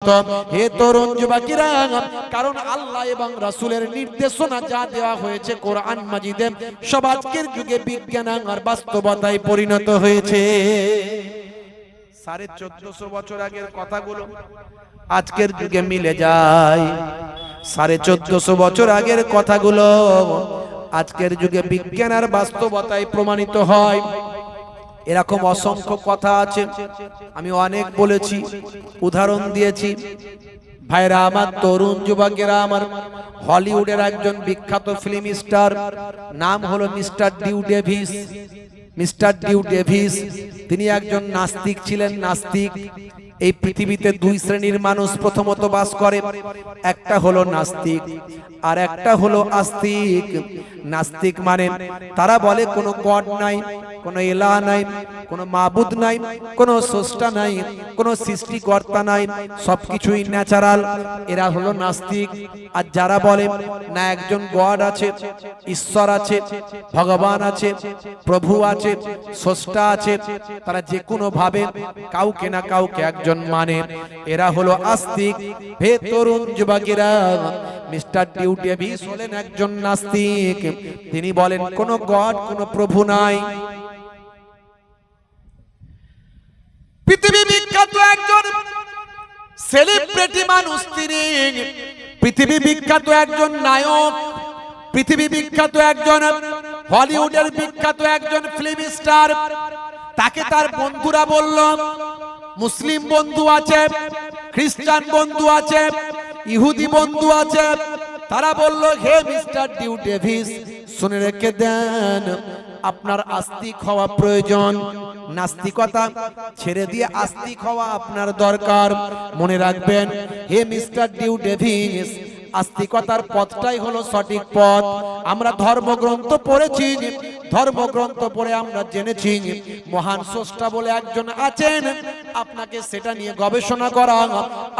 হে তরুণ যুবকেরা, কারণ আল্লাহ এবং রাসূলের নির্দেশনা যা দেওয়া হয়েছে কোরআন মাজিদে, সব আজকের যুগে বিজ্ঞান আর বাস্তবতায় পরিণত হয়েছে। 1450 বছর আগের কথাগুলো আজকের যুগে মিলে যায়। 1450 বছর আগের কথাগুলো আজকের যুগে বিজ্ঞান আর বাস্তবতায় প্রমাণিত হয়। এরকম অসংখ্য কথা আছে, আমি অনেক বলেছি, উদাহরণ দিয়েছি। ভাইরা আমার, তরুণ যুবকেরা আমার, হলিউডের একজন বিখ্যাত ফিল্ম স্টার, নাম হলো mister Dew Davis. Mister Dew Davis তিনি একজন নাস্তিক ছিলেন। নাস্তিক। এই পৃথিবীতে দুই শ্রেণীর মানুষ প্রথমত বাস করে, একটা হলো নাস্তিক আর একটা হলো আস্তিক। নাস্তিক মানে তারা বলে কোনো গড নাই, কোনো ইলাহ নাই, কোনো মাবুদ নাই, কোনো স্রষ্টা নাই, কোনো সৃষ্টিকর্তা নাই, সবকিছুই ন্যাচারাল, এরা হলো নাস্তিক। আর যারা বলে না একজন গড আছে, ঈশ্বর আছে, ভগবান আছে, প্রভু আছে, স্রষ্টা আছে, তারা যে কোনো ভাবে কাউকে না কাউকে একজন মানে, এরা হলো আস্তিক। হে তরুণ যুবকেরা, মিস্টার ডিউ ডেভিস হলেন একজন নাস্তিক। তিনি বলেন কোনো গড, কোনো প্রভু নাই। পৃথিবী বিখ্যাত একজন সেলিব্রিটি মানুষ তিনি, পৃথিবী বিখ্যাত একজন নায়ক, পৃথিবী বিখ্যাত একজন হলিউডের বিখ্যাত একজন ফিল্ম স্টার। তাকে তার বন্ধুরা বলল, মুসলিম বন্ধু আছে, খ্রিস্টান বন্ধু আছে, ইহুদি বন্ধু আছে, তারা বলল হে মিস্টার ডিউ ডেভিস, শুনে রেখে দেন, আপনার আস্তিক হওয়া প্রয়োজন। নাস্তিকতা ছেড়ে দিয়ে আস্তিক হওয়া আপনার দরকার। মনে রাখবেন হে মিস্টার ডিউ ডেভিস, আস্তিকতার পথটাই হলো সঠিক পথ। আমরা ধর্মগ্রন্থ পড়েছি, ধর্মগ্রন্থ পড়ে আমরা জেনেছি মহান স্রষ্টা বলে একজন আছেন। আপনাকে সেটা নিয়ে গবেষণা করা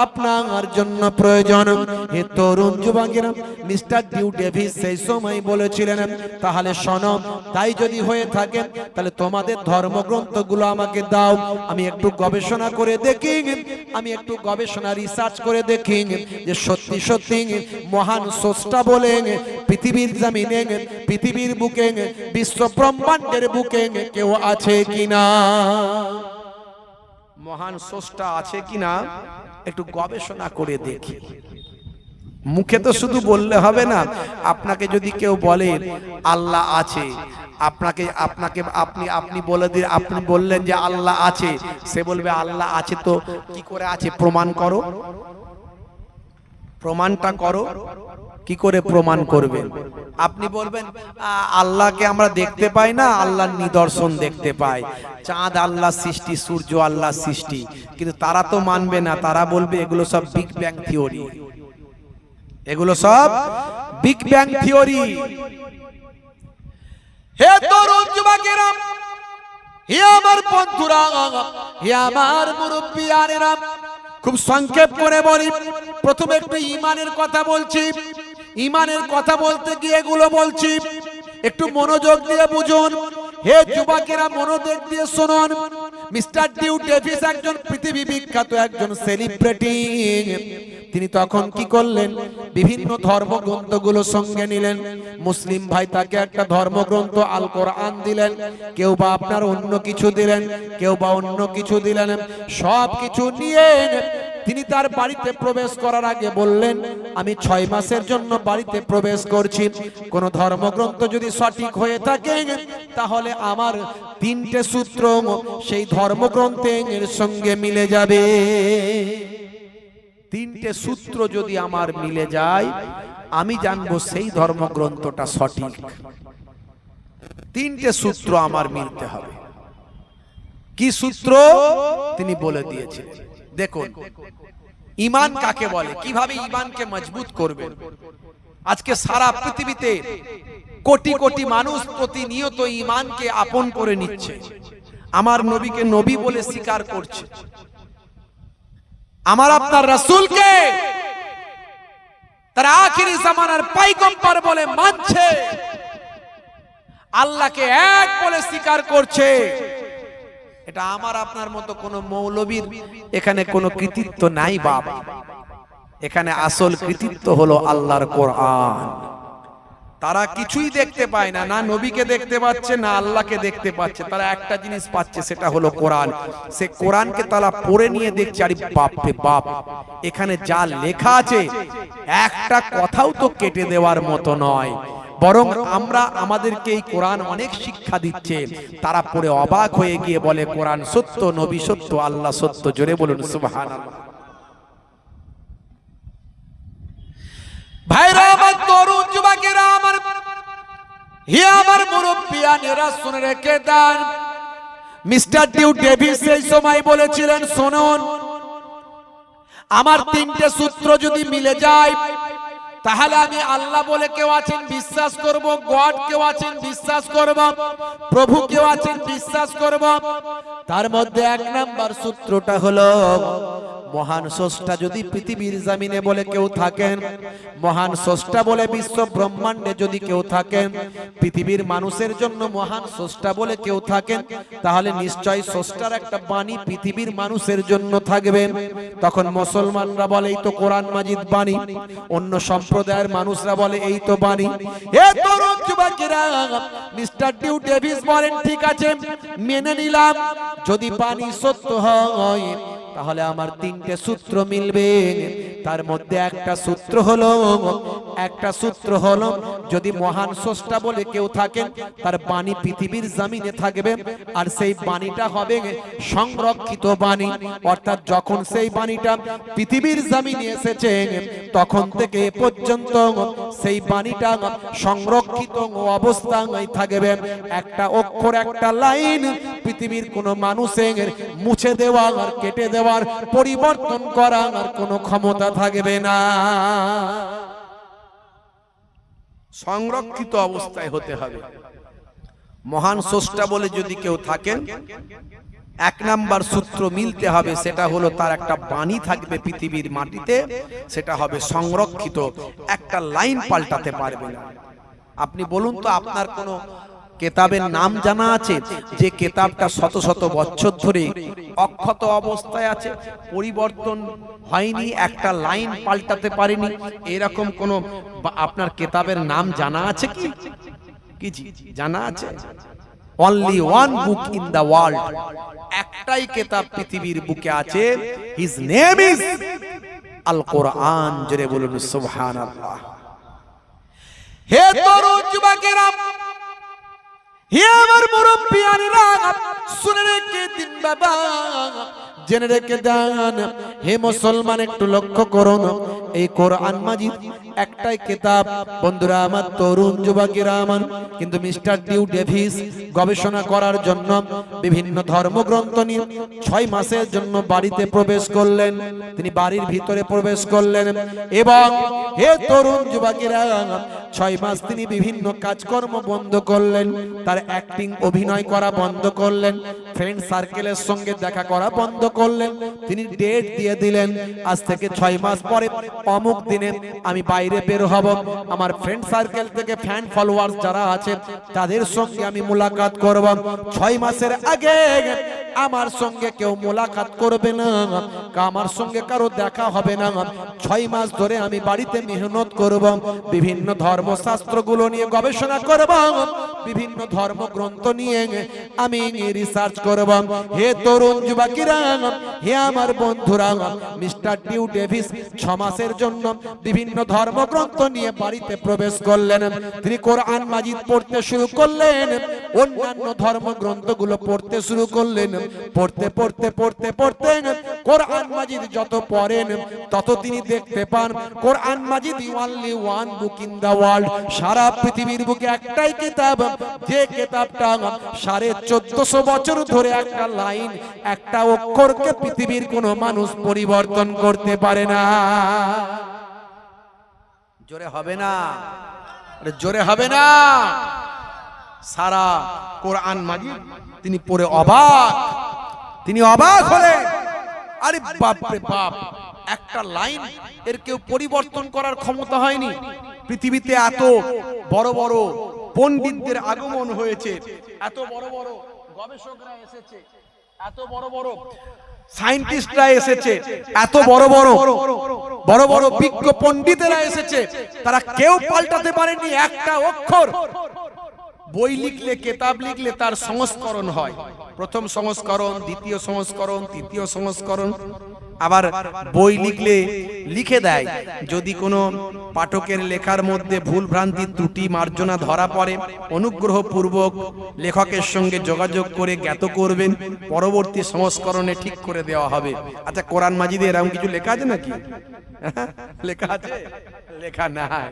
আপনার জন্য প্রয়োজন। হে তরুণ যুবকেরা, মিস্টার ডিউ ডেভিস সেই সময় বলেছিলেন, তাহলে শোনো, তাই যদি হয়ে থাকে তাহলে তোমাদের ধর্মগ্রন্থগুলো আমাকে দাও, আমি একটু গবেষণা করে দেখি, আমি একটু গবেষণা রিসার্চ করে দেখি যে সত্যি সত্যি মহান স্রষ্টা বলে পৃথিবীর জমিনে, পৃথিবীর বুকে, বিশ্ব ব্রহ্মাণ্ডের বুকে কেউ আছে কিনা, মহান স্রষ্টা আছে কিনা একটু গবেষণা করে দেখি। মুখে তো শুধু বললে হবে না। আপনাকে যদি কেউ বলে আল্লাহ আছে, আপনাকে আপনাকে আপনি আপনি বলে দিয়ে আপনি বললেন যে আল্লাহ আছে, সে বলবে আল্লাহ আছে তো কি করে আছে, প্রমাণ করো, প্রমাণটা করো। কি করে প্রমাণ করবেন? আপনি বলবেন আল্লাহকে আমরা দেখতে পাই না, আল্লাহর নিদর্শন দেখতে পাই, চাঁদ আল্লাহ সৃষ্টি, সূর্য আল্লাহ সৃষ্টি, কিন্তু তারা তো মানবে না, তারা বলবে এগুলো সব বিগ ব্যাং থিওরি, এগুলো সব বিগ ব্যাং থিওরি। হে তরুণ যুবকেরা, হে আমার বন্ধুরা, হে আমার মুরব্বিয়ানেরা, খুব সংক্ষেপ করে বলি। প্রথমে একটু ঈমানের কথা বলছি। ঈমানের কথা বলতে গিয়ে এগুলো বলছি, একটু মনোযোগ দিয়ে বুঝুন। হে যুবকেরা, মনোযোগ দিয়ে শুনুন। মিস্টার ডিউ ডেভিস একজন পৃথিবী বিখ্যাত একজন সেলিব্রিটি। তিনি তখন কি করলেন, বিভিন্ন ধর্মগ্রন্থগুলো সঙ্গে নিলেন। মুসলিম ভাই তাকে একটা ধর্মগ্রন্থ আল কোরআন দিলেন, কেউ বা আপনার অন্য কিছু দিলেন, কেউ বা অন্য কিছু দিলেন। সব কিছু নিয়ে তিনি তার বাড়িতে প্রবেশ করার আগে বললেন, আমি 6 মাসের জন্য বাড়িতে প্রবেশ করছি, কোন ধর্মগ্রন্থ যদি সঠিক হয়ে থাকে তাহলে আমার 3টে সূত্র সেই ধর্মগ্রন্থের সঙ্গে মিলে যাবে। 3টে সূত্র যদি আমার মিলে যায়, আমি জানবো সেই ধর্মগ্রন্থটা সঠিক। 3টে সূত্র আমার মিলতে হবে। কি সূত্র তিনি বলে দিয়েছিলেন। দেখুন, ঈমান কাকে বলে, কিভাবে ঈমানকে মজবুত করবেন। আজকে সারা পৃথিবীতে কোটি কোটি মানুষ প্রতিনিয়ত ঈমানকে আপন করে নিচ্ছে, আমার নবীকে নবী বলে স্বীকার করছে, আমার আপনার রাসূলকে তার আখিরি জামানার পয়গম্বর বলে মানছে, আল্লাহকে এক বলে স্বীকার করছে। এটা আমার আপনার মতো কোনো মৌলবীর এখানে কোনো কৃতিত্ব নাই বাবা। এখানে আসল কৃতিত্ব হলো আল্লাহর কোরআন। তারা কিছুই দেখতে পায় না, না নবীকে দেখতে পাচ্ছে না আল্লাহকে দেখতে পাচ্ছে, তারা একটা জিনিস পাচ্ছে, সেটা হলো কোরআন। সে কোরআনকে তারা পড়ে নিয়ে দেখছে, আরে বাপ রে বাপ, এখানে যা লেখা আছে একটা কথাও তো কেটে দেওয়ার মতো নয়, বরং আমরা আমাদেরকে এই কোরআন অনেক শিক্ষা দিচ্ছে। তারা পড়ে অবাক হয়ে গিয়ে বলে কোরআন সত্য, নবী সত্য, আল্লাহ সত্য। জোরে বলুন সুবহানাল্লাহ। ভাইরা আমার, তরুণ যুবকেরা আমার, হে আমার মুরব্বিয়ানেরা শুনে রেখে দেন, মিস্টার ডিউ ডেভিস এই সময় বলেছিলেন, শুনুন, আমার তিনটে সূত্র যদি মিলে যায় তাহলে আমি আল্লাহ বলে কেউ আছেন বিশ্বাস করব, গড কেউ আছেন বিশ্বাস করব, প্রভু কেউ আছেন বিশ্বাস করব। তার মধ্যে এক নাম্বার সূত্রটা হলো মহান স্রষ্টা যদি পৃথিবীর জমিনে বলে কেউ থাকেন, মহান স্রষ্টা বলে বিশ্ব ব্রহ্মাণ্ডে যদি কেউ থাকেন, পৃথিবীর মানুষের জন্য মহান স্রষ্টা বলে কেউ থাকেন, তাহলে নিশ্চয়ই স্রষ্টার একটা বাণী পৃথিবীর মানুষের জন্য থাকবে। তখন মুসলমানরা বলে এই তো কোরআন মাজিদ বাণী, অন্য সম্প্রদায়ের মানুষরা বলে এই তো বাণী। এ তরুণ যুবকেরা, মিস্টার ডিউ ডেভিস বলেন ঠিক আছে, মেনে নিলাম, যদি বাণী সত্য হয় তাহলে আমার তিনটে সূত্র মিলবে। তার মধ্যে একটা সূত্র হলো যদি মহান স্রষ্টা বলে কেউ থাকেন, তার বাণী পৃথিবীর জমিনে থাকবে, আর সেই বাণীটা হবে সংরক্ষিত বাণী। অর্থাৎ যখন সেই বাণীটা পৃথিবীর জমিনে এসেছে তখন থেকে এ পর্যন্ত সেই বাণীটা সংরক্ষিত অবস্থায় থাকবে। একটা অক্ষর, একটা লাইন পৃথিবীর কোনো মানুষের মুছে দেওয়া আর কেটে দেওয়ার, পরিবর্তন করার আর কোনো ক্ষমতা থাকবে না। সংরক্ষিত অবস্থায় হতে হবে। মহান স্রষ্টা বলে যদি কেউ থাকেন, এক নাম্বার সূত্র মিলতে হবে, সেটা হলো তার একটা বাণী থাকবে পৃথিবীর মাটিতে, সেটা হবে সংরক্ষিত, একটা লাইন পাল্টাতে পারবে না। আপনি বলুন তো, আপনার কোনো কেতাবের নাম জানা আছে যে কেতাবটা শত শত বছর ধরে অক্ষত অবস্থায় আছে, পরিবর্তন হয়নি, একটা লাইন পাল্টাতে পারেনি? এরকম কোন আপনার কেতাবের নাম জানা আছে কি? কি জানা আছে? Only one book in the world, একটাই কেতাব পৃথিবীর বুকে আছে, হিজ নেম ইজ আল কোরআন। জোরে বলুন সুবহানাল্লাহ। হে তরুণ যুবকেরা, হে আমার মুরব্বিয়ানেরা, শুনে রেখে দিন বাবা, জেনে রেখে দেন। হে মুসলমান, একটু লক্ষ্য করুন, এই কোরআন মাজিদ একটাই কিতাব বন্ধুরা আমার, তরুণ যুবকেরা আমার। কিন্তু মিস্টার ডিউ ডেভিস গবেষণা করার জন্য বিভিন্ন ধর্মগ্রন্থ নিয়ে 6 মাসের জন্য বাড়িতে প্রবেশ করলেন। তিনি বাড়ির ভিতরে প্রবেশ করলেন এবং হে তরুণ যুবকেরা, 6 মাস তিনি বিভিন্ন কাজকর্ম বন্ধ করলেন, তার অ্যাক্টিং অভিনয় করা বন্ধ করলেন, ফ্রেন্ড সার্কেলের সঙ্গে দেখা করা বন্ধ করলেন। তিনি ডেট দিয়ে দিলেন, আজ থেকে 6 মাস পরে অমুক দিনে আমি বাইরে বের হব, আমার ফ্রেন্ড সার্কেল থেকে ফ্যান ফলোয়ার্স যারা আছে তাদের সঙ্গে আমি মুলাকাত করব। 6 মাসের আগে আমার সঙ্গে কেউ মুলাকাত করবে না, আমার সঙ্গে কারো দেখা হবে না। 6 মাস ধরে আমি বাড়িতে মেহনত করব, বিভিন্ন ধর্মশাস্ত্রগুলো নিয়ে গবেষণা করব, বিভিন্ন ধর্মগ্রন্থ নিয়ে আমি রিসার্চ করব। হে তরুণ যুবকেরা, হে আমার বন্ধুরা, মিস্টার ডিউ ডেভিস 6 মাসের জন্য বিভিন্ন ধর্মগ্রন্থ নিয়ে বাড়িতে প্রবেশ করলেন। তিনি কোরআন মাজিদ পড়তে শুরু করলেন, অন্যান্য ধর্মগ্রন্থগুলো পড়তে শুরু করলেন। পড়তে পড়তে পড়তে পড়তে কোরআন মাজিদ যত পড়েন তত তিনি দেখতে পান Quran Majid only one book in the world, সারা পৃথিবীর বুকে একটাই কিতাব, যে কিতাবটা 1450 বছর ধরে একটা লাইন, একটা অক্ষরকে পৃথিবীর কোনো মানুষ পরিবর্তন করতে পারে না। জোরে হবে না? জোরে হবে না? সারা কোরআন মাজিদ তিনি পড়ে অবাক, তিনি অবাক হলেন, আরে বাপ রে বাপ, একটা লাইন এর কেউ পরিবর্তন করার ক্ষমতা হয়নি। পৃথিবীতে এত বড় বড় পণ্ডিতদের আগমন হয়েছে, এত বড় বড় গবেষকরা এসেছে, এত বড় বড় সায়েন্টিস্টরা এসেছে, এত বড় বড় বড় বড় বিজ্ঞ পণ্ডিতেরা এসেছে, তারা কেউ পাল্টাতে পারেনি একটা অক্ষর। বই লিখলে, কিতাব লিখলে তার সংস্করণ হয়, প্রথম সংস্করণ, দ্বিতীয় সংস্করণ, তৃতীয় সংস্করণ। আবার বই লিখলে লিখে দেয়, যদি কোনো পাঠকের লেখার মধ্যে ভুল ভ্রান্তি ত্রুটি মার্জনা ধরা পড়ে অনুগ্রহ পূর্বক লেখকের সঙ্গে যোগাযোগ করে জ্ঞাত করবেন, পরবর্তী সংস্করণে ঠিক করে দেওয়া হবে। আচ্ছা, কোরআন মাজিদে এরকম কিছু লেখা আছে নাকি? লেখা আছে? লেখা নাই।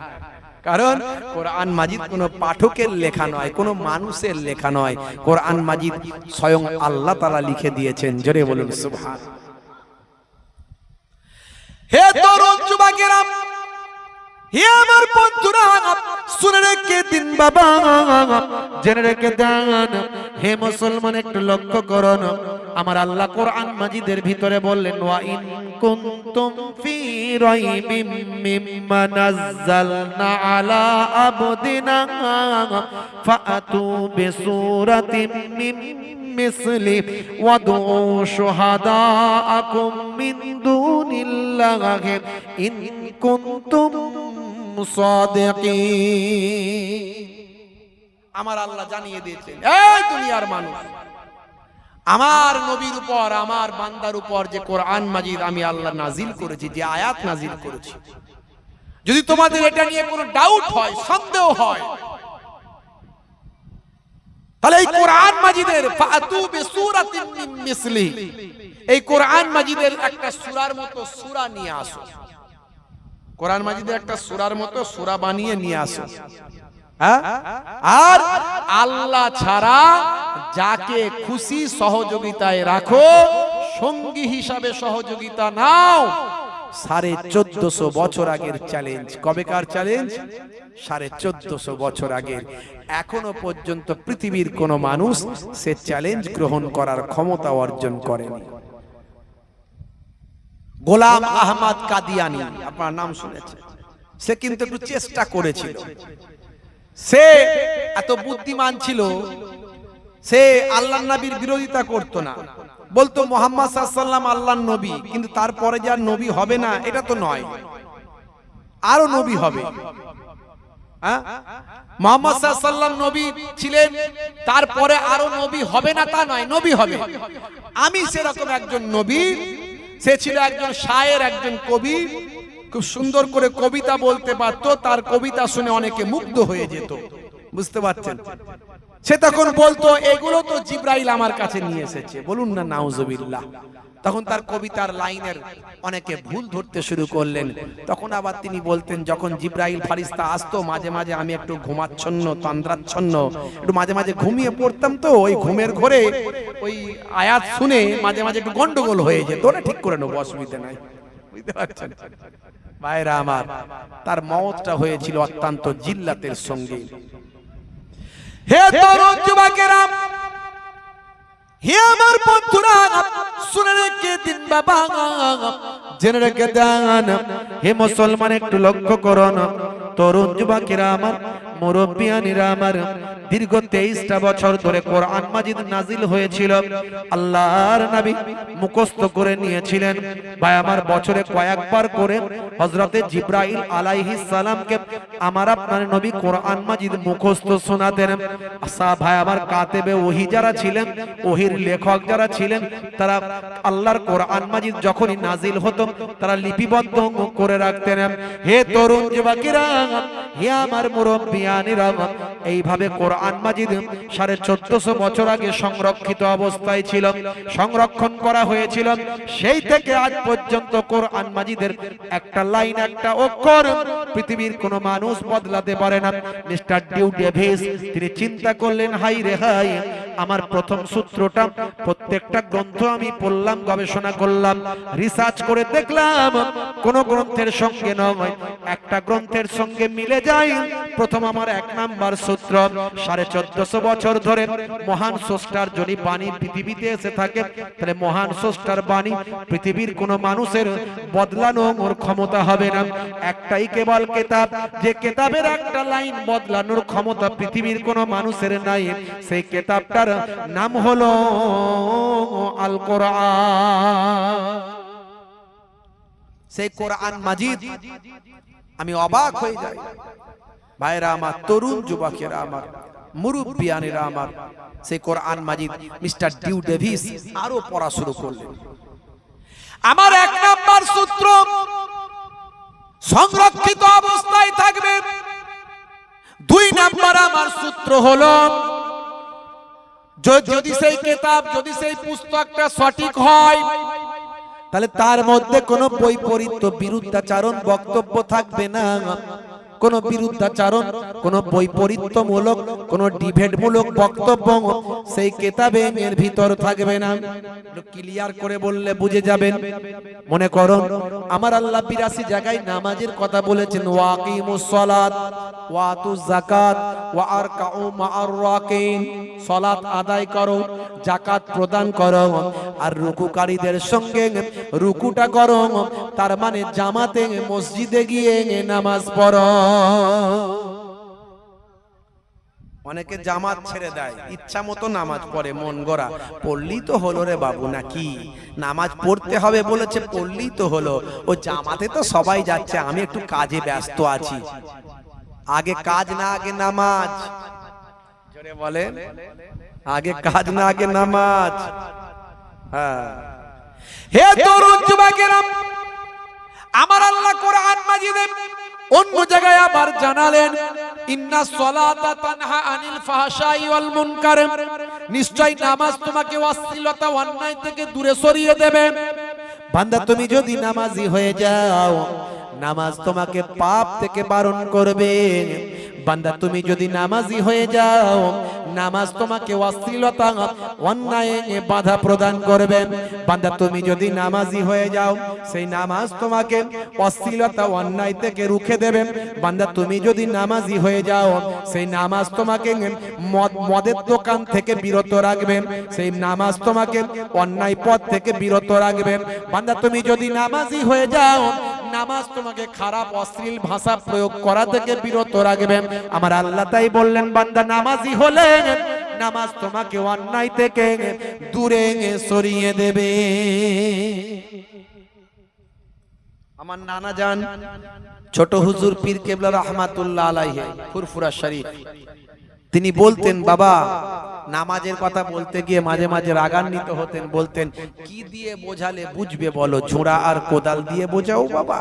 কারণ কোরআন মাজিদ কোনো পাঠকের লেখা নয়, কোনো মানুষের লেখা নয়। কোরআন মাজিদ স্বয়ং আল্লাহ তাআলা লিখে দিয়েছেন। জোরে বলুন সুবহান। হে তরুণ যুবকেরা, হে আমার বন্ধুরা, শুনে রেখে দিন বাবা, জেনে রেখে দেন। হে মুসলমান, একটু লক্ষ্য করুন, আমার আল্লাহ কোরআন মাজিদের ভিতরে বললেন, ওয়া ইন কুনতুম ফি রাইবিম মিম্মা নাযালনা আলা আবদিনা ফাআতু বিসূরাতিম মিন মিসলি ওয়াদউ শুহাদাআকুম মিন দুনিল্লাহি ইন কুনতুম সাদিকিন। আমার আল্লাহ জানিয়ে দিয়েছেন, এই দুনিয়ার মানুষ, আমার নবীর উপর, আমার বান্দার উপর যে কোরআন মাজিদ আমি আল্লাহ নাজিল করেছি, যে আয়াত নাজিল করেছি, যদি তোমাদের এটা নিয়ে কোনো ডাউট হয়, সন্দেহ হয়, তাহলে এই কোরআন মাজিদের ফাতু বিসূরাতিন মিন মিসলি, এই কোরআন মাজিদের একটা সূরার মতো সূরা নিয়ে আসো। কোরআন মাজিদের একটা সূরার মতো সূরা বানিয়ে নিয়ে আসো। আর আল্লাহ ছাড়া যাকে খুশি সহযোগিতায় রাখো, সঙ্গী হিসাবে সহযোগিতা নাও। 1450 বছর আগের চ্যালেঞ্জ। কবেকার চ্যালেঞ্জ? 1450 বছর আগের। এখনো পর্যন্ত পৃথিবীর কোন মানুষ সে চ্যালেঞ্জ গ্রহণ করার ক্ষমতা অর্জন করেনি। গোলাম আহমদ কাদিয়ানি, আপনার নাম শুনেছেন, সে কিন্তু একটু চেষ্টা করেছিল। সে এত বুদ্ধিমান ছিল, সে আল্লাহর নবীর বিরোধিতা করতো না, বলতো মুহাম্মদ সাল্লাল্লাহু আলাইহি ওয়াসাল্লাম আল্লাহর নবী, কিন্তু তারপরে যে আর নবী হবে না এটা তো নয়, আরো নবী হবে। মুহাম্মদ সাল্লাল্লাহু আলাইহি ওয়াসাল্লাম নবী ছিলেন, তারপরে আরো নবী হবে না তা নয়, নবী হবে। আমি সেরকম একজন নবী। সে ছিল একজন শায়ের, একজন কবি, খুব সুন্দর করে কবিতা বলতে পারতো, তার কবিতা শুনে অনেকে মুগ্ধ হয়ে যেত, বুঝতে পারছেন? সে তখন বলতো, এগুলো তো জিবরাইল আমার কাছে নিয়ে এসেছে, বলুন না নাউজুবিল্লাহ। তখন তার কবিতার লাইনের অনেকে ভুল ধরতে শুরু করলেন। তখন আবার তিনি বলতেন, যখন জিবরাইল ফারিস্তা আসতো, মাঝে মাঝে আমি একটু ঘুমাচ্ছন্ন, তন্দ্রাচ্ছন্ন, একটু মাঝে মাঝে ঘুমিয়ে পড়তাম, তো ওই ঘুমের ঘরে ওই আয়াত শুনে মাঝে মাঝে একটু গন্ডগোল হয়ে যেত, ওটা ঠিক করে নেবো, অসুবিধা নাই, বুঝতে পারছেন ভাইরা আমার? তার মওতটা হয়েছিল অত্যন্ত জিল্লাতের সঙ্গে। হে তরুণ যুবকেরা, হে আমার বন্ধুরা, শুনে রেখে দিন বাবা, জেনে রেখে দেন। হে মুসলমান, একটু লক্ষ্য করুন, তরুণ যুবকেরা আমার, মুরব্বিয়ানিরা আমার, দীর্ঘ 23টা বছর ধরে কোরআন মাজিদ নাজিল হয়েছিল। আল্লাহর নবী মুখস্থ করে নিয়েছিলেন। ভাই আমার, বছরে কয়েকবার করে হযরতে জিবরাইল আলাইহিস সালামকে আমার আপনার নবী কোরআন মাজিদ মুখস্থ শোনাতেন। ভাই আমার, কাতেবে ওহী যারা ছিলেন, ওহীর লেখক যারা ছিলেন, তারা আল্লাহর কোরআন মাজিদ যখনই নাজিল হতো তারা লিপিবদ্ধ করে রাখতেন। হে তরুণ যুবকেরা, হে আমার মুরব্বিয়ানিরা, এইভাবে কোরআন মাজিদ 1450 বছর আগে সংরক্ষিত অবস্থায় ছিল, সংরক্ষণ করা হয়েছিল। সেই থেকে আজ পর্যন্ত কোরআন মাজিদের একটা লাইন, একটা অক্ষর পৃথিবীর কোনো মানুষ বদলাতে পারে না। মিস্টার ডিউ ডেভিস তিনি চিন্তা করলেন, হাই রে হাই, আমার প্রথম সূত্রটা, প্রত্যেকটা গ্রন্থ আমি পড়লাম, গবেষণা করলাম, রিসার্চ করে দেখলাম কোন গ্রন্থের সঙ্গে নয়, একটা গ্রন্থের সঙ্গে মিলে যায়, প্রথম আমার 1 নাম্বার সূত্র, 1450 বছর ধরে মহান স্রষ্টার যদি বাণী পৃথিবীতে এসে থাকে, তাহলে মহান স্রষ্টার বাণী পৃথিবীর কোন মানুষের বদলানোর ক্ষমতা হবে না। একটাই কেবল কিতাব, যে কিতাবের একটা লাইন বদলানোর ক্ষমতা পৃথিবীর কোন মানুষের নাই, সেই কিতাবটার নাম হলো আল কোরআন। সেই কোরআন মাজিদ, আমি অবাক হয়ে যাই ভাইরা আমার, তরুণ যুবকেরা আমার, মুরব্বিয়ানেরা আমার, সেই কোরআন মাজিদ মিস্টার ডিউ ডেভিস আরো পড়া শুরু করলেন। আমার 1 নাম্বার সূত্র, সংরক্ষিত অবস্থায় থাকবে। 2 নাম্বার আমার সূত্র হলো, যদি সেই কিতাব, যদি সেই পুস্তকটা সঠিক হয়, তাহলে তার মধ্যে কোনো বৈপরীত্য, বিরুদ্ধাচারণ বক্তব্য থাকবে না। কোন বিরুদ্ধাচারণ, কোন বৈপরীত্যমূলক, কোন ডিবেটমূলক বক্তব্য সেই কিতাবে এর ভিতর থাকবে না। ক্লিয়ার করে বললে বুঝে যাবেন। মনে করুন আমার আল্লাহ 82 জায়গায় নামাজের কথা বলেছেন, ওয়াকিমুস সালাত ওয়া আতুজ যাকাত ওয়া আরকাউ মা'আর রাকিন, সালাত আদায় করো, যাকাত প্রদান করো, আর রুকুকারীদের সঙ্গে রুকুটা করো। তার মানে জামাতে মসজিদে গিয়ে নামাজ পড়ো। অনেকে জামাত ছেড়ে দেয়, ইচ্ছা মতো নামাজ পড়ে, মন গড়া, পড়লেই তো হলো রে বাবু, নাকি নামাজ পড়তে হবে বলেছে, পড়লেই তো হলো। ও জামাতে তো সবাই যাচ্ছে, আমি একটু কাজে ব্যস্ত আছি। আগে কাজ না আগে নামাজ, জোরে বলেন, আগে কাজ না আগে নামাজ। হ্যাঁ, হে তরুণ যুবকেরা, আমার আল্লাহ কোরআন মাজিদে অন্য জায়গায় আবার জানালেন, ইন্নাস সালাতা তানহা আনিল ফাহশাই ওয়াল মুনকার, নিশ্চয় নামাজ তোমাকে অশ্লীলতা অন্যায় থেকে দূরে সরিয়ে দেবে। বান্দা তুমি যদি নামাজি হয়ে যাও, নামাজ তোমাকে পাপ থেকে বারণ করবে। বান্দা তুমি যদি নামাজি হয়ে যাও, নামাজ তোমাকে অশ্লীলতা অন্যায়ে বাধা প্রদান করবে। বান্দা তুমি যদি নামাজি হয়ে যাও, সেই নামাজ তোমাকে অশ্লীলতা অন্যায় থেকে রুখে দেবে। বান্দা তুমি যদি নামাজি হয়ে যাও, সেই নামাজ তোমাকে মদের দোকান থেকে বিরত রাখবে। সেই নামাজ তোমাকে অন্যায় পথ থেকে বিরত রাখবে। বান্দা তুমি যদি নামাজি হয়ে যাও, নামাজ তোমাকে খারাপ অশ্লীল ভাষা প্রয়োগ করা থেকে বিরত রাখবে। আমার আল্লাহ তাই বললেন, বান্দা নামাজি হলে নামাজ তোমাকে অন্যায় থেকে দূরে সরিয়ে দেবে। আমার নানা জান ছোট হুজুর পীর কেবলা রহমাতুল্লাহ আলাইহি ফুরফুরা শরীফ, তিনি বলতেন, বাবা নামাজের কথা বলতে গিয়ে মাঝে মাঝে রাগান্বিত হতেন, বলতেন, কি দিয়ে বোঝালে বুঝবে বলো, ঝোড়া আর কোদাল দিয়ে বোঝাও বাবা,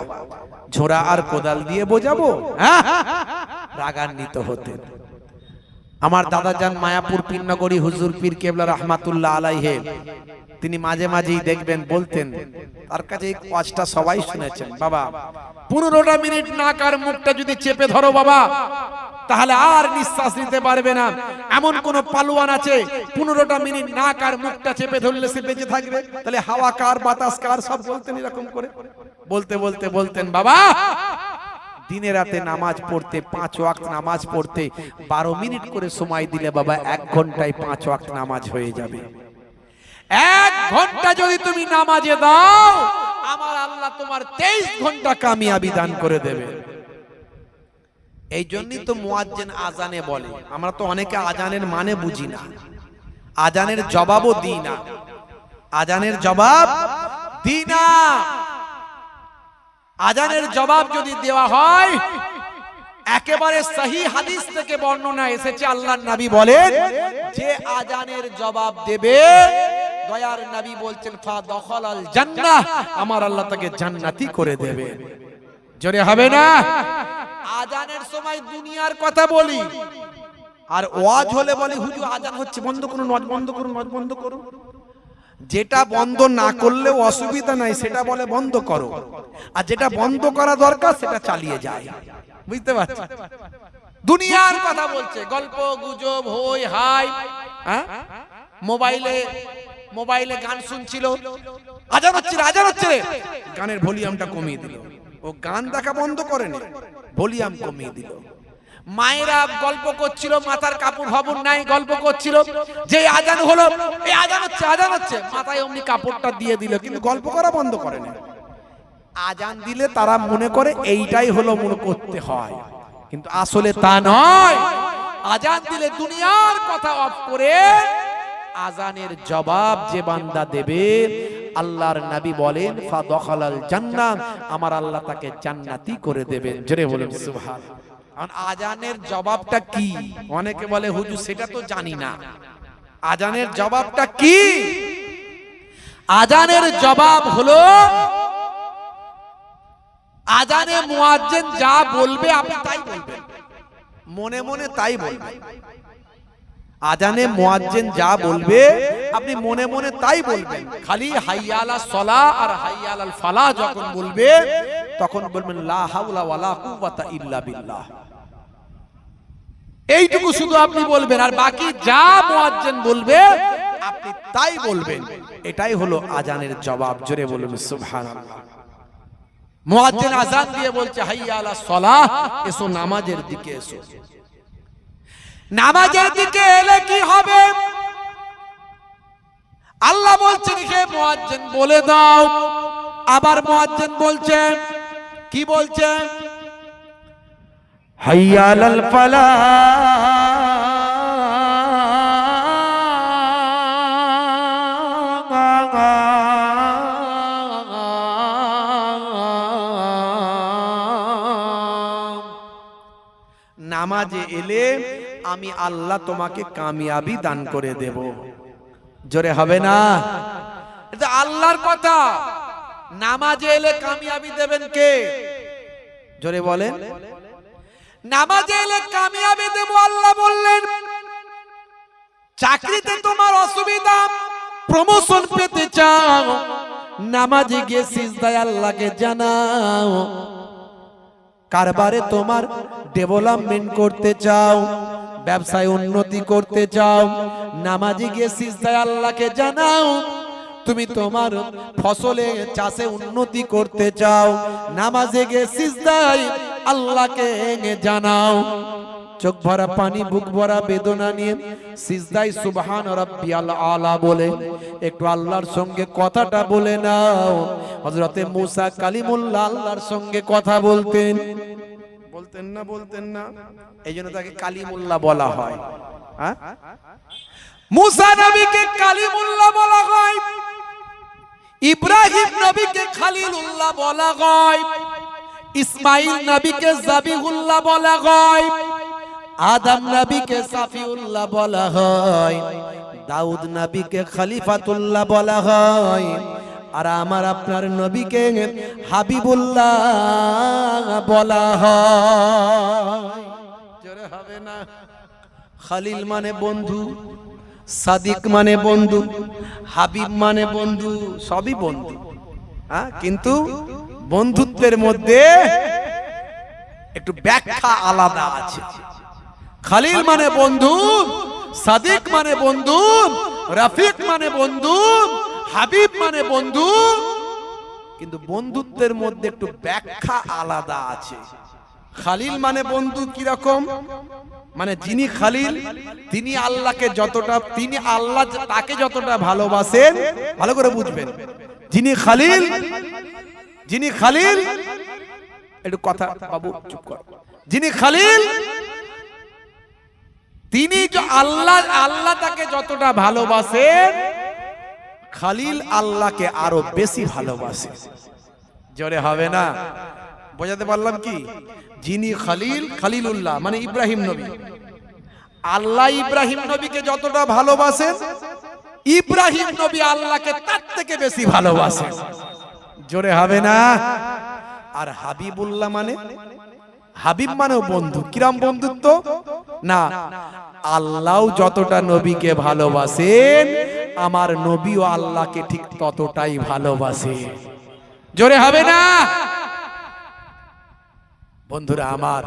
ঝোড়া আর কোদাল দিয়ে বোঝাবো? রাগান্বিত হতেন। আমার দাদা যান মায়াপুর পীরনগরী হুজুর পীর কেবলা রহমাতুল্লাহ আলাইহি, তিনি মাঝে মাঝেই দেখবেন বলতেন, তার কাছে এই ওয়াজটা সবাই শুনেছেন, বাবা 15টা মিনিট নাক আর মুখটা যদি চেপে ধরো বাবা, তাহলে আর নিঃশ্বাস নিতে পারবে না। এমন কোন পালোয়ান আছে 15টা মিনিট নাক আর মুখটা চেপে ধরলে সে বেঁচে থাকবে? তাহলে হাওয়া কার, বাতাস কার, সব বলতেন এরকম করে। বলতে বলতে বলতেন, বাবা দিনে রাতে নামাজ পড়তে, 5 ওয়াক্ত নামাজ পড়তে 12 মিনিট করে সময় দিলে বাবা 1 ঘন্টায় 5 ওয়াক্ত নামাজ হয়ে যাবে। 1 ঘন্টা যদি তুমি নামাজে দাও, আমার আল্লাহ তোমার 23 ঘন্টা কামিয়াবি দান করে দেবে। এই জন্যই তো মুয়াজ্জিন আজানে বলে। আমরা তো অনেকে আজানের মানে বুঝি না, আজানের জবাবও দিই না, আজানের জবাব দিই না। আজানের জবাব যদি দেওয়া হয়, একেবারে সহি হাদিস থেকে বর্ণনা এসেছে, আল্লাহর নবী বলেন, যে আজানের জবাব দেবে, দয়ার নবী বলছেন, ফা দখালাল জান্নাহ, আমার আল্লাহ তাকে জান্নাতি করে দেবে। জোরে হবে না? আজানের সময় দুনিয়ার কথা বলি, আর ওয়াজ হলে বলি, হুজুর আজান হচ্ছে, বন্ধ করুন, ওয়াজ বন্ধ করুন, ওয়াজ বন্ধ করুন। যেটা বন্ধ না করলেও অসুবিধা নাই, সেটা বলে বন্ধ করো, আর যেটা বন্ধ করা দরকার সেটা চালিয়ে যায়। বুঝতে পারছো? দুনিয়ার কথা বলছে, গল্প গুজব, হই হাই, মোবাইলে গান শুনছিল, আজান হচ্ছে, আজান হচ্ছে, গানের ভলিউমটা কমিয়ে দিল। ও গান দেখা বন্ধ করেনি, ভলিউম কমিয়ে দিল। মায়েরা গল্প করছিল, মাথার কাপড় ফাপড় নাই, গল্প করছিল। যে আজান হলো, এই আজান হচ্ছে, মাথায় অমনি কাপড়টা দিয়ে দিল, কিন্তু গল্প করা বন্ধ করে না। আজান দিলে তারা মনে করে এইটাই হলো মনে করতে হয়, কিন্তু আসলে তা নয়। আজান দিলে দুনিয়ার কথা অফ করে আজানের জবাব যে বান্দা দেবে, আল্লাহর নবী বলেন ফাদখালাল জান্নাহ, আমার আল্লাহ তাকে জান্নাতি করে দেবেন। জোরে বলেন সুবহানাল্লাহ। আর আজানের জবাবটা কি? অনেকে বলে হুজুর সেটা তো জানি না। আজানের জবাবটা কি? আজানের জবাব হলো, আজানে মুয়াজ্জিন যা বলবে আপনি তাই বলবেন, মনে মনে তাই বলবেন। আজানে মুয়াজ্জিন যা বলবে আপনি মনে মনে তাই বলবেন। খালি হাইয়া আলাস সালাহ আর হাইয়া আলাল ফালাহ যখন বলবে তখন বলবেন লা হাওলা ওয়ালা কুওয়াতা ইল্লা বিল্লাহ। এইটুকু শুধু আপনি বলবেন, আর বাকি যা মুয়াজ্জিন বলবে আপনি তাই বলবেন। এটাই হলো আজানের জবাব। জোরে বলুন সুবহানাল্লাহ। মুয়াজ্জিন আযান দিয়ে বলছে হাইয়া আলাস সালাহ, এসো নামাজের দিকে এসো। নামাজের দিকে এলে কি হবে? আল্লাহ বলছেন হে মুয়াজ্জিন বলে দাও। আবার মুয়াজ্জিন বলছেন, কি বলছেন? হাইয়া আলাল ফালাহ, নামাজে এলে আমি আল্লাহ তোমাকে কামিয়াবি দান করে দেব। জোরে হবে না? এটা আল্লাহর কথা। নামাজে এলে কামিয়াবি দেবেন কে? জোরে বলেন। নামাজে এলে কামিয়াবি দেব আল্লাহ বললেন। চাকরিতে তোমার অসুবিধা, প্রমোশন পেতে চাও, নামাজে গিয়ে সিজদায় আল্লাহকে জানাও। কারবারে তোমার ডেভেলপমেন্ট করতে চাও, ব্যবসায় উন্নতি করতে চাও, নামাজে গিয়ে সিজদায় আল্লাহকে জানাও। তুমি তোমার ফসলে চাষে উন্নতি করতে চাও, নামাজে গিয়ে সিজদায় আল্লাহকে জানাও। চোখ ভরা পানি, বুক ভরা বেদনা নিয়ে সিজদায় সুবহান রাব্বিয়াল আলা বলে একটু আল্লাহর সঙ্গে কথাটা বলে নাও। হযরতে মুসা কালিমুল্লাহ আল্লাহর সঙ্গে কথা বলতেন, বলতেন না, এইজন্য তাকে কালিমুল্লাহ বলা হয়। হ্যাঁ, মুসা নবীকে কালিমুল্লাহ বলা হয়, ইব্রাহিম নবীকে খলিলুল্লাহ বলা হয়, ইসমাইল নবীকে জাবিহুল্লাহ বলা হয়, আদম নবীকে সাফিউল্লাহ বলা হয়, দাউদ নবীকে খলিফাতুল্লাহ বলা হয়, আর আমার আপনার নবীকে হাবিবুল্লাহ বলা হয়। জোরে হবে না? খলিল মানে বন্ধু, সাদিক মানে বন্ধু, হাবিব মানে বন্ধু, সবই বন্ধু। হ্যাঁ, কিন্তু বন্ধুত্বের মধ্যে একটু ব্যাখ্যা আলাদা আছে। খলিল মানে বন্ধু, সাদিক মানে বন্ধু, রফিক মানে বন্ধু, হাবিব মানে বন্ধু, কিন্তু বন্ধুত্বের মধ্যে একটু ব্যাখ্যা আলাদা আছে। খলিল মানে বন্ধু কিরকম? মানে যিনি খলিল তিনি আল্লাহকে যতটা, তিনি আল্লাহ তাকে যতটা ভালোবাসেন, ভালো করে বুঝবেন। যিনি খলিল, একটু কথা বাবু চুপ কর। যিনি খলিল তিনি আল্লাহ তাকে যতটা ভালোবাসেন, খলিল আল্লাহকে আরো বেশি ভালোবাসে। জোরে হবে না? বোঝাতে পারলাম কি? যিনি খলিলুল্লাহ মানে ইব্রাহিম নবী, আল্লাহ ইব্রাহিম নবীকে যতটা ভালোবাসেন, ইব্রাহিম নবী আল্লাহকে তার থেকে বেশি ভালোবাসেন। জোরে হবে না? আর হাবিবুল্লাহ মানে, হাবিব মানেও বন্ধু। কিরম বন্ধুত্ব? না, আল্লাহ যতটা নবীকে ভালোবাসেন, আমার নবীও আল্লাহকে ঠিক ততটাই ভালোবাসে। জোরে হবে না? বন্ধুরা আমার,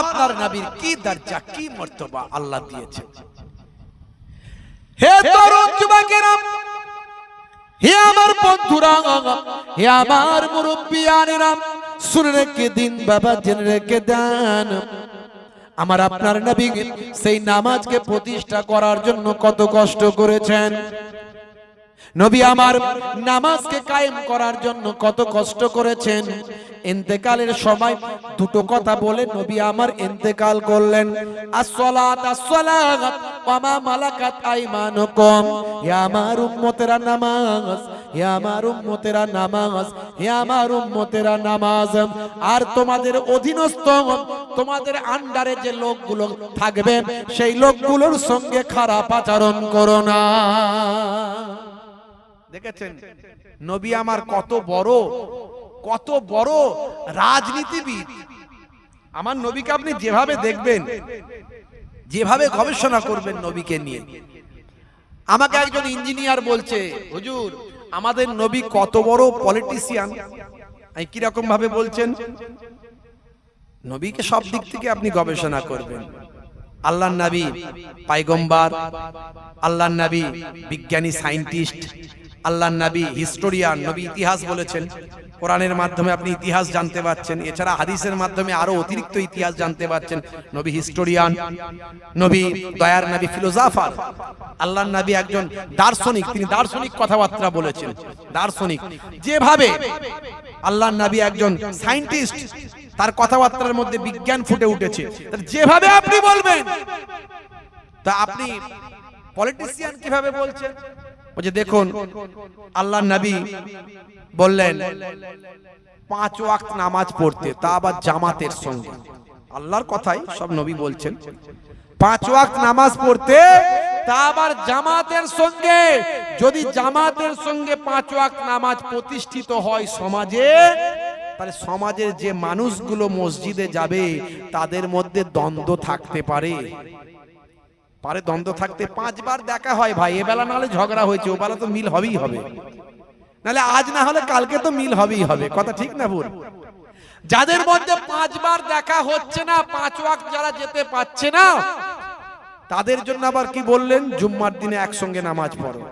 আপনার নবীর কি দরজা, কি মর্তবা আল্লাহ দিয়েছেন। হে তরুণ যুবকেরা, হে আমার বন্ধুরা, হে আমার মুরব্বিয়ানেরা, শুনে রেখে দিন বাবা, জেনে রেখে দেন, আমার আপনার নবী সেই নামাজকে প্রতিষ্ঠা করার জন্য কত কষ্ট করেছেন। নবী আমার নামাজকে কায়েম করার জন্য কত কষ্ট করেছেন। ইন্তেকালের সময় দুটো কথা বলে নবী আমার ইন্তেকাল করলেন, আসসালাত আসসালাত ওয়া মা মালাকাত আইমানুকুম, হে আমার উম্মতেরা নামাজ, হে আমার উম্মতেরা নামাজ, হে আমার উম্মতেরা নামাজ। আর তোমাদের অধীনস্থ, তোমাদের আন্ডারে যে লোকগুলো থাকবে সেই লোকগুলোর সঙ্গে খারাপ আচরণ করো না। দেখেছেন নবী আমার কত বড় রাজনীতিবিদ। আমার নবীকে আপনি যেভাবে দেখবেন, যেভাবে গবেষণা করবেন নবীকে নিয়ে। আমাকে একজন ইঞ্জিনিয়ার বলছে, হুজুর আমাদের নবী কত বড় পলিটিশিয়ান। আমি কিরকম ভাবে বলছেন? নবীকে সব দিক থেকে আপনি গবেষণা করবেন। আল্লাহর নবী পয়গম্বর, আল্লাহর নবী বিজ্ঞানী সায়েন্টিস্ট, আল্লাহর নবী হিস্টোরিয়ান, নবী ইতিহাস বলেছেন। কোরআনের মাধ্যমে আপনি ইতিহাস জানতে পারছেন, এছাড়া হাদিসের মাধ্যমে আরো অতিরিক্ত ইতিহাস জানতে পারছেন। নবী হিস্টোরিয়ান, নবী দয়ার নবী ফিলোসোফার, আল্লাহর নবী একজন দার্শনিক, তিনি দার্শনিক কথাবার্তা বলেছেন। দার্শনিক যেভাবে আল্লাহর নবী একজন সায়েন্টিস্ট, তার কথাবার্তার মধ্যে বিজ্ঞান ফুটে উঠেছে। যেভাবে আপনি বলবেন, তা আপনি পলিটিশিয়ান কিভাবে বলছেন? বলছে দেখুন আল্লাহর নবী বললেন 5 ওয়াক্ত নামাজ পড়তে, তা আবার জামাতের সঙ্গে। আল্লাহর কথাই সব নবী বলছেন, 5 ওয়াক্ত নামাজ পড়তে, তা আবার জামাতের সঙ্গে। যদি জামাতের সঙ্গে 5 ওয়াক্ত নামাজ প্রতিষ্ঠিত হয় সমাজে, তাহলে সমাজের যে মানুষগুলো মসজিদে যাবে তাদের মধ্যে দ্বন্দ্ব থাকতে পারে। দ্বন্দ্ব থাকতে 5 বার দেখা হয় ভাই, এবেলা নাহলে ঝগড়া হয়েছে, ও বেলা তো মিল হবেই হবে, নাহলে আজ না হলে কালকে তো মিল হবেই হবে। কথা ঠিক না ভুল? যাদের মধ্যে 5 বার দেখা হচ্ছে না, 5 ওয়াক্ত যারা যেতে পারছে না, তাদের জন্য আবার কি বললেন? জুম্মার দিনে একসঙ্গে নামাজ পড়ো।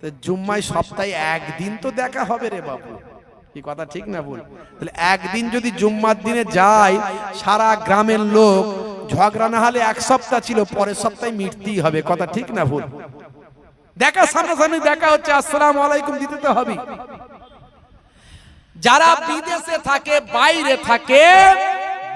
তো জুম্মায় সপ্তাহে একদিন তো দেখা হবে রে বাবু, কি কথা ঠিক না ভুল? তাহলে একদিন যদি জুম্মার দিনে যায়, সারা গ্রামের লোক ঝগড়া না হলে 1 সপ্তাহ ছিল, পরের সপ্তাহে মিটতেই হবে। কথা ঠিক না ভুল? দেখা সামনাসামনি দেখা হচ্ছে, আসসালামু আলাইকুম দিতে তো হবে। যারা বিদেশে থাকে, বাইরে থাকে,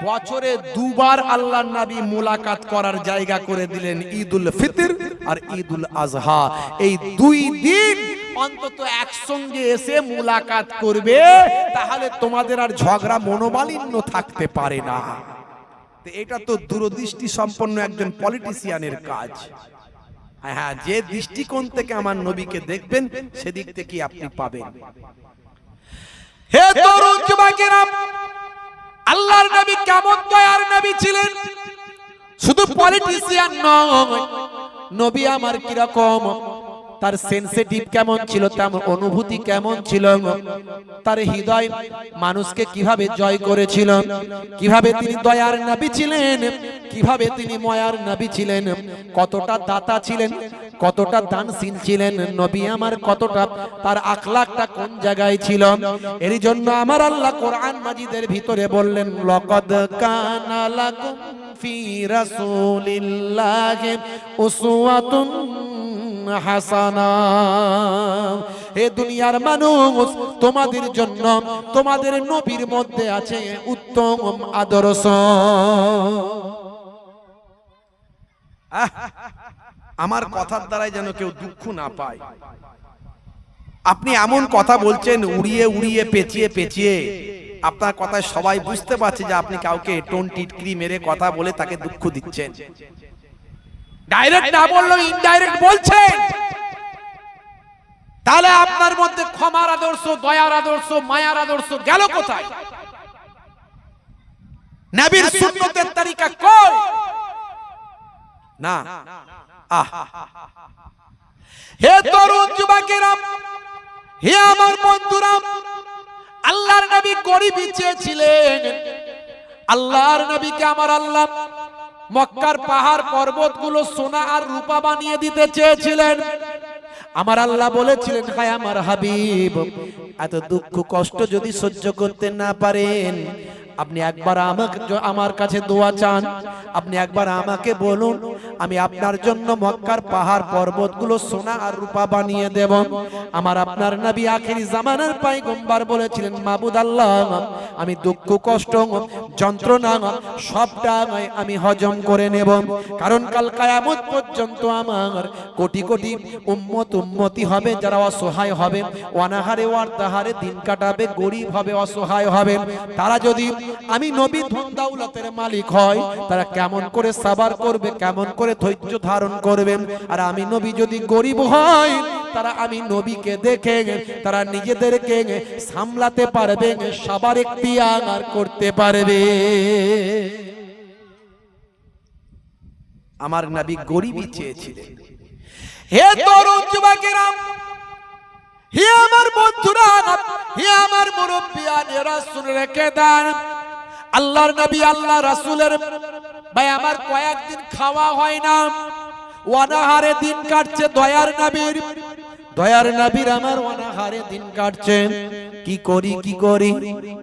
বছরে 2 বার আল্লাহর নবী মুলাকাত করার জায়গা করে দিলেন, ঈদুল ফিতর আর ঈদুল আজহা। এই 2 দিন অন্তত একসঙ্গে এসে মুলাকাত করবে, তাহলে তোমাদের আর ঝগড়া মনোমালিন্য থাকতে পারে না। এটা তো দূরদৃষ্টি সম্পন্ন একজন পলিটিশিয়ানের কাজ। হ্যাঁ, যে দৃষ্টিকোণ থেকে আমার নবীকে দেখবেন সেদিক থেকে আপনি পাবেন। হে তরুণ যুবকেরা, আল্লাহর নবী কেমন দয়ার নবী ছিলেন, শুধু পলিটিশিয়ান নয়, নবী আমার কিরকম, তার সেনসিটিভ কেমন ছিল, তার অনুভূতি কেমন ছিল, তার হৃদয় মানুষকে কিভাবে জয় করেছিল, কিভাবে তিনি দয়ার নবী ছিলেন, কিভাবে তিনি মায়ার নবী ছিলেন, কতটা দাতা ছিলেন, কতটা দানশীল ছিলেন নবী আমার, কতটা তার আখলাকটা কোন জায়গায় ছিল। এর জন্য আমার আল্লাহ কোরআন মাজিদের ভিতরে বললেন, লাকাদ কানা লাকুম ফি রাসূলিল্লাহি উসওয়াতুন হাসানা। হে দুনিয়ার মানুষ, তোমাদের জন্য তোমাদের নবীর মধ্যে আছে উত্তম আদর্শ। আমার কথার দ্বারাই যেন কেউ দুঃখ না পায়। আপনি এমন কথা বলছেন উড়িয়ে উড়িয়ে, পেঁচিয়ে পেঁচিয়ে, আপনার কথায় সবাই বুঝতে পারছে যে আপনি কাউকে টোন টিটকিরি মেরে কথা বলে তাকে দুঃখ দিচ্ছেন। ডাইরেক্ট না বললেও ইনডাইরেক্ট বলছেন। তাহলে আপনার মধ্যে ক্ষমার আদর্শ, দয়ার আদর্শ, মায়ার আদর্শ গেল কোথায়? নবীর সুন্নতের তরিকা কই? না। হে তরুণ যুবকেরা, হে আমার বন্ধুরা, আল্লাহর নবী গরিবই চেয়েছিলেন। আল্লাহর নবীকে আমার আল্লাহ মক্কার পাহাড় পর্বতগুলো সোনা আর রূপা বানিয়ে দিতে চেয়েছিলেন। আমার আল্লাহ বলেছিলেন, হায় আমার হাবিব, এত দুঃখ কষ্ট যদি সহ্য করতে না পারেন, আপনি একবার আমার কাছে দোয়া চান, আপনি একবার আমাকে বলুন, আমি আপনার জন্য মক্কার পাহাড় পর্বতগুলো সোনা আর রূপা বানিয়ে দেব। আমার আপনার নবী আখেরি জামানার পয়গম্বর বলেছিলেন, মাবুদ আল্লাহ, আমি দুঃখ কষ্ট যন্ত্রণা সবটা আমি হজম করে নেব, কারণ কাল কিয়ামত পর্যন্ত আমার কোটি কোটি উম্মতি হবে যারা অসহায় হবে, অনাহারে ওয়ার্তাহারে দিন কাটাবে, গরিব হবে, অসহায় হবে। তারা যদি আমি নবী ধন দৌলতের মালিক হয়, তারা কেমন করে সাবার করবে, কেমন করে ধৈর্য ধারণ করবে। আর আমি নবী যদি গরিব হয়, তারা আমি নবীকে দেখে তারা নিজেদেরকে সামলাতে পারবে, সবার ইখতিয়ার করতে পারবে। আমার নবী গরিবই চেয়েছিলেন। হে তরুণ যুবকেরা, হে আমার বন্ধুরা, হে আমার মুরব্বিয়ানেরা, শুনে রেখে দেন, আল্লাহর নবী আল্লাহ রাসূলের ভাই আমার কয়েকদিন খাওয়া হয় না, অনাহারে দিন কাটছে। দয়ার নবীর আমার অনাহারে দিন কাটছে। কি করি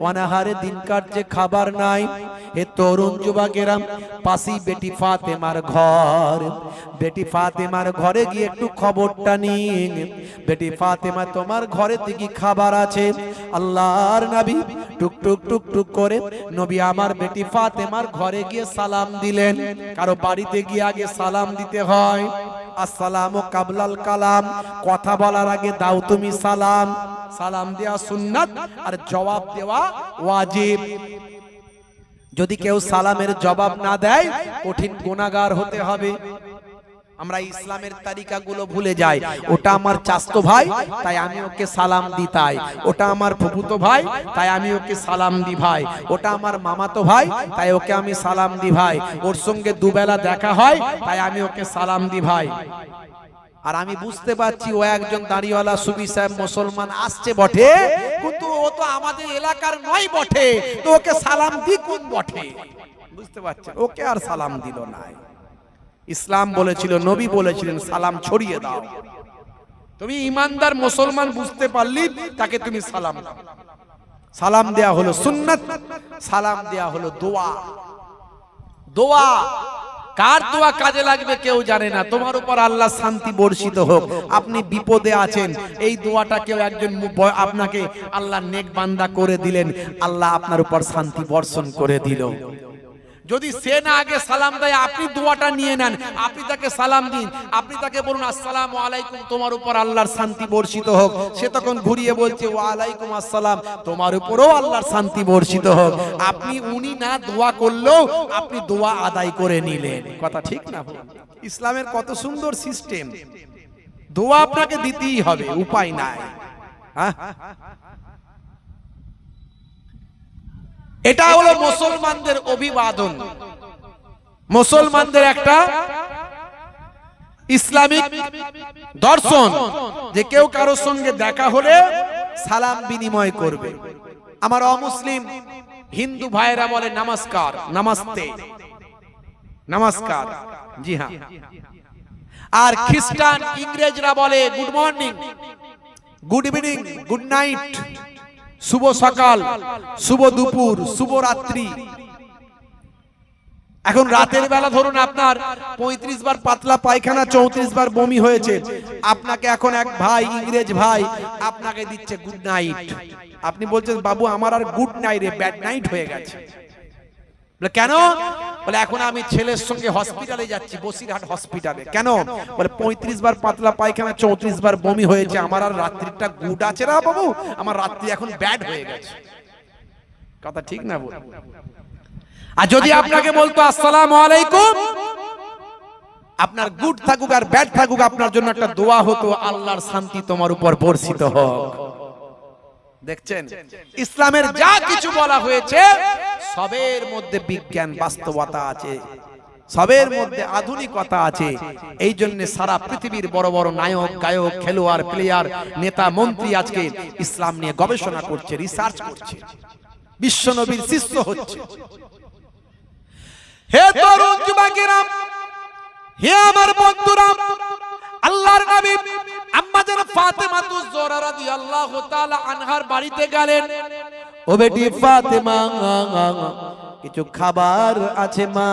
অনাহারে দিন কাটছে, খাবার নাই। হে তরুণ যুবকেরা, পাশি বেটি ফাতেমার ঘর, বেটি ফাতেমার ঘরে গিয়ে একটু খবরটা নিন। বেটি ফাতেমা, তোমার ঘরে কি খাবার আছে? আল্লাহর নবী টুক টুক টুক টুক করে নবী আমার বেটি ফাতেমার ঘরে গিয়ে সালাম দিলেন। কারো বাড়িতে গিয়ে আগে সালাম দিতে হয়, আসসালামু কাবলাল কালাম, কথা বলার আগে দাও তুমি সালাম। সালাম দেওয়া সুন্নাত আর জবাব দেওয়া ওয়াজিব। যদি কেউ সালামের জবাব না দেয়, কঠিন গুনাহগার হতে হবে। আমরা ইসলামের তারিকাগুলো ভুলে যাই। ওটা আমার চাচতো ভাই, তাই আমি ওকে সালাম দিই, তাই ওটা আমার ফুফুতো ভাই, তাই আমি ওকে সালাম দিই ভাই, ওটা আমার মামাতো ভাই, তাই ওকে আমি সালাম দিই ভাই, ওর সঙ্গে দুবেলা দেখা হয়, তাই আমি ওকে সালাম দিই ভাই। আর আমি বুঝতে পারছি ও একজন দাড়িওয়ালা সুবি সাহেব মুসলমান আসছে বটে, কিন্তু ও তো আমাদের এলাকার নয় বটে, তো ওকে সালাম দি কোন বটে? বুঝতে পারছেন? ওকে আর সালাম দিল না। ইসলাম বলেছিল, নবী বলেছিলেন, সালাম ছড়িয়ে দাও। তুমি ইমানদার মুসলমান বুঝতে পারলি, তাকে তুমি সালাম দাও। সালাম দেয়া হলো সুন্নাত, সালাম দেয়া হলো দোয়া। দোয়া কার দোয়া কাজে লাগবে কেউ জানে না। তোমার উপর আল্লাহ শান্তি বর্ষিত হোক, আপনি বিপদে আছেন, এই দোয়াটা কেউ একজন আপনাকে আল্লাহ নেক বান্দা করে দিলেন, আল্লাহ আপনার উপর শান্তি বর্ষণ করে দিল। যদি সে না আগে সালাম দেয়, আপনি দোয়াটা নিয়ে নেন, আপনি তাকে সালাম দিন, আপনি তাকে বলুন আসসালামু আলাইকুম, তোমার উপর আল্লাহর শান্তি বর্ষিত হোক। সে তখন ঘুরিয়ে বলছে ওয়া আলাইকুম আসসালাম, তোমার উপরও আল্লাহর শান্তি বর্ষিত হোক। আপনি উনি না দোয়া করলেও আপনি দোয়া আদায় করে নিলেন। কথা ঠিক না? ইসলামের কত সুন্দর সিস্টেম। দোয়া আপনাকে দিতেই হবে, উপায় নাই। হ্যাঁ, এটা হলো মুসলমানদের অভিবাদন, মুসলমানদের একটা ইসলামিক দর্শন, যে কেউ কারোর সঙ্গে দেখা হলে সালাম বিনিময় করবে। আমার অমুসলিম হিন্দু ভাইরা বলে নমস্কার, নমস্তে, নমস্কার, জি হ্যাঁ। আর খ্রিস্টান ইংরেজরা বলে good morning, good evening, good night, শুভ সকাল, শুভ দুপুর, শুভ রাত্রি। এখন রাতের বেলা ধরুন আপনার 35 বার পাতলা পায়খানা, 34 বার বমি হয়েছে, আপনাকে এখন এক ভাই, ইংরেজ ভাই, আপনাকে দিচ্ছে গুড নাইট। আপনি বলছেন বাবু আমার আর গুড নাইট রে, ব্যাড নাইট হয়ে গেছে। বলে কেন? বলে এখন আমি ছেলের সঙ্গে হসপিটালে যাচ্ছি, বসিরহাট হসপিটালে। কেন? বলে 35 বার পাতলা পায়খানা, 34 বার বমি হয়েছে, আমার আর রাত্রিটা গুড আছে না বাবু, আমার রাত্রি এখন ব্যাড হয়ে গেছে। কথা ঠিক না বল? আর যদি আপনাকে বলতো আসসালামু আলাইকুম, আপনার গুড থাকুক আর ব্যাড থাকুক, আপনার জন্য একটা দোয়া হতো, আল্লাহর শান্তি তোমার উপর বর্ষিত হোক। দেখছেন, ইসলামের যা কিছু বলা হয়েছে সবের মধ্যে বিজ্ঞান বাস্তবতা আছে, সবের মধ্যে আধুনিকতা আছে। এই জন্য সারা পৃথিবীর বড় বড় নায়ক, গায়ক, খেলোয়াড়, প্লেয়ার, নেতা, মন্ত্রী আজকে ইসলাম নিয়ে গবেষণা করছে, রিসার্চ করছে, বিশ্ব নবীর শিষ্য হচ্ছে। হে তরুণ যুবকেরা, হে আমার বন্ধুরা, আল্লাহর নবী আম্মা জান ফাতেমা জোহরা রাদিয়াল্লাহু তাআলা আনহার বাড়িতে গেলেন। ও বেটি ফাতেমা, কিছু খাবার আছে মা?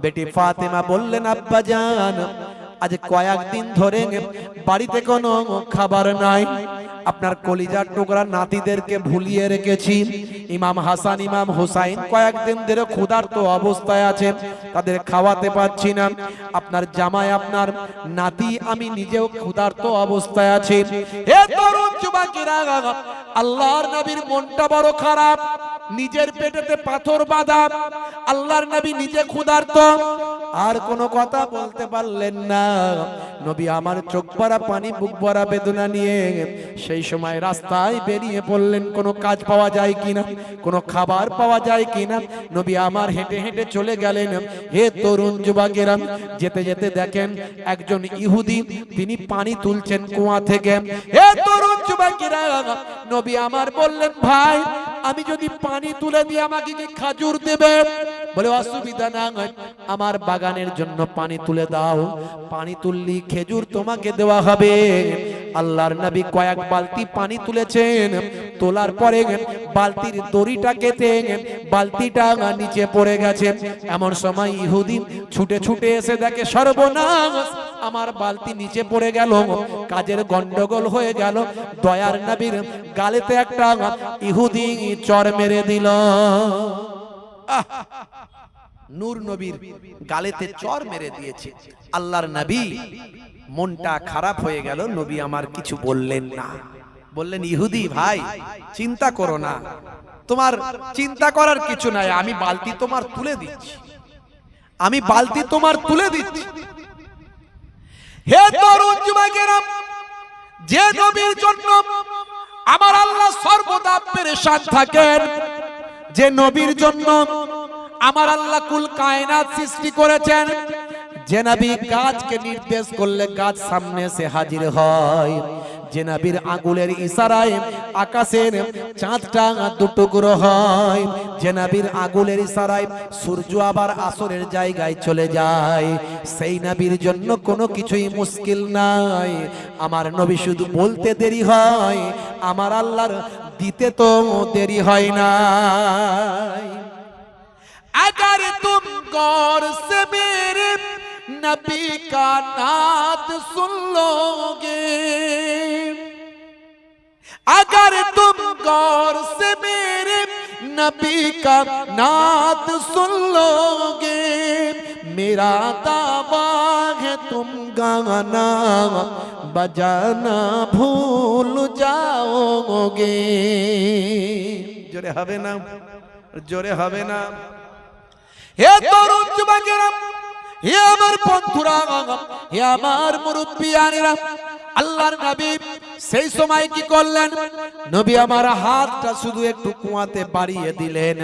বেটি ফাতেমা বললেন, আব্বা জান, আজ কয়েকদিন ধরে বাড়িতে কোনো খাবার নাই। আপনার কলিজার টুকরা নাতিদেরকে ভুলিয়ে রেখেছি। ইমাম হাসান ইমাম হুসাইন কয়েকদিন ধরে ক্ষুধার্ত অবস্থায় আছে, তাদের খাওয়াতে পারছি না। আপনার জামাই, আপনার নাতি, আমি নিজেও ক্ষুধার্ত অবস্থায় আছি। হে তরুণ যুবকেরা, আল্লাহর নবীর মনটা বড় খারাপ, নিজের পেটেতে পাথর বাঁধা, আল্লাহর নবী নিজে ক্ষুধার্ত, আর কোনো কথা বলতে পারলেন না। নবী আমার চোখ ভরা পানি, বুক ভরা বেদনা নিয়ে সেই সময় রাস্তায় বেরিয়ে পড়লেন, কোনো কাজ পাওয়া যায় কিনা, কোনো খাবার পাওয়া যায় কিনা। নবী আমার হেঁটে হেঁটে চলে গেলেন। হে তরুণ যুবকেরা, যেতে যেতে দেখেন একজন ইহুদি, তিনি পানি তুলছেন কুয়া থেকে। হে তরুণ যুবকেরা, নবী আমার বললেন, ভাই, আমি যদি পানি তুলে দিই আমাকে কি খাজুর দেবে? বলে, অসুবিধা না, আমার বাগানের জন্য পানি তুলে দাও, পানি তুললি খেজুর তোমাকে দেওয়া হবে। আল্লাহর নবী কয়েক বালতি পানি তুলেছেন, তোলার পরে বালতির দড়িটা কেটে বালতিটা নিচে পড়ে গেছে। এমন সময় ইহুদি ছুটে ছুটে এসে দেখে, সর্বনাশ, আমার বালতি নিচে পড়ে গেল, কাজের গন্ডগোল হয়ে গেল। দয়ার নবীর গালেতে একটা ইহুদি চর মেরে দিল। নূর নবীর গালেতে চর মেরে দিয়েছে। আল্লাহর নবী মনটা খারাপ হয়ে গেল। নবী আমার কিছু বললেন না, বললেন, ইহুদি ভাই, চিন্তা করো না, তোমার চিন্তা করার কিছু নাই, আমি বালতি তোমার তুলে দিচ্ছি, আমি বালতি তোমার তুলে দিচ্ছি। হে তরুণ যুবকেরা, যে নবীর জন্য আমার আল্লাহ সর্বদা পেরেশান থাকেন, যে নবীর জন্য আমার আল্লাহ কুল কায়নাত সৃষ্টি করেছেন, যে নবী গাছকে নির্দেশ করলে গাছ সামনে এসে হাজির হয়, যে নবীর আঙ্গুলের ইশারায় আকাশের চাঁদটা দুটুকরো হয়, যে নবীর আঙ্গুলের ইশারায় সূর্য আবার আসরের জায়গায় চলে যায়, সেই নবীর জন্য কোনো কিছুই মুশকিল নাই। আমার নবী শুধু বলতে দেরি হয়, আমার আল্লাহর দিতে তো দেরি হয় না। अगर तुम गौर से मेरे नबी का नात सुन लोगे, अगर तुम गौर से मेरे नबी का नात सुन लोगे, मेरा दावा है तुम गाना बजाना भूल जाओगे। जोरे हवे ना, जोरे हवे ना। হে তরুণ যুবকেরা, হে আমার বন্ধুরা, হে আমার মুরব্বিয়ানেরা, আল্লাহর নবী সেই সময় কি করলেন? নবী আমার হাতটা শুধু একটু কুয়াতে বাড়িয়ে দিলেন,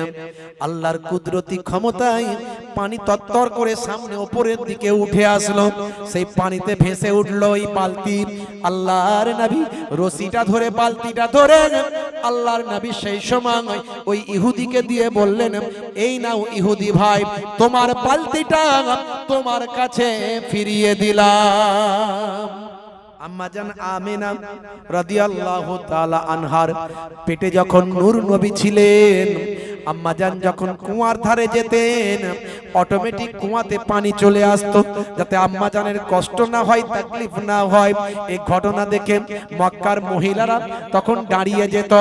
আল্লাহর কুদরতি ক্ষমতায় পানি তত্তর করে সামনে উপরের দিকে উঠে আসলো। সেই পানিতে ভেসে উঠলো ওই বালতি। আল্লাহর নবী রশিটা ধরে, বালতিটা ধরে আল্লাহর নবী সেই সময় ওই ইহুদিকে দিয়ে বললেন, এই নাও ইহুদি ভাই, তোমার বালতিটা তোমার কাছে ফিরিয়ে দিলাম। আম্মা জান আমিনা রাদিয়াল্লাহু তাআলা আনহার পেটে যখন নূর নবী ছিলেন, আম্মা জান যখন কুয়ার ধারে যেতেন, অটোমেটিক কুয়াতে পানি চলে আসতো, যাতে আম্মা জানের কষ্ট না হয়, তাকলিফ না হয়। এই ঘটনা দেখে মক্কার মহিলারা তখন দাঁড়িয়ে যেত,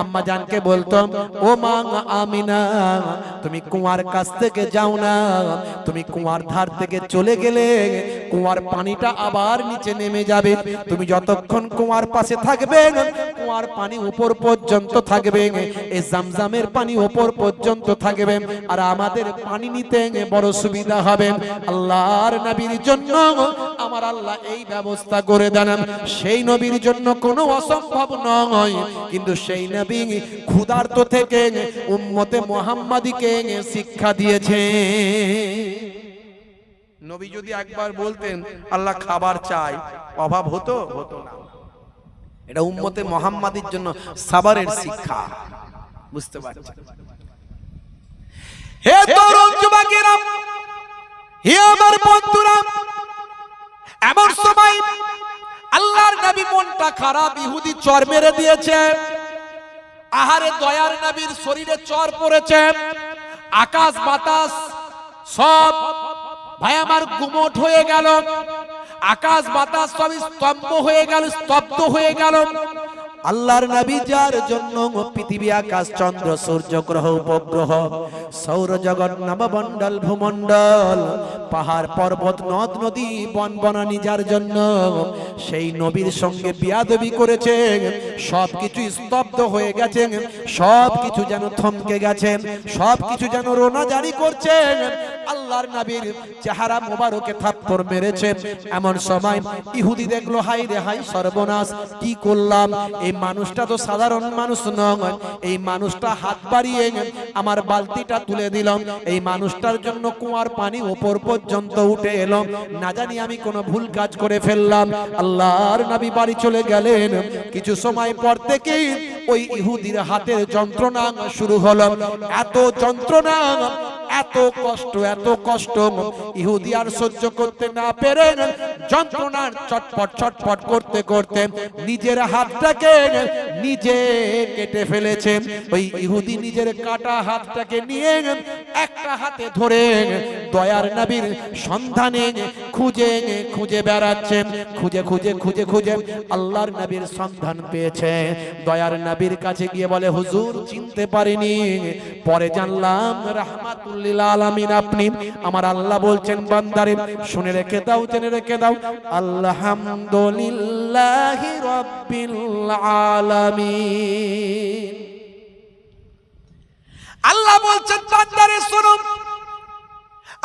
আম্মা জানকে বলতো, ও মা আমিনা, তুমি কুয়ার কাছ থেকে যাও না, তুমি কুয়ার ধার থেকে চলে গেলে কুয়ার পানিটা আবার নিচে নেমে যাবে। তুমি যতক্ষণ কুয়ার পাশে থাকবে, কুয়ার পানি উপর পর্যন্ত থাকবে, এই জামজামের পানি উপর পর্যন্ত থাকবে, আর আমাদের পানি নিতে বড় সুবিধা হবে। আল্লাহর নবীর জন্য আমার আল্লাহ এই ব্যবস্থা করে দেন। সেই নবীর জন্য কোনো অসম্ভব নয়, কিন্তু সেই নবী ক্ষুধার্ত থেকে উম্মতে মুহাম্মাদীকে শিক্ষা দিয়েছে। নবী যদি একবার বলতেন আল্লাহ খাবার চাই, অভাব হতো? হতো না। এটা উম্মতে মুহাম্মাদীর জন্য সাবরের শিক্ষা, বুঝতে পারছেন? হে তরুণ যুবকেরা, হে আমার বন্ধুরা, এমন সময় আল্লাহর নবী মনটা খারাপ, ইহুদি চর মেরে দিয়েছে। আহারে দয়ার নবীর শরীরে চর পড়েছে, আকাশ বাতাস সব ভাই আমার গুমট হয়ে গেল, আকাশ বাতাস সব স্তম্ভ হয়ে গেল, স্তব্ধ হয়ে গেল। আল্লাহর নবী যার জন্য পৃথিবী আকাশ চন্দ্র সূর্য গ্রহ উপগ্রহ সৌরজগৎ নবমণ্ডল ভূমণ্ডল পাহাড় পর্বত নদ নদী বন বনানী যার জন্য, সেই নবীর সঙ্গে বিয়াদবি করেছেন, সবকিছু স্তব্ধ হয়ে গেছে, সবকিছু যেন থমকে গেছে, সবকিছু যেন রোনা জারি করছেন। আল্লাহর নবীর চেহারা মোবারকে থাপ্পড় মেরেছে। এমন সময় ইহুদি দেখলো, হাই রে হাই সর্বনাশ, কি করলাম, এই মানুষটা তো সাধারণ মানুষ নয়, এই মানুষটা হাত বাড়িয়ে আমার বালতিটা তুলে দিলাম, এই মানুষটার জন্য কুয়ার পানি ওপর পর্যন্ত উঠে এলো, না জানি আমি কোনো ভুল কাজ করে ফেললাম। আল্লাহর নবী বাড়ি চলে গেলেন। কিছু সময় পর থেকেই ওই ইহুদির হাতের যন্ত্রণা শুরু হলো। এত যন্ত্রণা, এত কষ্ট, এত কষ্ট ইহুদি আর সহ্য করতে না পেরে যন্ত্রণার চটপট ছটপট করতে করতে নিজের হাতটাকে নিজে কেটে ফেলেছে। ওই ইহুদি নিজের কাটা হাতটাকে নিয়ে একটা হাতে ধরে দয়ার নবীর সন্ধানে খুঁজে খুঁজে বেড়াচ্ছে। খুঁজে খুঁজে খুঁজে খুঁজে আল্লাহর নবীর সন্ধান পেয়েছে। দয়ার নবীর কাছে গিয়ে বলে, হুজুর চিনতে পারিনি, পরে জানলাম রাহমাতুল লিল আলামিন আপনি। আমার আল্লাহ বলছেন, বান্দারে শুনে রেখে দাও, জেনে রেখে দাও, আলহামদুলিল্লাহি রাব্বিল আলামিন। আল্লাহ বলছেন, বান্দারে শোনো,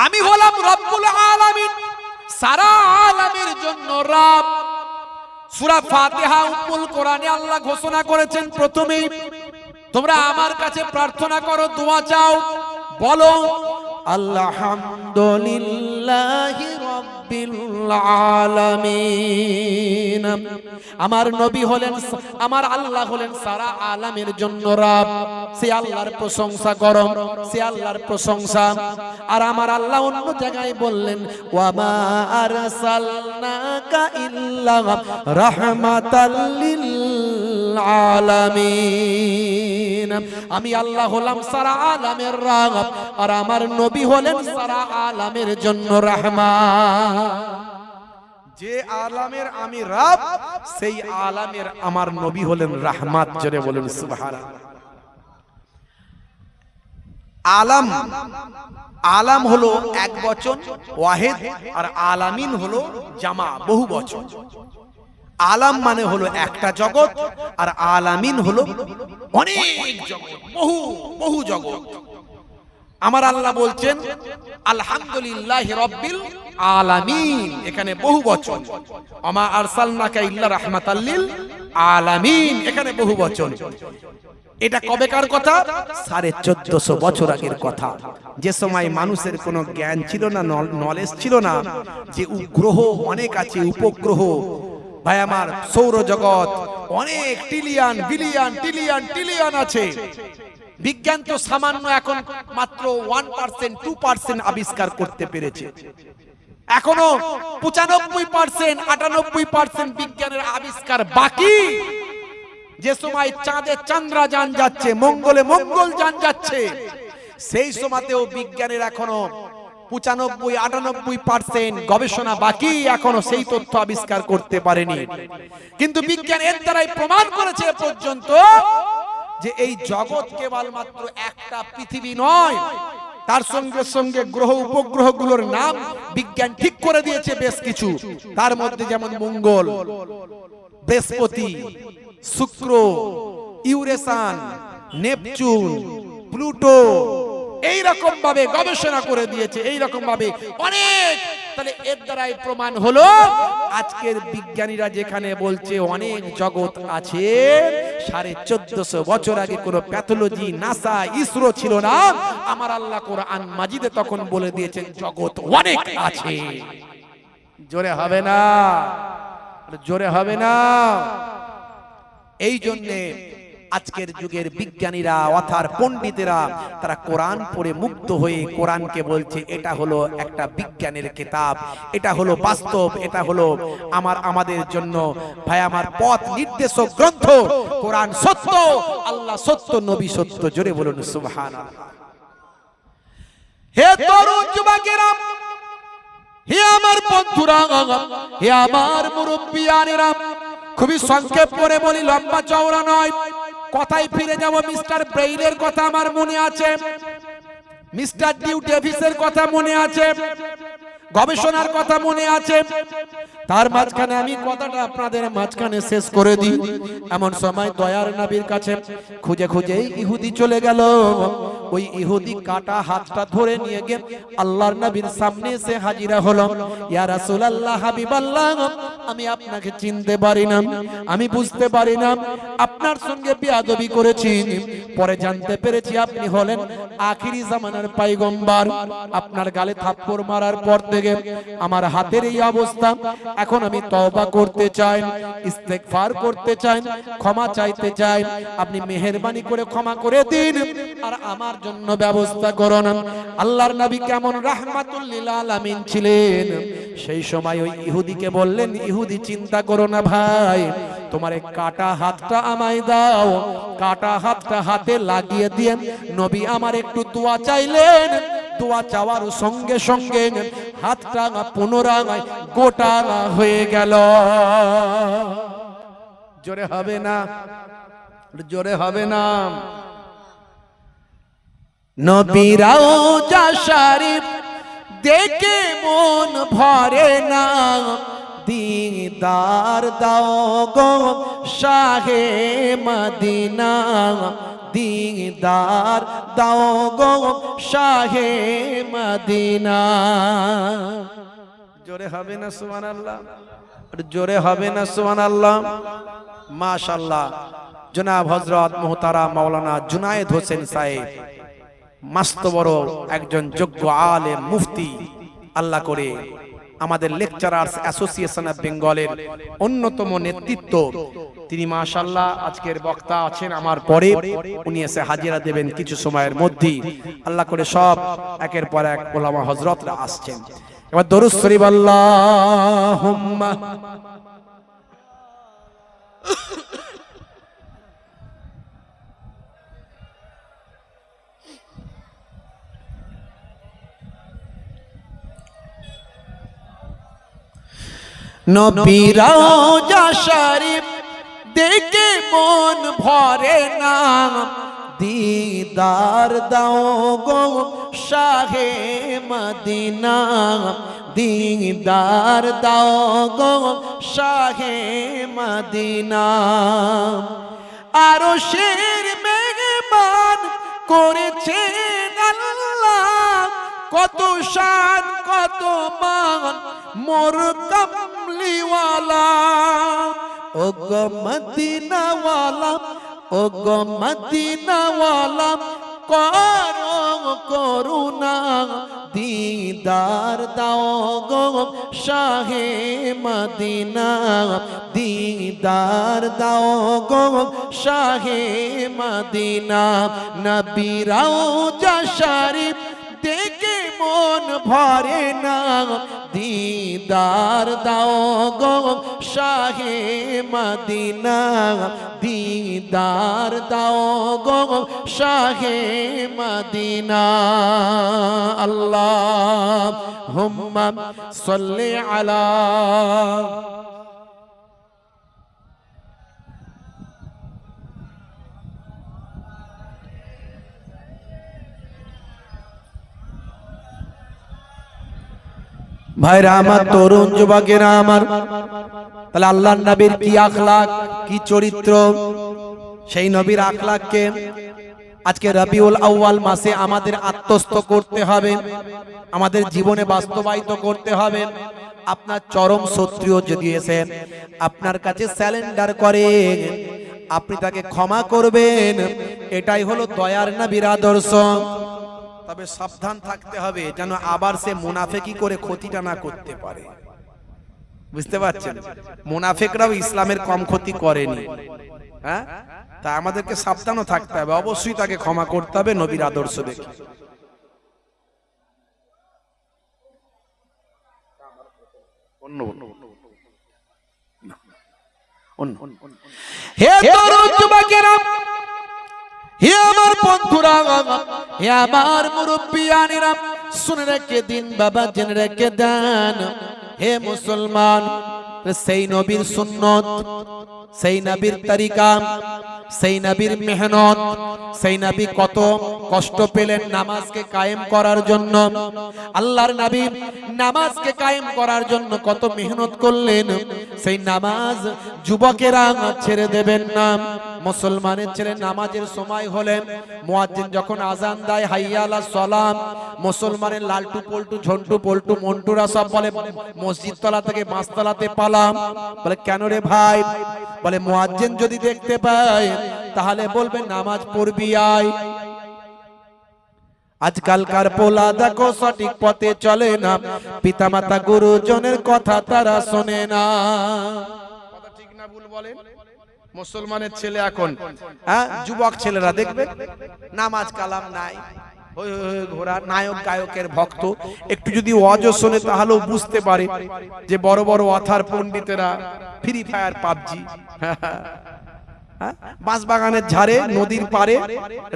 আমি হলাম রব্বুল আলামিন, সারা আলামের জন্য রব। সূরা ফাতিহা উম্মুল কোরআনে আল্লাহ ঘোষণা করেছেন, প্রথমেই তোমরা আমার কাছে প্রার্থনা করো, দোয়া চাও, বলো আলহামদুলিল্লাহি রাব্বিল আলামিন। আমার নবী হলেন, আমার আল্লাহ হলেন সারা আলামের জন্য রব। সে আল্লাহর প্রশংসা করো, সে আল্লাহর প্রশংসা। আর আমার আল্লাহ অন্য জায়গায় বললেন, ওয়া মা আরসালনাকা ইল্লা রাহমাতাল লিল আলামিন। আমি আল্লাহ হলাম সারা আলামের রব, আর আমার নবী হলেন সারা আলামের জন্য রহমান। যে আলামের আমি রব, সেই আলামের আমার নবী হলেন রাহমাত। জোরে বলেন সুবহানাল্লাহ। আলাম, আলাম হলো এক বচন ওয়াহিদ, আর আলামিন হলো জামা বহু বচন। আলাম মানে হলো একটা জগৎ, আর আলামিন হলো অনেক জগৎ, বহু বহু জগৎ। আমার আল্লাহ বলছেন আলহামদুলিল্লাহি রাব্বিল আলামিন, এখানে বহু বচন। আমা আরসালনাকা ইল্লা রাহমাতাল লিল আলামিন, এখানে বহু বচন। এটা কবেকার কথা? 1450 বছর আগের কথা, যে সময় মানুষের কোনো জ্ঞান ছিল না, নলেজ ছিল না, যে গ্রহ অনেক আছে, উপগ্রহ ভাই আমার, সৌরজগৎ অনেক ট্রিলিয়ন বিলিয়ন ট্রিলিয়ন ট্রিলিয়ন আছে। বিজ্ঞান তো সামান্য এখন মাত্র 1%, 2% আবিষ্কার করতে পেরেছে। এখনো 95%, 98% বিজ্ঞানের আবিষ্কার বাকি। যে সময় চাঁদে চন্দ্রযান যাচ্ছে, মঙ্গলে মঙ্গলযান যাচ্ছে, সেই সময়তেও বিজ্ঞানের এখনো 95-98% গবেষণা বাকি, এখনো সেই তথ্য আবিষ্কার করতে পারেনি। কিন্তু বিজ্ঞান এর দ্বারাই প্রমাণ করেছে এ পর্যন্ত যে এই জগৎ কেবলমাত্র একটা পৃথিবী নয়, তার সঙ্গে সঙ্গে গ্রহ উপগ্রহগুলোর নাম বিজ্ঞান ঠিক করে দিয়েছে বেশ কিছু। তার মধ্যে যেমন মঙ্গল, বৃহস্পতি, শুক্র, ইউরেসান, নেপচুন, প্লুটো, এইরকম ভাবে গবেষণা করে দিয়েছে, এইরকম ভাবে অনেক। তাহলে এর দ্বারাই প্রমাণ হলো আজকের বিজ্ঞানীরা যেখানে বলছে অনেক জগৎ আছে, 1450 বছর আগে কোনো প্যাথোলজি, নাসা, ইসরো ছিল না। আমার আল্লাহ কোরআন মাজিদে তখন বলে দিয়েছেন জগৎ অনেক আছে। জোরে হবে না, জোরে হবে না। এই জন্যে আজকের যুগের বিজ্ঞানীরা অর্থাৎ পণ্ডিতেরা তারা কোরআন পড়ে মুগ্ধ হয়ে কোরআনকে বলছে এটা হলো একটা বিজ্ঞানের কিতাব, এটা হলো বাস্তব, এটা হলো আমাদের জন্য ভাই আমার পথ নির্দেশক গ্রন্থ। কোরআন সত্য, আল্লাহ সত্য, নবী সত্য। জোরে বলুন সুবহানাল্লাহ। হে তরুণ যুবকেরা, হে আমার বন্ধুরা, হে আমার মুরব্বিয়ানেরা, খুবই সংক্ষেপ করে বলি, লম্বা চওড়া নয়, কথায় ফিরে যাব। মিস্টার ব্রেইলের কথা আমার মনে আছে, মিস্টার ডিউ ডেভিসের কথা মনে আছে, গবেষণার কথা মনে আছে। তার মাঝখানে আমি কথাটা আপনাদের মাঝখানে শেষ করে দিই। এমন সময় দয়ার নবীর কাছে খুঁজে খুঁজে ইহুদি চলে গেল। ওই ইহুদি কাটা হাতটা ধরে নিয়ে গিয়ে আল্লাহর নবীর সামনে এসে হাজিরা হলো। ইয়া রাসূলুল্লাহ, হাবিবাল্লাহ, আমি আপনাকে চিনতে পারি না, আমি বুঝতে পারি না, আপনার সঙ্গে বেয়াদবি করেছি। পরে জানতে পেরেছি আপনি হলেন আখিরি জামানার পয়গম্বর। আপনার গালে থাপ্পড় মারার পর থেকে আমার হাতের এই অবস্থা। এখন আমি তওবা করতে চাই, ইস্তেগফার করতে চাই, ক্ষমা চাইতে চাই। আপনি মেহেরবানি করে ক্ষমা করে দিন আর আমার জন্য ব্যবস্থা করুন। আল্লাহর নবী কেমন রাহমাতুল লিল আলামিন ছিলেন। সেই সময় ওই ইহুদিকে বললেন, ইহুদি চিন্তা করো না ভাই, তোমার এই কাটা হাতটা আমায় দাও। কাটা হাতটা হাতে লাগিয়ে দিয়ে নবী আমার একটু দোয়া চাইলেন। দোয়া চাওয়ার সঙ্গে সঙ্গে হাতটা পুনরায় গোটা হয়ে গেল। জোরে হবে না, জোরে হবে না। নবীর রওজা শরীফ দেখে মন ভরে না, दीदार दाओ गो शाहे मदीना, दीदार दाओ गो शाहे मदीना। जोरे हबे ना सुबहानाल्लाह, जोरे हबे ना सुबहानाल्लाह। माशाअल्लाह। जनाब हजरत मोहतारा मौलाना जुनायद হোসেন साहेब मस्त बड़ो একজন যোগ্য আলেম মুফতি, আল্লাহ করে আমাদের লেকচারার্স অ্যাসোসিয়েশন অফ বেঙ্গলের অন্যতম নেতৃত্ব তিনি। মাশাআল্লাহ আজকের বক্তা আছেন আমার পরে, উনি এসে হাজিরা দেবেন কিছু সময়ের মধ্যেই। আল্লাহ করে সব একের পর এক ওলামা হযরতরা আসছেন। এবার দরুদ শরীফ আল্লাহুম্মা नबीर रौजा शरीफ देखे मन भरे ना, दीदार दाओ गो शाहे मदीना, दीदार दाओ गो शाहे मदीना। আরশের মেহমান করেছেন আল্লাহ, কত শান কত মান মোর কমলিওয়ালা। ও গো মদিনাওয়ালা, ও গো মদিনাওয়ালা, করো করুণা, दीदार दाओ गो शाहे मदीना, दीदार दाओ गो शाहे मदीना। नबीर रौजा शरीफ देखे मन भरे ना, दीदार दाओ गो शाहे मदीना, दीदार दाओ गो शाहे मदीना। अल्लाहुम्मा सल्ली अला ভাইরা আমার, তরুণ যুবকেরা আমার, তাহলে আল্লাহর নবীর কি আখলাক, কি চরিত্র, সেই নবীর আখলাককে আজকে রবিউল আউয়াল মাসে আমাদের আত্মস্থ করতে হবে, আমাদের জীবনে বাস্তবায়িত করতে হবে। আপনার চরম শত্রু যদি এসে আপনার কাছে স্যালেন্ডার করে, আপনি তাকে ক্ষমা করবেন। এটাই হলো দয়ার নবীর আদর্শ। তবে সাবধান থাকতে হবে যেন আবার সে মুনাফিকি করে ক্ষতিটা না করতে পারে। বুঝতে পারছেন? মুনাফিকরাও ইসলামের কম ক্ষতি করেনি। হ্যাঁ, তা আমাদেরকে সাবধানও থাকতে হবে, অবশ্যই তাকে ক্ষমা করতে হবে নবীর আদর্শ দেখে। হে তরুণ যুবকেরা, হে আমার বন্ধুরা, হে আমার মুরব্বিয়ানেরা, শুনে রেখে দিন বাবা, জেনে রেখে দেন। হে মুসলমান, সেই নবীর সুন্নত, সেই নবীর তরিকা, সেই নবীর মেহনত, সেই নবী কত কষ্ট পেলেন নামাজকে কায়েম করার জন্য। আল্লাহর নবী নামাজকে কায়েম করার জন্য কত মেহনত করলেন। সেই নামাজ যুবকেরা ছেড়ে দেবেন না। মুসলমানের ছেলে নামাজের সময় হলে মুয়াজ্জিন যখন আজান দেয় হাইয়া আলাস সালাম, মুসলমানের লালটু পল্টু ঝন্টু পল্টু মন্টুরা সব বলে মসজিদ তলা থেকে বাঁশতলাতে পালাম। বলে কেন রে ভাই? বলে মুয়াজ্জিন যদি দেখতে পায় তাহলে বলবে নামাজ পড়বি আয়। আজকালকার পোলা দেখো সঠিক পথে চলে না, পিতামাতা গুরুজনের কথা তারা শোনে না। কথা ঠিক না ভুল বলেন? মুসলমানের ছেলে এখন, হ্যাঁ, যুবক ছেলেরা দেখবে নামাজ কালাম নাই, ঘোড়া নায়ক গায়কের ভক্ত। একটু যদি ওয়াজ শোনে তাহলেও বুঝতে পারে যে বড় বড় অথার পণ্ডিতেরা ফ্রি ফায়ার পাবজি, বাঁশবাগানের ধারে, নদীর পারে,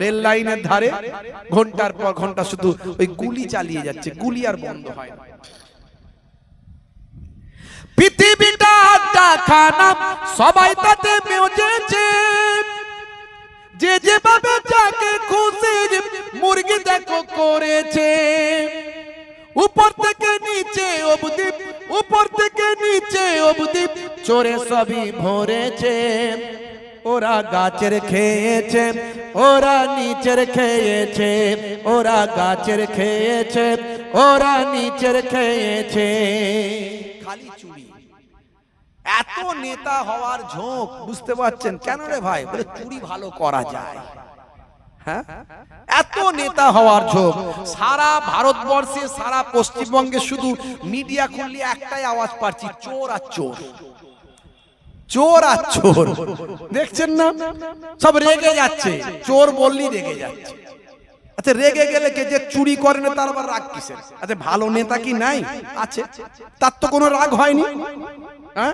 রেল লাইনের ধারে ঘন্টার পর ঘন্টা শুধু ওই গুলি চালিয়ে যাচ্ছে, গুলি আর বন্ধ হয় না। পৃথিবীটা খানা সবাই তাতে মেজেছে, যে যেভাবে যাকে খুশি মুরগি দেখো করেছে। উপর থেকে নিচে অবধি, উপর থেকে নিচে অবধি চোরে সবই ভরেছে। ওরা গাছের খেয়েছে, ওরা নিচের খেয়েছে, ওরা গাছের খেয়েছে, ওরা নিচের খেয়েছে। খালি চুরি। এত নেতা হওয়ার ঝোঁক, বুঝতে পারছেন কেন রে ভাই? বলে চুরি ভালো করা যায়। হ্যাঁ, এত নেতা হওয়ার ঝোঁক। সারা ভারতবর্ষে, সারা পশ্চিমবঙ্গে শুধু মিডিয়া খুললে একটাই আওয়াজ পাচ্ছি, চোর আর চোর, চোর আর চোর। দেখছেন না, সব রেগে যাচ্ছে, চোর বললেই রেগে যাচ্ছে। আচ্ছা, রেগে গেলে কে যে চুরি করে না তার আবার রাগ কিসের? আচ্ছা, ভালো নেতা কি নাই? আছে, তার তো কোনো রাগ হয়নি। হ্যাঁ,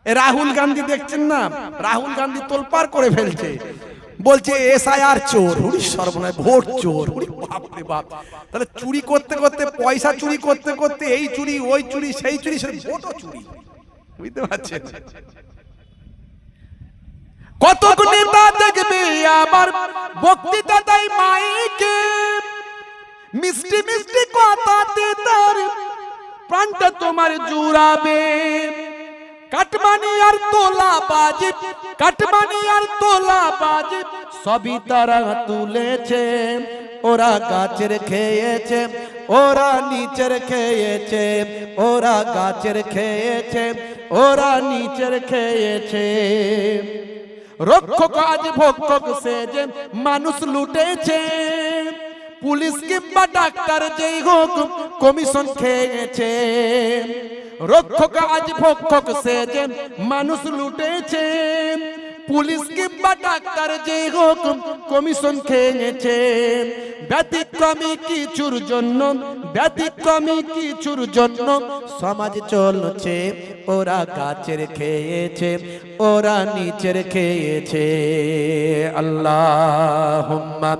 রাহুল গান্ধী দেখছেন না, রাহুল গান্ধী তোলপাড় করে ফেলছে, বলছে এসআইআর চোর, সর্বনাশ, ভোট চোর। বাপ রে বাপ! তাহলে চুরি করতে করতে, পয়সা চুরি করতে করতে এই চুরি ওই চুরি সেই চুরি, সে ভোটও চুরি। বুঝতে পারছেন? কত নেতা দেখবে আমার বক্তৃতা দেয় মাইকে, মিষ্টি মিষ্টি কথাতে তার প্রাণটা তোমার জুড়াবে। কাটমানি আর তোলা বাজি, কাটমানি আর তোলা বাজি সবই তারা তুলেছে। ওরা গাছের খেয়েছে, ওরা নিচের খেয়েছে, ওরা গাছের খেয়েছে, ওরা নিচের খেয়েছে। রক্ষক আজ ভক্ষক সেজে মানুষ লুটেছে, পুলিশ কিংবা ডাক্তার যেই হোক কমিশন খেয়েছে। রক্ষক আজ ভক্ষক সেজে মানুষ লুটেছে, পুলিশ কিংবা ডাক্তার যেই হোক কমিশন খেয়েছে। ব্যতিক্রমী কিছুর জন্য, ব্যতিক্রমী কিছুর জন্য সমাজ চলছে। ওরা গাছের খেয়েছে, ওরা নিচের খেয়েছে। আল্লাহুম্মা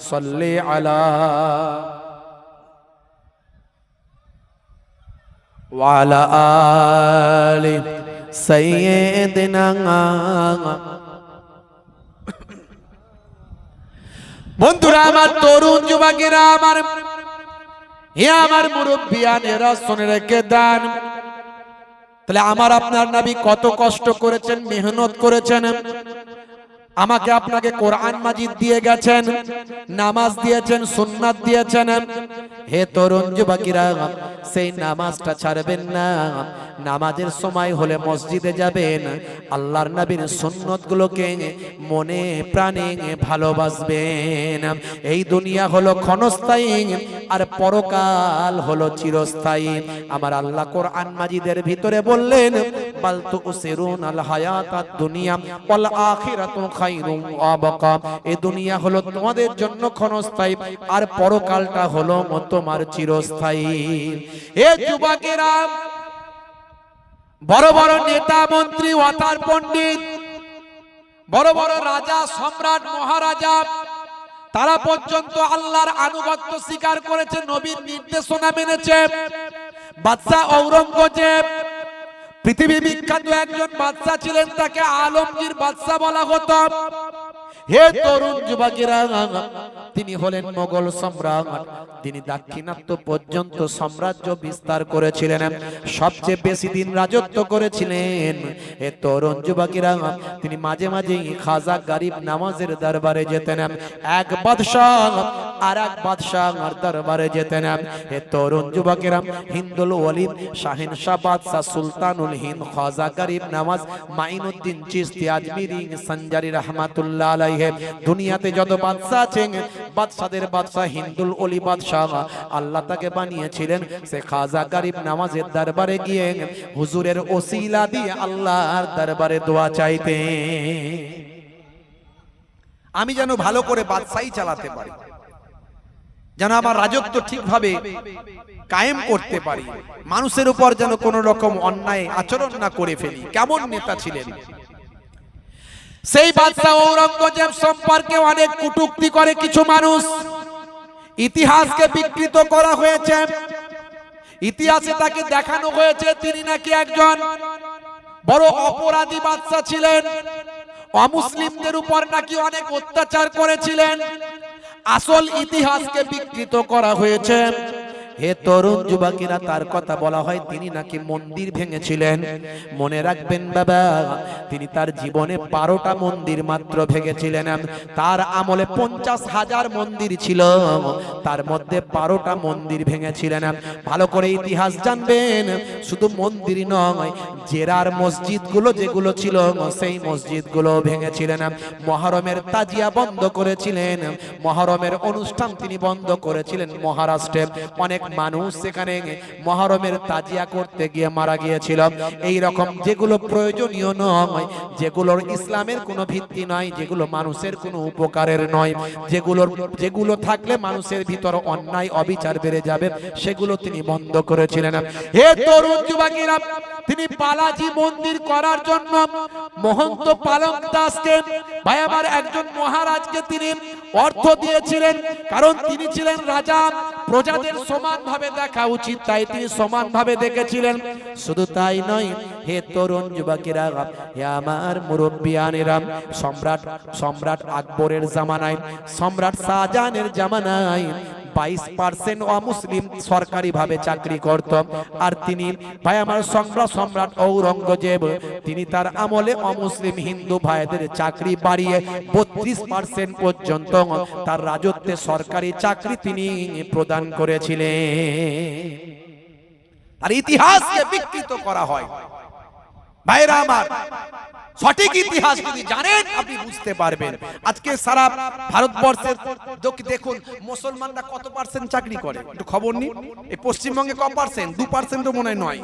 সাল্লি আলা ওয়া আলা আলি সাইয়্যিদিনা। বন্ধুরা আমার, তরুণ যুবকেরা আমার, হে আমার মুরব্বিয়ানেরা, শুনে রেখে দেন। তাহলে আমার আপনার নবী কত কষ্ট করেছেন, মেহনত করেছেন। আমাকে আপনাকে কোরআন মাজিদ দিয়ে গেছেন, নামাজ দিয়েছেন, সুন্নাত দিয়েছেন। হে তরুণ যুবকেরা, সেই নামাজটা ছাড়বেন না। নামাজের সময় হলে মসজিদে যাবেন, আল্লাহর নবীর সুন্নতগুলোকে মনে প্রাণে ভালোবাসবেন। এই দুনিয়া হলো ক্ষণস্থায়ী, আর পরকাল হলো চিরস্থায়ী। আমার আল্লাহ কোরআন মাজিদের ভিতরে বললেন, বাল তুসিরুনাল হায়াতাদ দুনিয়া ওয়াল আখিরাতু খায়রুম ওয়া আবকা। এই দুনিয়া হলো তোমাদের জন্য ক্ষণস্থায়ী, আর পরকালটা হলো তোমার চিরস্থায়ী। হে যুবকেরা, বড় বড় নেতা মন্ত্রী ওয়াতার পণ্ডিত, বড় বড় রাজা সম্রাট মহারাজা, তারা পর্যন্ত আল্লাহর আনুগত্য স্বীকার করেছে, নবীর নির্দেশনা মেনেছে। বাদশা ঔরঙ্গজেব পৃথিবী বিখ্যাত একজন বাদশা ছিলেন, তাকে আলমগীর বাদশা বলা হতো। হে তরুণ যুবকেরা, তিনি হলেন মোগল সম্রাট। তিনি দাক্ষিণাত্য পর্যন্ত সাম্রাজ্য বিস্তার করেছিলেন, সবচেয়ে বেশি দিন রাজত্ব করেছিলেন। হে তরুণ যুবকেরা, তিনি মাঝে মাঝে খাজা গরিব নওয়াজের দরবারে যেতেন। এক বাদশাহ আর এক বাদশাহর দরবারে যেতেন। হে তরুণ যুবকেরা, হিন্দুল ওয়ালিদ শাহিনশাহ বাদশাহ সুলতানুল হিন্দ খাজা গরিব নওয়াজ মাইনুদ্দিন চিশতি আজমিরি সঞ্জারি রহমাতুল্লাহ আলাইহি, দুনিয়াতে যত বাদশা আছেন, বাদশাদের বাদশা হিন্দুল ওলি বাদশাহ, আল্লাহ তাকে বানিয়েছিলেন সে খাজা গরিব নওয়াজের দরবারে গিয়ে হুজুরের ওসিলা দিয়ে আল্লাহর দরবারে দোয়া চাইতে। আমি যেন ভালো করে বাদশাহী চালাতে পারি, যেন আমার রাজত্ব ঠিকভাবে কায়েম করতে পারি, মানুষের উপর যেন কোনো রকম অন্যায় আচরণ না করে ফেলি। কেমন নেতা ছিলেন! সেই বাদশা ঔরঙ্গজেব সম্পর্কে অনেক কটূক্তি করে কিছু মানুষ। ইতিহাসকে বিকৃত করা হয়েছে, ইতিহাসে তাকে দেখানো হয়েছে তিনি নাকি একজন বড় অপরাধী বাদশা ছিলেন, অমুসলিমদের উপর নাকি অনেক অত্যাচার করেছিলেন। আসল ইতিহাসকে বিকৃত করা হয়েছে। হে তরুণ যুবকেরা, তার কথা বলা হয় তিনি নাকি মন্দির ভেঙেছিলেন। মনে রাখবেন বাবা, তিনি তার জীবনে 12টা মন্দির মাত্র ভেঙেছিলেন। তার আমলে 50,000 মন্দির ছিল, তার মধ্যে 12টা মন্দির ভেঙেছিলেন। ভালো করে ইতিহাস জানবেন। শুধু মন্দির নয়, জেরার মসজিদগুলো যেগুলো ছিল সেই মসজিদগুলো ভেঙেছিলেন। মহরমের তাজিয়া বন্ধ করেছিলেন, মহরমের অনুষ্ঠান তিনি বন্ধ করেছিলেন। মহারাষ্ট্রে অনেক মানুষ সেখানে মহরমের তাজিয়া করতে গিয়ে মারা গিয়েছিল। এই রকম যেগুলো প্রয়োজনীয় নয়, যেগুলোর ইসলামের কোনো ভিত্তি নয়, যেগুলো মানুষের কোনো উপকারের নয়, যেগুলো থাকলে মানুষের ভিতর অন্যায় অবিচার বেড়ে যাবে, সেগুলো তিনি বন্ধ করেছিলেন। হে তরুণ যুবকেরা, তিনি বালাজি মন্দির করার জন্য মহন্ত পালক দাসকে, ভাই আমার, একজন মহারাজকে তিনি অর্থ দিয়েছিলেন, কারণ তিনি ছিলেন রাজা, প্রজাদের সমানভাবে দেখা উচিত, তাই তিনি সমানভাবে দেখেছিলেন। শুধু তাই নয়, হে তরুণ যুবকেরা, হে আমার মুরব্বিয়ানেরা, সম্রাট আকবরের জামানায়, সম্রাট শাহজাহানের জামানায় 22% অমুসলিম সরকারি ভাবে চাকরি করত। আর তিনি, ভাই আমার, সম্রাট ঔরঙ্গজেব, তিনি তার আমলে অমুসলিম হিন্দু ভাইদের চাকরি বাড়িয়ে 32% পর্যন্ত তার রাজত্বে সরকারি চাকরি তিনি প্রদান করেছিলেন। আর ইতিহাসকে বিকৃত করা হয়। ভাইরা আমার, সঠিক ইতিহাস যদি জানেন আপনি বুঝতে পারবেন। আজকে সারা ভারতবর্ষের দেখুন মুসলমানরা কত পার্সেন্ট চাকরি করে, একটু খবর নিন। এই পশ্চিমবঙ্গে কত পার্সেন্ট? 2% মনে হয় নয়।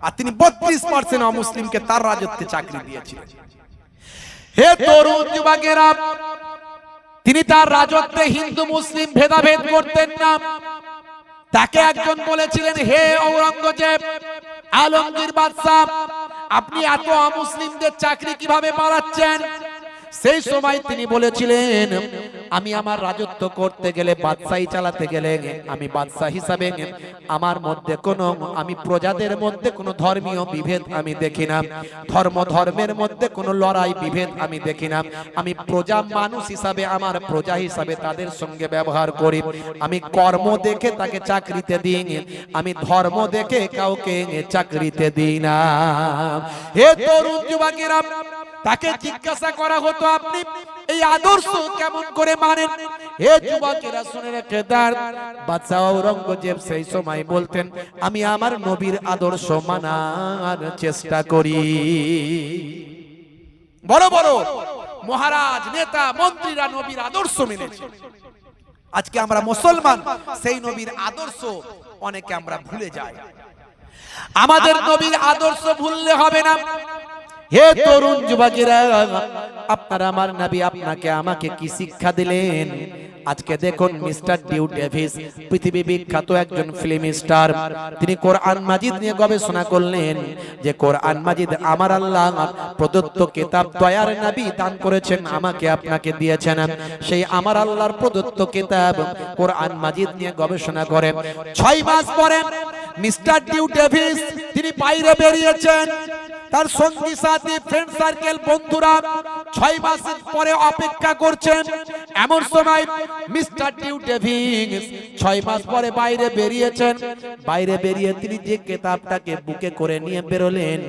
আর তিনি 32% অমুসলিমকে তার রাজত্বে চাকরি দিয়েছিলেন। হে তরুণ যুবকেরা, তিনি তার রাজত্বে হিন্দু মুসলিম ভেদাভেদ করতেন না। তাকে একজন বলেছিলেন, হে ঔরঙ্গজেব, আলমগীর বাদশাহ, আপনি এত অমুসলিমদের চাকরি কিভাবে বাড়াচ্ছেন? সেই সময় তিনি বলেছিলেন, আমি আমার রাজত্ব করতে গেলে, বাদশাহী চালাতে গেলে, আমি বাদশাহ হিসাবে আমার মধ্যে আমি প্রজাদের মধ্যে কোনো ধর্মীয় বিভেদ আমি দেখি না, ধর্মের মধ্যে কোনো লড়াই বিভেদ আমি দেখি না। আমি প্রজা মানুষ হিসাবে, আমার প্রজা হিসাবে তাদের সঙ্গে ব্যবহার করি। আমি কর্ম দেখে তাকে চাকরিতে দিই, আমি ধর্ম দেখে কাউকে চাকরিতে দিই না। হে তরুণ যুবকেরা, তাকে জিজ্ঞাসা করা হতো আপনি এই আদর্শ কেমন করে মানেন? হে যুবকেরা শুনে রেখে দেন, বাদশা ঔরঙ্গজেব সেই সময় বলতেন, আমি আমার নবীর আদর্শ মানার চেষ্টা করি। বড় বড় মহারাজ, নেতা, মন্ত্রীরা নবীর আদর্শ মেনেছে। আজকে আমরা মুসলমান, সেই নবীর আদর্শ অনেকে আমরা ভুলে যাই। আমাদের নবীর আদর্শ ভুললে হবে না। হে তরুণ যুবকেরা, আপনারা আমার নবী আপনাকে আমাকে কি শিক্ষা দিলেন? আজকে দেখুন, মিস্টার ডিউ ডেভিস পৃথিবী বিখ্যাত একজন ফিল্ম স্টার, তিনি কোরআন মাজিদ নিয়ে গবেষণা করলেন যে কোরআন মাজিদ আমার আল্লাহ প্রদত্ত কিতাব, দয়ার নবী দান করেছেন, আমাকে আপনাকে দিয়েছেন। সেই আমার আল্লাহর প্রদত্ত কিতাব কোরআন মাজিদ নিয়ে গবেষণা করে 6 মাস পরে মিস্টার ডিউ ডেভিস তিনি বাইরে বেরিয়েছেন। তার সঙ্গী সাথী, ফ্রেন্ড সার্কেল, বন্ধুরা 6 মাস পরে অপেক্ষা করছেন। এমন সময় মিস্টার ডিউ ডেভিস 6 মাস পরে বাইরে বেরিয়েছেন। বাইরে বেরিয়ে তিনি যে কিতাবটাকে বুকে করে নিয়ে বেরোলেন,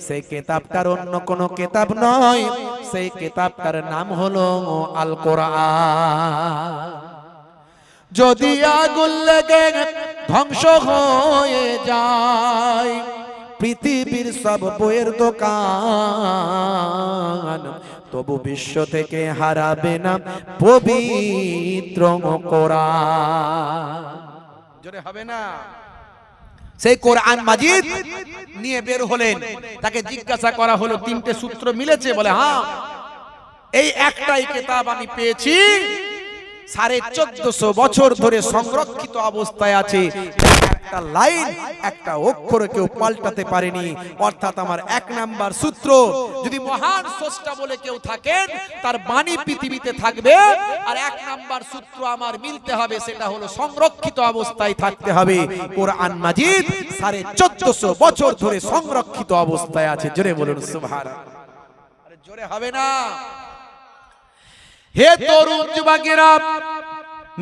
সেই কিতাবটার অন্য কোনো কিতাব নয়, সেই কিতাবটার নাম হলো আল কোরআন। যদি আগুন লেগে ধ্বংস হয়ে যায় পৃথিবীর সব বইয়ের দোকান, তবু বিশ্ব থেকে হারাবে না পবিত্র কোরআন। জোরে হবে না? সেই কোরআন মাজিদ নিয়ে বের হলেন। তাকে জিজ্ঞাসা করা হলো, 3টে সূত্র মিলেছে? বলে হ্যাঁ, এই একটাই কিতাব আমি পেয়েছি, 1450 বছর ধরে সংরক্ষিত অবস্থায় আছে, একটা লাইন, একটা অক্ষর কেউ পাল্টাতে পারেনি। অর্থাৎ আমার 1 নাম্বার সূত্র, যদি মহান স্রষ্টা বলে কেউ থাকেন, তার বাণী পৃথিবীতে থাকবে। আর 1 নাম্বার সূত্র আমার মিলতে হবে, সেটা হলো সংরক্ষিত অবস্থায় থাকতে হবে। কোরআন মাজিদ 1450 বছর ধরে সংরক্ষিত অবস্থায় আছে। জোরে বলুন সুবহানাল্লাহ। আরে জোরে হবে না? হে তরুণ যুবকেরা,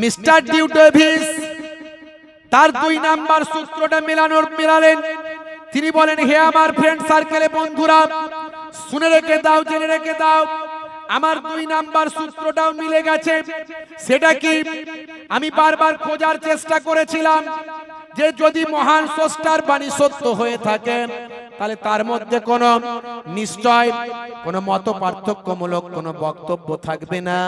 মিস্টার ডিউ ডেভিস তার 2 নাম্বার সূত্রটা মেলালেন। তিনি বলেন, হে আমার ফ্রেন্ড সার্কেলে বন্ধুরা, শুনে রেখে দাও, জেনে রেখে দাও, আমার 2 নাম্বার সূত্রটাও মিলে গেছে। সেটা কি? আমি বারবার খোঁজার চেষ্টা করেছিলাম যে যদি মহান স্রষ্টার বাণী সত্য হয়ে থাকে, তাহলে তার মধ্যে কোনো নিশ্চয় কোনো মত পার্থক্যমূলক কোনো বক্তব্য থাকবে না,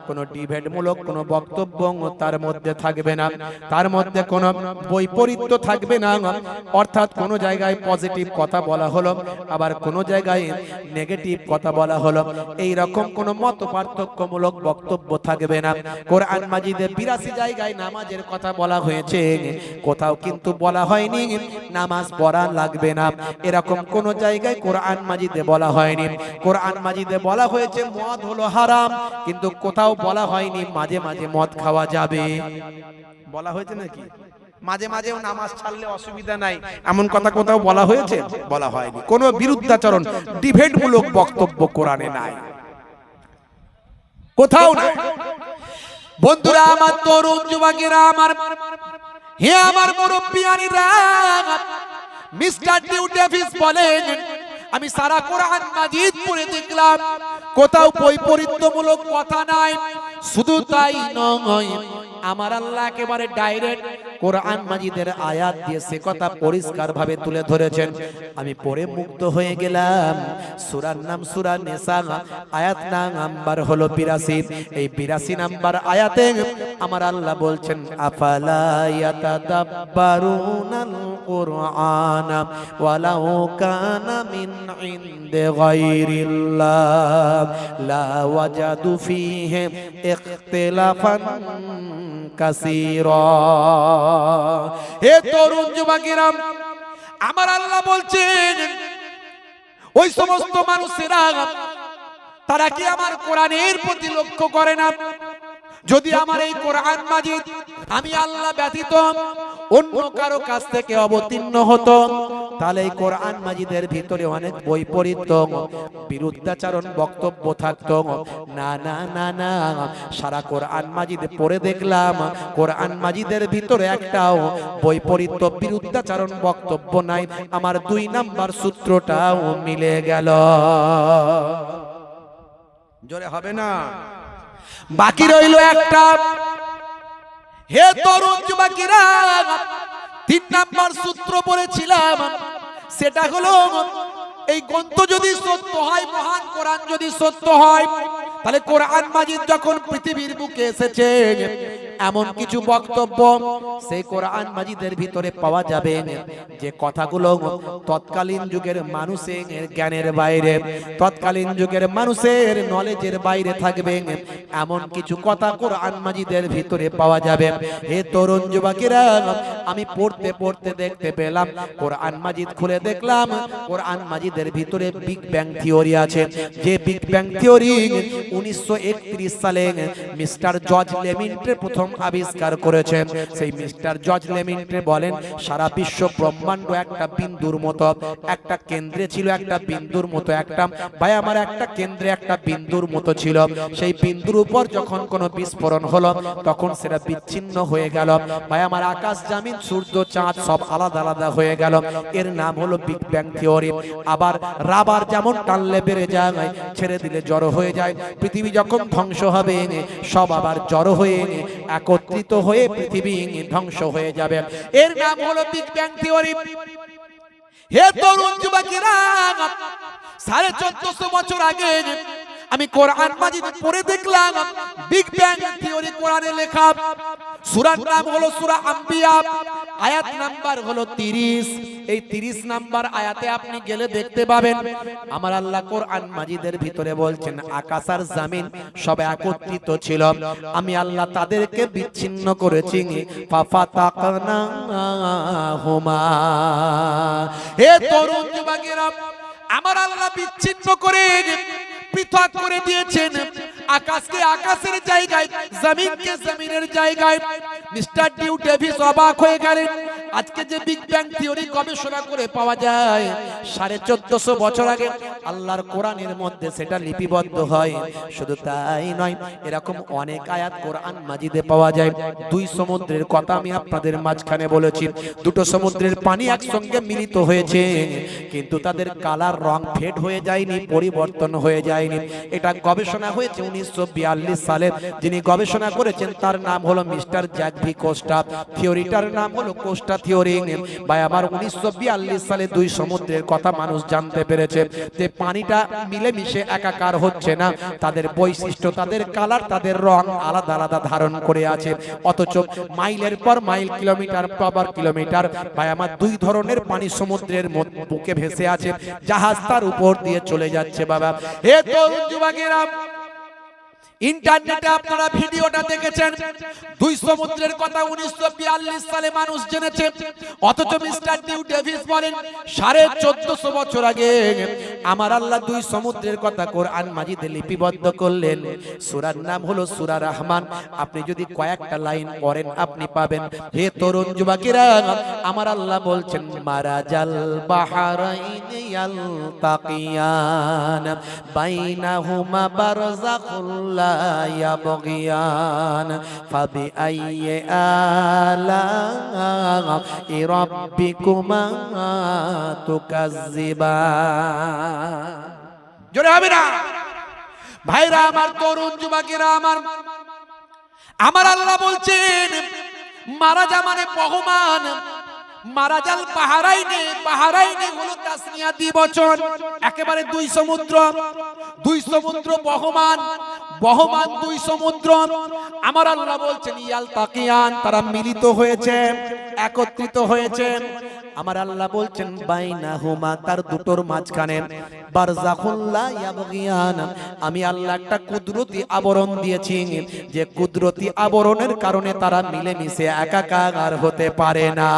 কোনো ডিবেটমূলক কোনো বক্তব্য তার মধ্যে থাকবে না, তার মধ্যে কোনো বৈপরীত্য থাকবে না। অর্থাৎ কোনো জায়গায় পজিটিভ কথা বলা হলো, আবার কোনো জায়গায় নেগেটিভ কথা বলা হলো, এই রকম কোনো মত পার্থক্যমূলক বক্তব্য থাকবে না। কোরআন মাজিদে 82 জায়গায় নামাজের কথা বলা হয়েছে, কোথাও কিন্তু বলা হয়নি নামাজ পড়া লাগবে না, এরকম কোন জায়গায় কোরআন মাজিদে বলা হয়নি। কোরআন মাজিদে বলা হয়েছে মদ হলো হারাম, কিন্তু কোথাও বলা হয়নি মাঝে মাঝে মদ খাওয়া যাবে। বলা হয়েছে নাকি? মাঝে মাঝেও নামাজ ছাড়লে অসুবিধা নাই, এমন কথা কোথাও বলা হয়েছে? বলা হয়নি। কোনো বিরুদ্ধাচরণ, ডিবেটমূলক বক্তব্য কোরআনে নাই, কোথাও নাই। বন্ধুরা আমার, তরুণ যুবকেরা আমার, হে আমার মুরব্বিয়ানিরা, মিস্টার ডিউ ডেভিস বলেন, আমি সারা কোরআন মাজিদ পড়ে দেখলাম, কোথাও বৈপরীত্যমূলক কথা নাই। শুধু তাই নয়, আমার আল্লাহ একেবারে ডাইরেক্ট কোরআন মাজিদের আয়াত দিয়ে সে কথা পরিষ্কার ভাবে তুলে ধরেছেন। আমি পড়ে মুগ্ধ হয়ে গেলাম। সূরার নাম সূরা নিসা, আয়াত নাম্বার হলো 82। এই 82 নাম্বার আয়াতে আমার আল্লাহ বলছেন, আফালা ইয়াতাদাব্বারুনাল কুরআন ওয়ালাউ কানা মিন ইনদি গায়রিল্লাহ লা ওয়াজাদু ফীহি ইখতিলাফান কাসীরা। হে তরুণ যুবকেরা, আমার আল্লাহ বলছেন, ওই সমস্ত মানুষেরা তারা কি আমার কোরআনের প্রতি লক্ষ্য করে না? যদি আমার এই কোরআন মাজিদ আমি আল্লাহ ব্যতীত অন্য কারো কাছ থেকে অবতীর্ণ হতো, তাহলে এই কোরআন মাজিদের ভিতরে অনেক বৈপরীত্য বিরুদ্ধাচরণ বক্তব্য থাকতো। না না না না, সারা কোরআন মাজিদ পড়ে দেখলাম কোরআন মাজিদের ভিতরে একটাও বৈপরীত্য বিরুদ্ধাচরণ বক্তব্য নাই। আমার 2 নাম্বার সূত্রটাও মিলে গেল। জোরে হবে না? বাকি রইল একটা। হে তরুণ যুবকেরা, 3 নাম্বার সূত্র পড়েছিলাম, সেটা হলো এই গ্রন্থ যদি সত্য হয়, মহান কোরআন যদি সত্য হয়, তাহলে কোরআন মাজিদ যখন পৃথিবীর বুকে এসেছে এমন কিছু বক্তব্য সেই কোরআন মাজিদের ভিতরে পাওয়া যাবে যে কথাগুলো তৎকালীন যুগের মানুষের জ্ঞানের বাইরে, তৎকালীন যুগের মানুষের নলেজের বাইরে থাকবে, এমন কিছু কথা কোরআন মাজিদের ভিতরে পাওয়া যাবে। হে তরুণ যুবকেরা, আমি পড়তে পড়তে দেখতে পেলাম, কোরআন মাজিদ খুলে দেখলাম কোরআন মাজিদের ভিতরে বিগ ব্যাং থিওরি আছে। যে বিগ ব্যাং থিওরি 1931 সালে মিস্টার জর্জ লেমিন্টে প্রথম আবিষ্কার করেছে। সেই মিস্টার জর্জ লেমিন্টে বলেন সারা বিশ্ব ব্রহ্মাণ্ড একটা বিন্দুর মতো, একটা কেন্দ্রে ছিল একটা বিন্দুর মতো, একটা ভাই আমার একটা কেন্দ্রে একটা বিন্দুর মতো ছিল। সেই বিন্দুর উপর যখন কোনো বিস্ফোরণ হলো তখন সেটা বিচ্ছিন্ন হয়ে গেল। ভাই আমার আকাশ জমিন সূর্য চাঁদ সব আলাদা আলাদা হয়ে গেল। এর নাম হলো বিগ ব্যাং থিওরি। আবার রাবার যেমন টানলে বেড়ে যায়, ছেড়ে দিলে জড়ো হয়ে যায়, পৃথিবী যখন ধ্বংস হবে সব আবার জড়ো হয়ে একত্রিত হয়ে পৃথিবী ধ্বংস হয়ে যাবে। এর নাম হলো বিগ ব্যাং থিওরি। হে তরুণ যুবকেরা, 1450 বছর আগে আমি কোরআন মাজিদ পড়ে দেখলাম বিগ ব্যাং থিওরি কোরআনে লেখা। সূরার নাম হলো সূরা আম্বিয়া, আয়াত নাম্বার হলো 30। এই 30 নাম্বার আয়াতে আপনি গেলে দেখতে পাবেন আমার আল্লাহ কোরআন মাজিদের ভিতরে বলছেন আকাশ আর জমিন সব একত্রিত ছিল, আমি আল্লাহ তাদেরকে বিচ্ছিন্ন করেছি। ফাফাতাকনাহুমা। হে তরুণ যুবকেরা, আমার আল্লাহ বিচ্ছিন্ন করে পৃথক করে দিয়েছেন। আকাশকে আকাশের জায়গায়, জমিনকে জমিনের জায়গায়। মিস্টার ডিউ ডেভিস অবাক হয়ে গেলেন। আজকে যে বিগ ব্যাং থিওরি গবেষণা করে পাওয়া যায় 1450 বছর আগে আল্লাহর কোরআনের মধ্যে সেটা লিপিবদ্ধ হয়। শুধু তাই নয়, এরকম অনেক আয়াত কোরআন মাজিদে পাওয়া যায়। 2 সমুদ্রের কথা আমি আপনাদের মাঝখানে বলেছি। 2টো সমুদ্রের পানি একসঙ্গে মিলিত হয়েছে, কিন্তু তাদের কালার রং ফেড হয়ে যায়নি, পরিবর্তন হয়ে যায়নি। এটা গবেষণা হয়েছে 1942 সালে। যিনি গবেষণা করেছেন তার নাম হলো মিস্টার জ্যাক ভি কোস্টা। থিওরিটার নাম হলো কোস্টা থিওরি। ভাই আমার 1942 সালে 2 সমুদ্রের কথা মানুষ জানতে পেরেছে যে পানিটা মিলেমিশে একাকার হচ্ছে না, তাদের বৈশিষ্ট্য, তাদের কালার, তাদের রং আলাদা আলাদা ধারণ করে আছে। অথচ মাইলের পর মাইল, কিলোমিটার পর কিলোমিটার ভাই আমার 2 ধরনের পানি সমুদ্রের বুকে ভেসে আছে, জাহাজ তার উপর দিয়ে চলে যাচ্ছে। বাবা হে তরুণ যুবকেরা, ইন্টারনেটে আপনারা ভিডিওটা দেখেছেন, 2 সমুদ্রের কথা 1942 সালে মানুষ জেনেছে। অথচ মিস্টার ডিউ ডেভিস বলেন 1450 বছর আগে আমার আল্লাহ 2 সমুদ্রের কথা কোরআন মাজিদে লিপিবদ্ধ করলেন। সূরার নাম হলো সূরা রহমান। আপনি যদি কয়েকটা লাইন পড়েন আপনি পাবেন। হে তরুণ যুবকেরা, আমার আল্লাহ বলছেন মারাজাল বাহরাইনি ইয়ালতাকিয়ান বাইনাহুমা বারযাখুল লা ইয়াবগিয়ান ফাবিআইয়ি আলা'i রাব্বিকুমা তুকাজ্জিবান। জোরে হবে না ভাইরা আমার, তরুণ যুবকেরা আমার, আমার আল্লাহ বলছেন মারাজা মানে বহমান, মারাজাল পাহারাইনে, পাহারাইনে হলো তাসনিয়া দ্বিবচন, একেবারে 2 সমুদ্র, 2 সমুদ্র বহমান, বহমান 2 সমুদ্র। আমার আল্লাহ বলছেন ইয়ালতাকিয়ান, তারা মিলিত হয়েছে, একত্রিত হয়েছে। আমার আল্লাহ বলছেন বাইনাহুমা, তার দুটোর মাঝখানে বারযাখুল লা ইয়াবগিয়ান, আমি আল্লাহ একটা কুদরতি আবরণ দিয়েছি, যে কুদরতি আবরণের কারণে তারা মিলেমিশে একাকার হতে পারে না।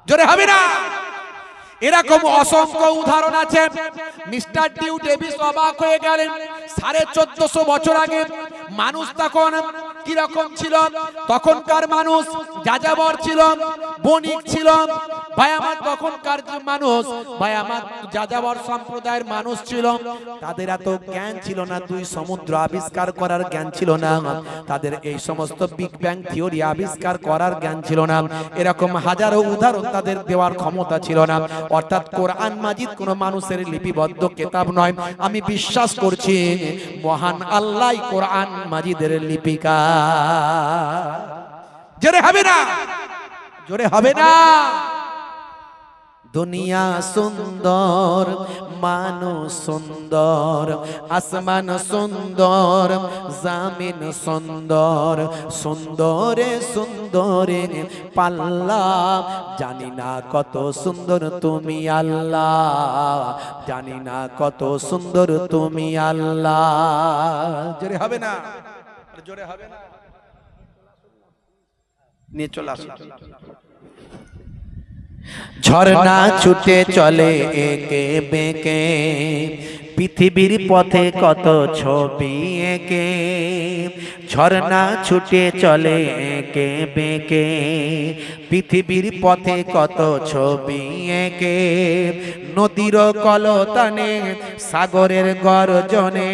জোরে হবে না? এরকম অসংখ্য উদাহরণ আছে। মিস্টার ডিউ ডেভিস অবাক হয়ে গেলেন। 1450 বছর আগে মানুষ তখন কিরকম ছিল? তখনকার মানুষ যাযাবর ছিল, বণিক ছিল। ভাই আমার তখনকার যে মানুষ, ভাই আমার যাযাবর সম্প্রদায়ের মানুষ ছিল, তাদের এত জ্ঞান ছিল না, দুই সমুদ্র আবিষ্কার করার জ্ঞান ছিল না, তাদের এই সমস্ত বিগ ব্যাং থিওরি আবিষ্কার করার জ্ঞান ছিল না, এরকম হাজারো উদাহরণ তাদের দেওয়ার ক্ষমতা ছিল না। অর্থাৎ কোরআন মাজিদ কোনো মানুষের লিপিবদ্ধ কিতাব নয়। আমি বিশ্বাস করছি মহান আল্লাহ কোরআন মাজিদের লিপিকার। জোরে হবে না, জোরে হবে না। দুনিয়া সুন্দর, মানুষ সুন্দর, আসমান সুন্দর, জামিন সুন্দর, সুন্দরে সুন্দরে পাল্লা, জানি না কত সুন্দর তুমি আল্লাহ, জানি না কত সুন্দর তুমি আল্লাহ। জোরে হবে না, জোরে হবে না, নিয়ে চলে আসুন। ঝর্ণা ছুটে চলে একে বেঁকে, পৃথিবীর পথে কত ছবি এঁকে, ঝর্ণা ছুটে চলে একে বেঁকে, পৃথিবীর পথে কত ছবি এঁকে, নদীর কলতানে সাগরের গর্জনে,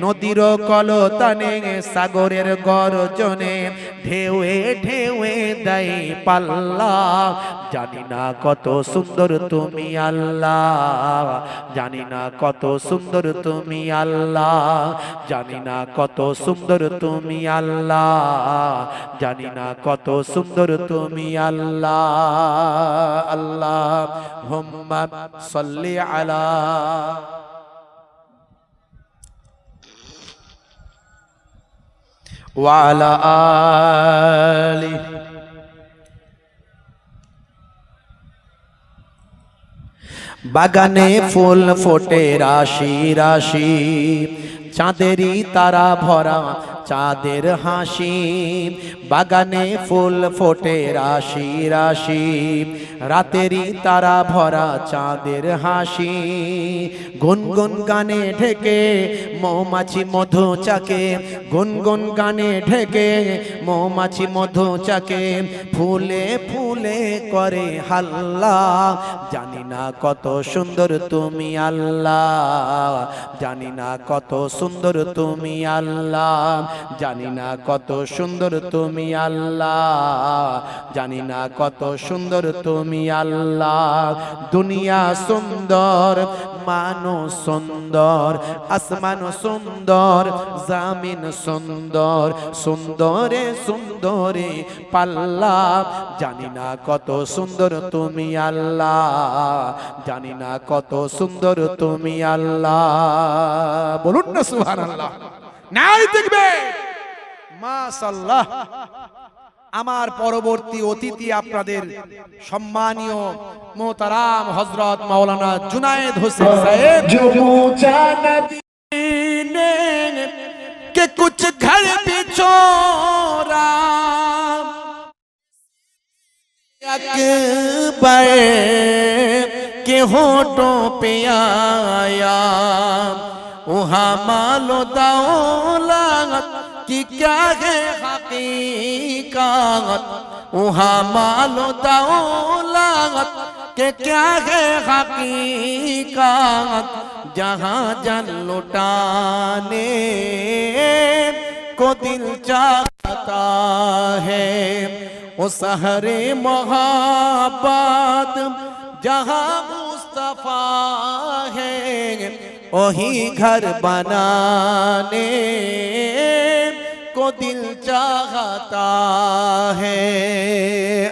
নদীর কলতানে সাগরের গর্জনে, ঢেউয়ে ঢেউয়ে দেয় পাল্লা, জানি না কত সুন্দর তুমি আল্লাহ, জানি না কত সুন্দর তুমি আল্লাহ, জানি না কত সুন্দর তুমি আল্লাহ, জানি না কত সুন্দর তুমি আল্লাহ। আল্লাহুম্মা সাল্লি আলা ওয়া আলা আলি। বাগানে ফুল ফোটে রাশি রাশি, চাঁদেরই তারা ভরা চাঁদের হাসি, বাগানে ফুল ফোটে রাশি রাশি, রাতেরই তারা ভরা চাঁদের হাসি, গুনগুন গানে ঢেকে মৌমাছি মধু চাকে, গুনগুন গানে ঢেকে মৌমাছি মধু চাকে, ফুলে ফুলে করে হাল্লা, জানি না কত সুন্দর তুমি আল্লাহ, জানি না কত সুন্দর তুমি আল্লাহ, জানি না কত সুন্দর তুমি আল্লাহ, জানি না কত সুন্দর তুমি আল্লাহ। দুনিয়া সুন্দর, মানুষ সুন্দর, আসমান সুন্দর, জামিন সুন্দর, সুন্দরে সুন্দরে পাল্লা, জানি না কত সুন্দর তুমি আল্লাহ, জানি না কত সুন্দর তুমি আল্লাহ। বলুন না সুবহানাল্লাহ। নাই দেখবে মাশাআল্লাহ। আমার পরবর্তী অতিথি আপনাদের সম্মানীয় মোহতারাম হযরত মাওলানা জুনায়েদ হোসেন সাহেব, जो पूछा नबी ने कि कुछ घर भी छोड़ा, अकबर के होठों पे आया, वहाँ मालो दौलत कि क्या है हकीकत, वहाँ मालो दौलत कि क्या है हकीकत, जहाँ जन लुटाने को दिल चाहता है, वो सहरे मोहब्बत जहाँ मुस्तफा है, वही घर बनाने को दिल चाहता है।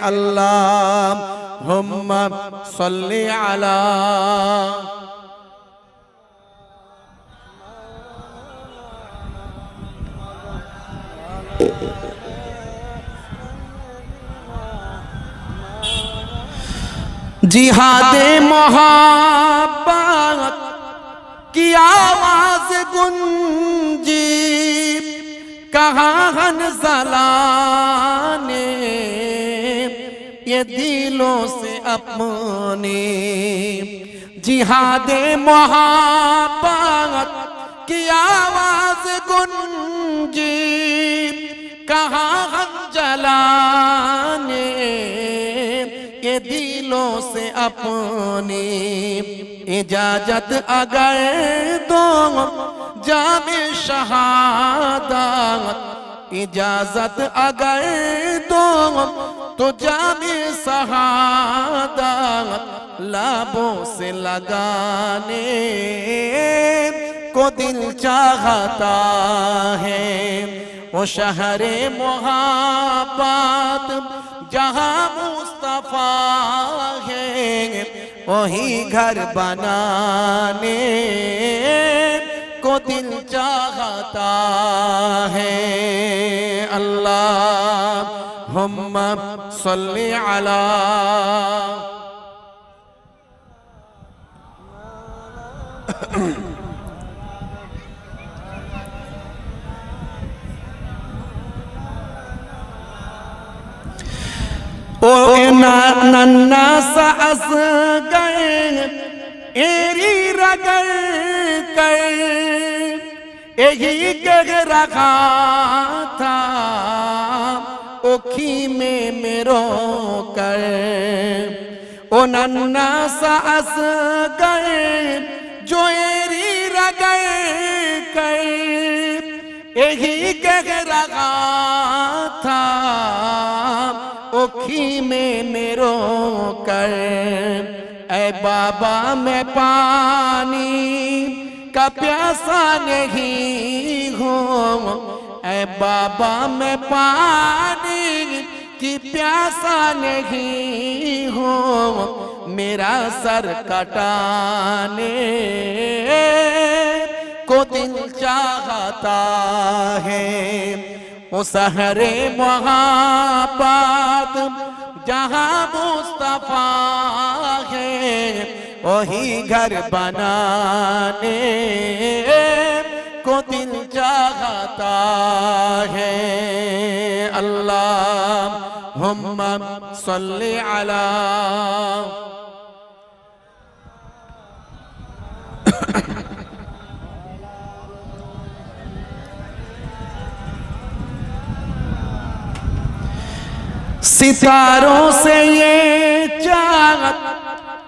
अल्लाहुम्मा सल्ली अला जिहादे मोहब्बत की आवाज गुंजी, कहाँ हंज़ला ने ये दिलों से अपने, जिहादे मोहब्बत की आवाज गुंजी, कहाँ हंज़ला ने अपनी इजाजत अगर दो जामे शहादत इजाजत अगर दो तो जामे शहादत लाबों से लगाने को दिल चाहता है वो शहरे मोहब्बत जहाँ मुस्तफा है वही घर बनाने को दिल चाहता है अल्लाहुम्मा सल्ली अला ओ नन्ना सा असगर एरी रगड़ कर यही कह रखा था ओखी में मेरो कर ओ नन्ना सा असगर जो एरी रगड़ कर यही कह रखा था ओखी में मेरो कर ऐ बाबा मैं पानी का प्यासा नहीं हूँ ऐ बाबा मैं पानी की प्यासा नहीं हूँ मेरा सर कटाने को दिल चाहता है वो सहरे मोहब्बत जहाँ मुस्तफा है वही घर बनाने को दिल चाहता है अल्लाहुम्मा सल्ली अला सितारों से ये चाहत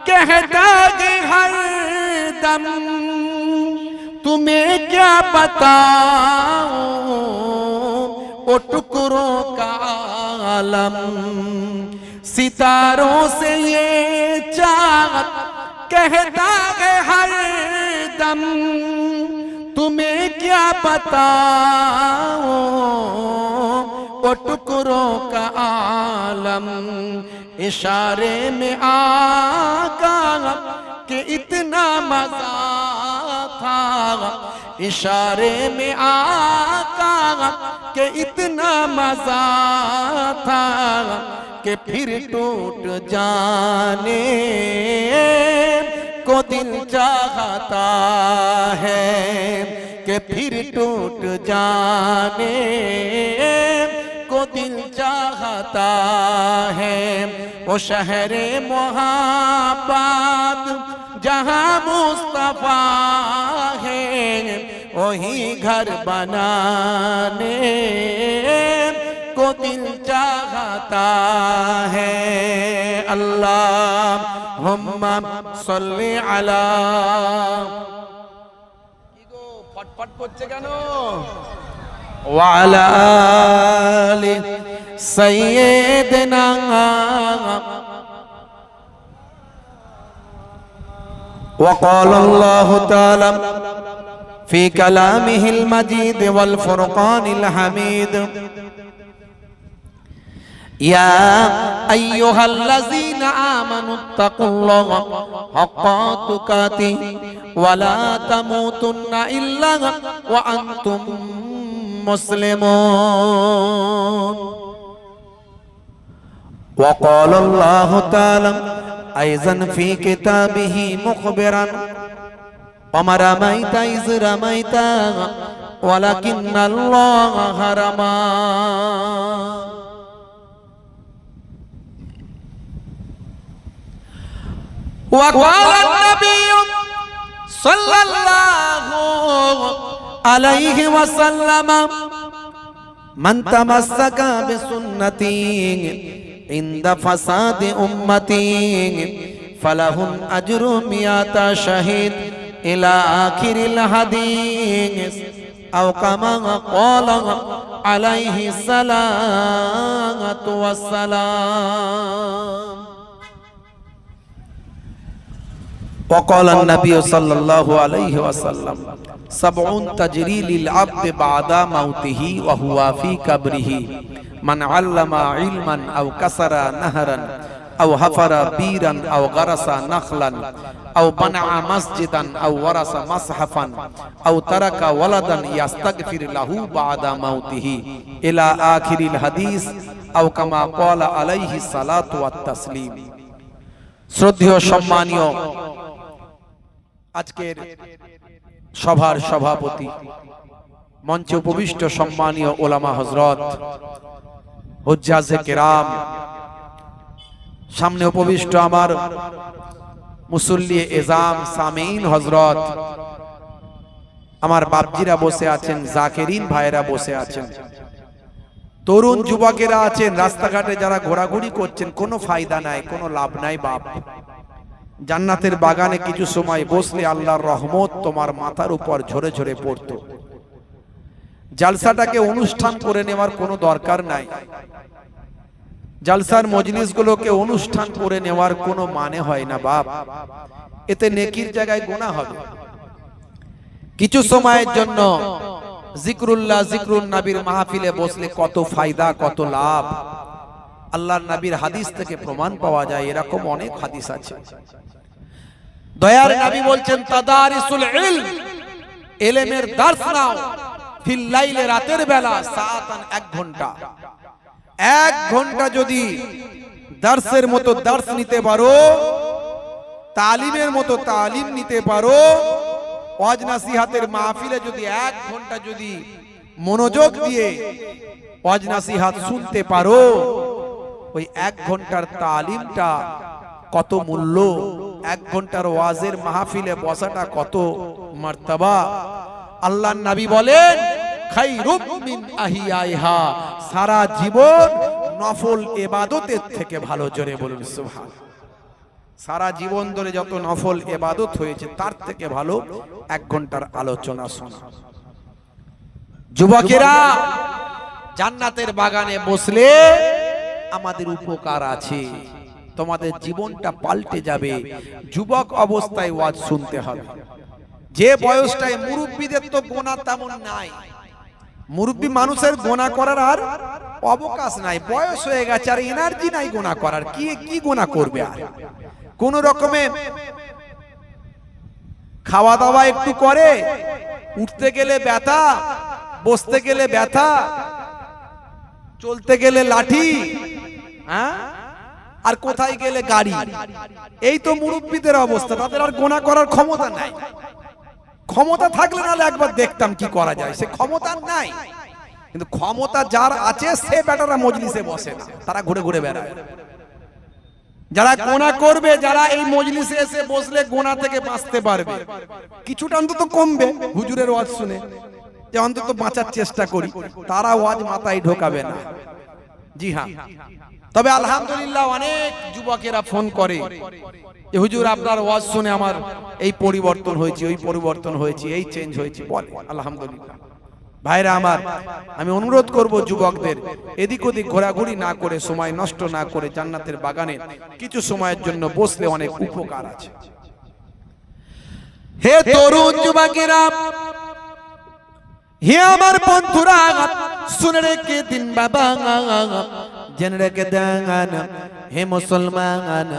कहता है हर दम तुम्हें क्या बताऊं वो टुकड़ों का आलम सितारों से ये चाहत कहता है हर दम तुम्हें क्या बताऊं वो टुकड़ों का आलम इशारे में आका कि इतना मजा था इशारे में आका कि इतना मजा था कि फिर टूट जाने को दिल चाहता है कि फिर टूट जाने को दिल चाहता है वो शहरे मोहब्बत जहाँ मुस्तफा है वही घर बनाने को दिल चाहता है अल्लाहुम्मा सल्ली अला फटफट করছে কেন وعلى آل سيدنا وقال الله تعالى في كلامه المجيد والفرقان الحميد يا أيها الذين آمنوا اتقوا الله حق تقاته ولا تموتن إلا وأنتم مسلمون وقال الله تعالى أيضا في كتابه مخبرا وما رميت إذ رميت ولكن الله رمى وقال النبي صلى الله عليه وسلم من تمسك بسنتي عند فساد أمتي ফালাহুম আজরু মিয়াতা শাহিদ ইলা আখিরিল হাদিস আও কামা ক্বালা আলাইহিস সালাতু ওয়াস সালাম। وقال النبي صلى الله عليه وسلم 70 تجري للعبد بعد موته وهو في قبره من علم علما أو كسر نهرا أو حفر بيرا أو غرس نخلا أو بنى مسجدا أو ورث مصحفا أو ترك ولدا يستغفر له بعد موته إلى آخر الحديث أو كما قال عليه الصلاة والتسليم। শ্রদ্ধেয় সম্মানীয় আজকের সভার সভাপতি, মঞ্চে উপবিষ্ট সম্মানীয় ওলামা হযরত, হুজ্জাজে কেরাম, সামনে উপবিষ্ট আমার মুসল্লি এজাম সামিন হযরত, আমার বাপজিরা বসে আছেন, জাকেরিন ভাইরা বসে আছেন, তরুণ যুবকেরা আছেন, রাস্তাঘাটে যারা ঘোরাঘুরি করছেন, কোনো ফায়দা নাই, কোনো লাভ নাই বাপ। জান্নাতের বাগানে কিছু সময় বসলে আল্লাহর রহমত তোমার মাথার উপর ঝরে ঝরে পড়তো। জালসাটাকে অনুষ্ঠান করে নেওয়ার কোনো দরকার নাই, জালসার মজলিসগুলোকে অনুষ্ঠান করে নেওয়ার কোনো মানে হয় না বাপ, এতে নেকির জায়গায় গুনাহ হবে। কিছু সময়ের জন্য জিকরুল্লাহ, জিকরুন নবীর মাহফিলে বসলে কত ফায়দা, কত লাভ। আল্লাহর নবীর হাদিস থেকে প্রমাণ পাওয়া যায়, এরকম অনেক হাদিস আছে। দয়ার নবী বলছেন তাদারিসুল ইলম, ইলমের দর্স নাও, ফিল লাইলে, রাতের বেলা, সাআতান, 1 ঘন্টা। 1 ঘন্টা যদি দর্সের মতো দর্স নিতে পারো, তালিমের মতো তালিম নিতে পারো, ওয়াজ নসিহতের মাহফিলে যদি 1 ঘন্টা যদি মনোযোগ দিয়ে ওয়াজ নসিহত শুনতে পারো, ওই 1 ঘন্টার তালিমটা কত মূল্য, 1 ঘন্টার ওয়াজের মাহফিলে বসাটা কত মর্তবা। আল্লাহর নবী বলেন খায়রুম মিন আহিয়াইহা, সারা জীবন নফল ইবাদতের থেকে ভালো। জোরে বলুন সুবহানাল্লাহ। সারা জীবন ধরে যত নফল ইবাদত হয়েছে তার থেকে ভালো 1 ঘন্টার আলোচনা শোনা। যুবকেরা, জান্নাতের বাগানে বসলে আমাদের উপকার আছে, তোমাদের জীবনটা পাল্টে যাবে। যুবক অবস্থায় ওয়াজ শুনতে হবে। যে বয়সটায় মুরব্বীদের তো গোনা তেমন নাই, মুরব্বী মানুষের গোনা করার আর অবকাশ নাই, বয়স হয়ে গেছে, আর এনার্জি নাই গোনা করার। কি গোনা করবে? আর কোন রকমে খাওয়া দাওয়া একটু করে, উঠতে গেলে ব্যথা, বসতে গেলে ব্যথা, চলতে গেলে লাঠি, হ্যাঁ, আর কোথায় গেলে গাড়ি। এই তো মুরব্বীদের অবস্থা, তাদের আর গোনা করার ক্ষমতা নাই। ক্ষমতা থাকলে নাহলে একবার দেখতাম কি করা যায়, সে ক্ষমতা নাই। কিন্তু ক্ষমতা যার আছে সে বেটারা মজলিসে বসে না, তারা ঘুরে ঘুরে বেড়ায়। যারা গোনা করবে, যারা এই মজলিসে এসে বসলে গোনা থেকে বাঁচতে পারবে, কিছুটা অন্তত কমবে হুজুরের ওয়াজ শুনে, যে অন্তত বাঁচার চেষ্টা করি, তারা ওয়াজ মাথায় ঢোকাবে না। জি হ্যাঁ, তবে আলহামদুলিল্লাহ অনেক যুবকেরা ফোন করে যে হুজুর আপনার ওয়াজ শুনে আমার এই পরিবর্তন হয়েছে, ওই পরিবর্তন হয়েছে, এই চেঞ্জ হয়েছে, বলে আলহামদুলিল্লাহ। ভাইরা আমার, আমি অনুরোধ করব যুবকদের এদিক ওদিক ঘোরাঘুরি না করে, সময় নষ্ট না করে জান্নাতের বাগানে কিছু সময়ের জন্য বসলে অনেক উপকার আছে। হে তরুণ যুবকেরা, হে আমার বন্ধুরা, শুনে রেখে দিন বাবা, জেনে রেখে দেন হে মুসলমান,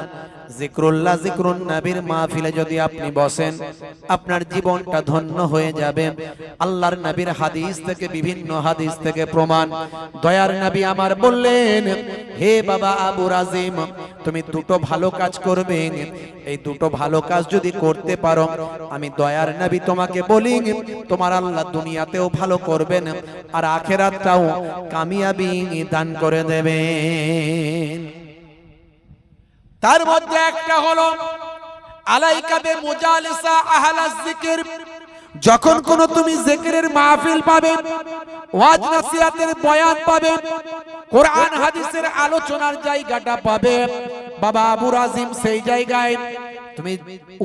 জিকরুল্লাহ, জিকরুন নবীর মাহফিলে যদি আপনি বসেন, আপনার জীবনটা ধন্য হয়ে যাবে। আল্লাহর নবীর হাদিস থেকে, বিভিন্ন হাদিস থেকে প্রমাণ। দয়ার নবী আমার বললেন, হে বাবা আবু রাজিম, তুমি দুটো ভালো কাজ করবে। এই দুটো ভালো কাজ যদি করতে পারো, আমি দয়ার নবী তোমাকে বলি, তোমার আল্লাহ দুনিয়াতেও ভালো করবেন আর আখিরাতটাও কামিয়াবি দান করে দেবেন। তার মধ্যে একটা হলো আলাইকা বে মুজালিসা আহলাজ যিকির। যখন কোন তুমি জিকিরের মাহফিল পাবে, ওয়াজ নসিহতের বয়ান পাবে, কোরআন হাদিসের আলোচনার জায়গাটা পাবে, বাবা আবু রাজিম সেই জায়গায় তুমি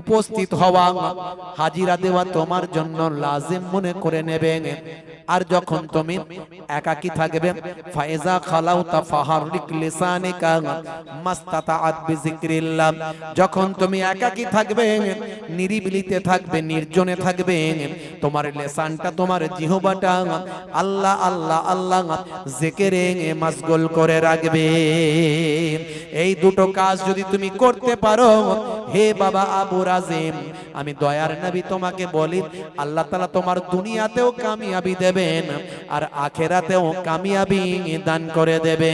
উপস্থিত হওয়া, হাজিরা দেওয়া তোমার জন্য লাজিম মনে করে নেবে। আর যখন তুমি একাকী থাকবে, ফাইজা খালাউতা ফাহারিক লিসানিকা মাস্তাতাআত বিযিকরিল্লাহ, যখন তুমি একাকী থাকবে, নিরিবিলিতে থাকবে, নির্জনে থাকবে, তোমার লিসানটা, তোমার জিহ্বাটা আল্লাহ আল্লাহ আল্লাহ জিকিরে মশগুল করে রাখবে। এই দুটো কাজ যদি তুমি করতে পারো, হে বাবা আবু রাজিম, আমি দয়ার নবী তোমাকে বলি, আল্লাহ তাআলা তোমার দুনিয়াতেও কামিয়াবি দেবেন আর আখিরাতেও কামিয়াবি দান করে দেবে।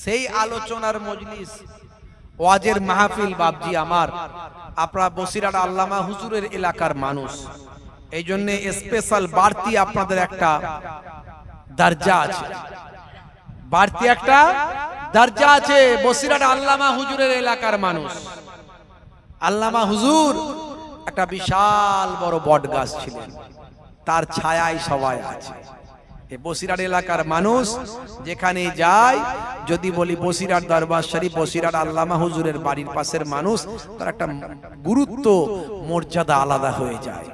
সেই আলোচনার মজলিস, ওয়াজের মাহফিল বাপজি আমার, আপনারা বসিরহাট আল্লামা হুজুরের এলাকার মানুষ, এই জন্য স্পেশাল বাড়তি আপনাদের একটা দরজা আছে, বাড়তি একটা দরজা আছে। বসিরহাট আল্লামা হুজুরের এলাকার মানুষ, আল্লামা হুজুর একটা বিশাল বড় বট গাছ ছিলেন, তার ছায়ায় সবাই আছে। এই বসিরহাট এলাকার মানুষ যেখানে যায়, যদি বলি বসিরহাট দরবার শরীফ, বসিরহাট আল্লামা হুজুরের বাড়ির পাশের মানুষ, তার একটা গুরুত্ব মর্যাদা আলাদা হয়ে যায়।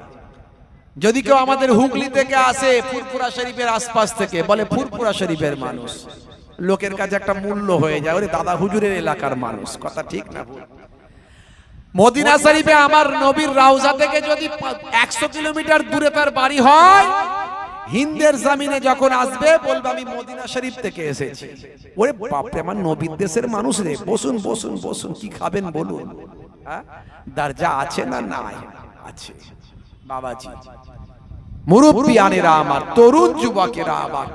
যদি কেউ আমাদের হুগলি থেকে আসে, ফুরফুরা শরীফের আশপাশ থেকে, বলে ফুরফুরা শরীফের মানুষ, লোকের কাছে একটা মূল্য হয়ে যায়, ওরে দাদা হুজুরের এলাকার মানুষ। কথা ঠিক না ভুল? মদিনা শরীফে আমার নবীর রওজা থেকে যদি 100 কিলোমিটার দূরে তার বাড়ি হয়, হিন্দের জমিনে যখন আসবে বলবে আমি মদিনা শরীফ থেকে এসেছি। ওরে বাপরে, আমার নবীর দেশের মানুষ রে, বসুন বসুন বসুন, কি খাবেন বলুন। দরজা আছে না? নাই, আছে। বাবাজি, মুরব্বিয়ানেরা আমার, তরুণ যুবকেরা আমার,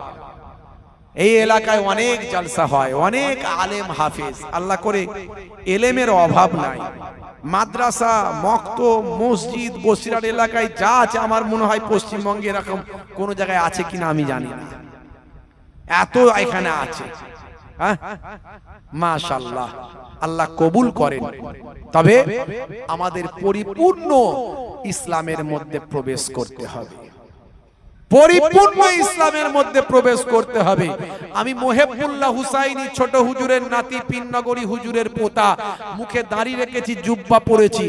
এই এলাকায় অনেক জলসা হয়, অনেক আলেম হাফেজ, আল্লাহ করে এলেমের অভাব নাই। মাদ্রাসা, মক্তব, মসজিদ বসিরহাট এলাকায় যা আছে, আমার মনে হয় পশ্চিমবঙ্গে এরকম কোন জায়গায় আছে কিনা আমি জানি না, এত এখানে আছে। হ্যাঁ, মাশাআল্লাহ, আল্লাহ কবুল করেন। তবে আমাদের পরিপূর্ণ ইসলামের মধ্যে প্রবেশ করতে হবে, পরিপূর্ণ ইসলামের মধ্যে প্রবেশ করতে হবে। আমি মোহেবুল্লাহ হুসাইনি ছোট হুজুরের নাতি, পিননগরী হুজুরের পোতা, মুখে দাড়ি রেখেছি, জুব্বা পরেছি।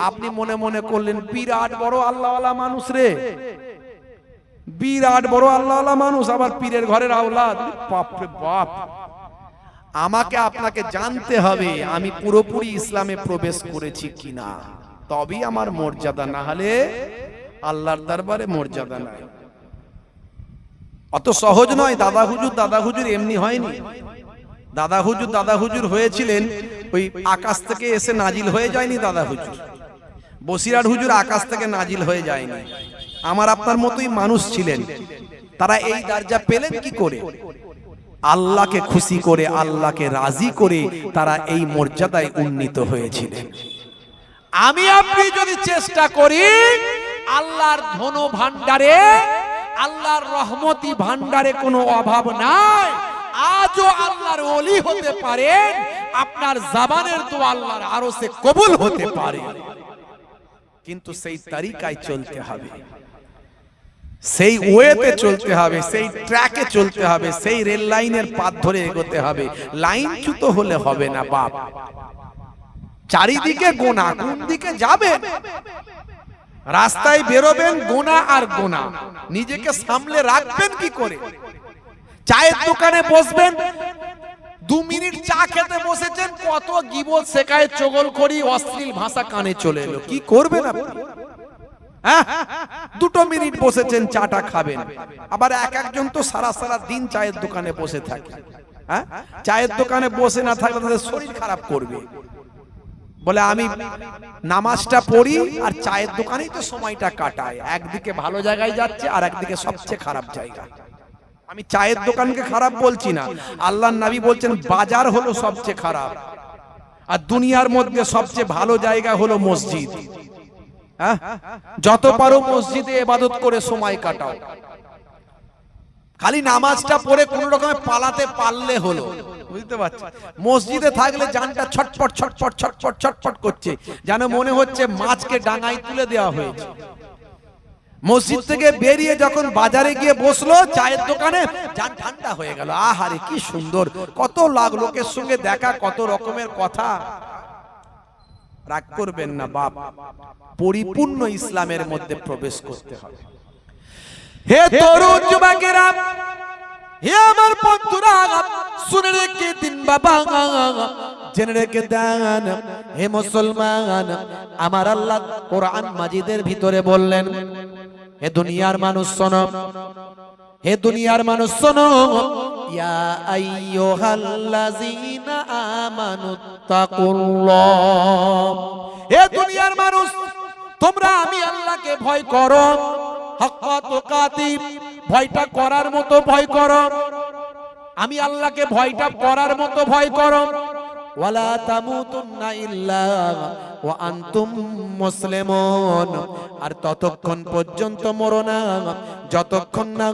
আপনি মনে মনে করলেন বিরাট বড় আল্লাহওয়ালা মানুষ রে, বিরাট বড় আল্লাহওয়ালা মানুষ, আবার পীরের ঘরের আওলাদ। বাপ রে বাপ, আমাকে আপনাকে জানতে হবে আমি পুরোপুরি ইসলামে প্রবেশ করেছি কিনা, তবেই আমার মর্যাদা, না হলে আল্লাহর দরবারে মর্যাদা নাই। অত সহজ নয়। দাদা হুজুর এমনি হয়নি। দাদা হুজুর হয়েছিলেন, ওই আকাশ থেকে এসে নাজিল হয়ে যায়নি দাদা হুজুর। বসিরহাট হুজুর আকাশ থেকে নাজিল হয়ে যায়নি। আমার আপনার মতোই মানুষ ছিলেন। তারা এই দরজা পেলেন কি করে? আল্লাহকে খুশি করে, আল্লাহকে রাজি করে তারা এই মর্যাদায় উন্নীত হয়েছিলেন। আমি আপনি যদি চেষ্টা করি, আল্লাহর ধন ভান্ডারে, আল্লাহর রহমতি ভান্ডারে কোনো অভাব নাই। আজও আল্লাহর ওলি হতে পারেন, আপনার জবানের তো আল্লাহর আরশে কবুল হতে পারে, কিন্তু সেই তরিকায় চলতে হবে, সেই ওয়েতে চলতে হবে, সেই ট্র্যাকে চলতে হবে, সেই রেল লাইনের পাত ধরে এগোতে হবে। লাইনচ্যুত হলে হবে না বাপ। চারিদিকে গোনা, কোন দিকে যাবেন? রাস্তায় বেরোবেন, গোনা আর গোনা, নিজেকে সামলে রাখবেন কি করে? চায়ের দোকানে বসবেন, 2 মিনিট চা খেতে বসেছেন, কত গিবত শেখায়, চগলখড়ি, অশ্লীল ভাষা কানে চলে এলো, কি করবেন আপনি? হ্যাঁ, 2 মিনিট বসেছেন, চাটা খাবেন। আবার একজন তো সারা সারা দিন চায়ের দোকানে বসে থাকে। হ্যাঁ, চায়ের দোকানে বসে না থাকলে তাদের শরীর খারাপ করবে। বলে আমি নামাজটা পড়ি আর চায়ের দোকানেই তো সময়টা কাটায়। একদিকে ভালো জায়গায় যাচ্ছে আর একদিকে সবচেয়ে খারাপ জায়গা। আমি চায়ের দোকানকে খারাপ বলছি না, আল্লাহর নবী বলছেন বাজার হলো সবচেয়ে খারাপ, আর দুনিয়ার মধ্যে সবচেয়ে ভালো জায়গা হলো মসজিদ। হ্যাঁ, যত পারো মসজিদে ইবাদত করে সময় কাটাও। খালি নামাজটা পড়ে কোন রকমে পালাতে পারলে হলো, বুঝতে পারছেন? মসজিদে থাকলে জানটা ছটপট ছটপট ছটপট ছটপট করছে, যেন মনে হচ্ছে মাছকে ডাঙায় তুলে দেওয়া হয়েছে। মসজিদ থেকে বেরিয়ে যখন বাজারে গিয়ে বসলো চায়ের দোকানে, জান ঠান্ডা হয়ে গেল। আহারে কি সুন্দর, কত লাখ লোকের সঙ্গে দেখা, কত রকমের কথা। রাগ করবেন না বাপ, পরিপূর্ণ ইসলামের মধ্যে প্রবেশ করতে হবে। হে তরুণ যুবকেরা, হে আমার বন্ধুরা, শুনে রেখে দিন বাবা, জেনে রেখে দেন হে মুসলমান, আমার আল্লাহ কোরআন মাজিদের ভিতরে বললেন, হে দুনিয়ার মানুষ শোনো, হে দুনিয়ার মানুষ শোনো, ইয়া আইয়ুহাল্লাযীনা আমানুত্তাকুল্লাহ, হে দুনিয়ার মানুষ তোমরা আমি আল্লাহকে ভয় করো, হাক্কা তুকাতি, ভয়টা করার মতো ভয় করো, আমি আল্লাহকে ভয়টা করার মতো ভয় করো, ওয়ালা তামুতুন্না ইল্লা ওয়া আনতুম মুসলিমুন, আর ততক্ষণ পর্যন্ত মরো না যতক্ষণ না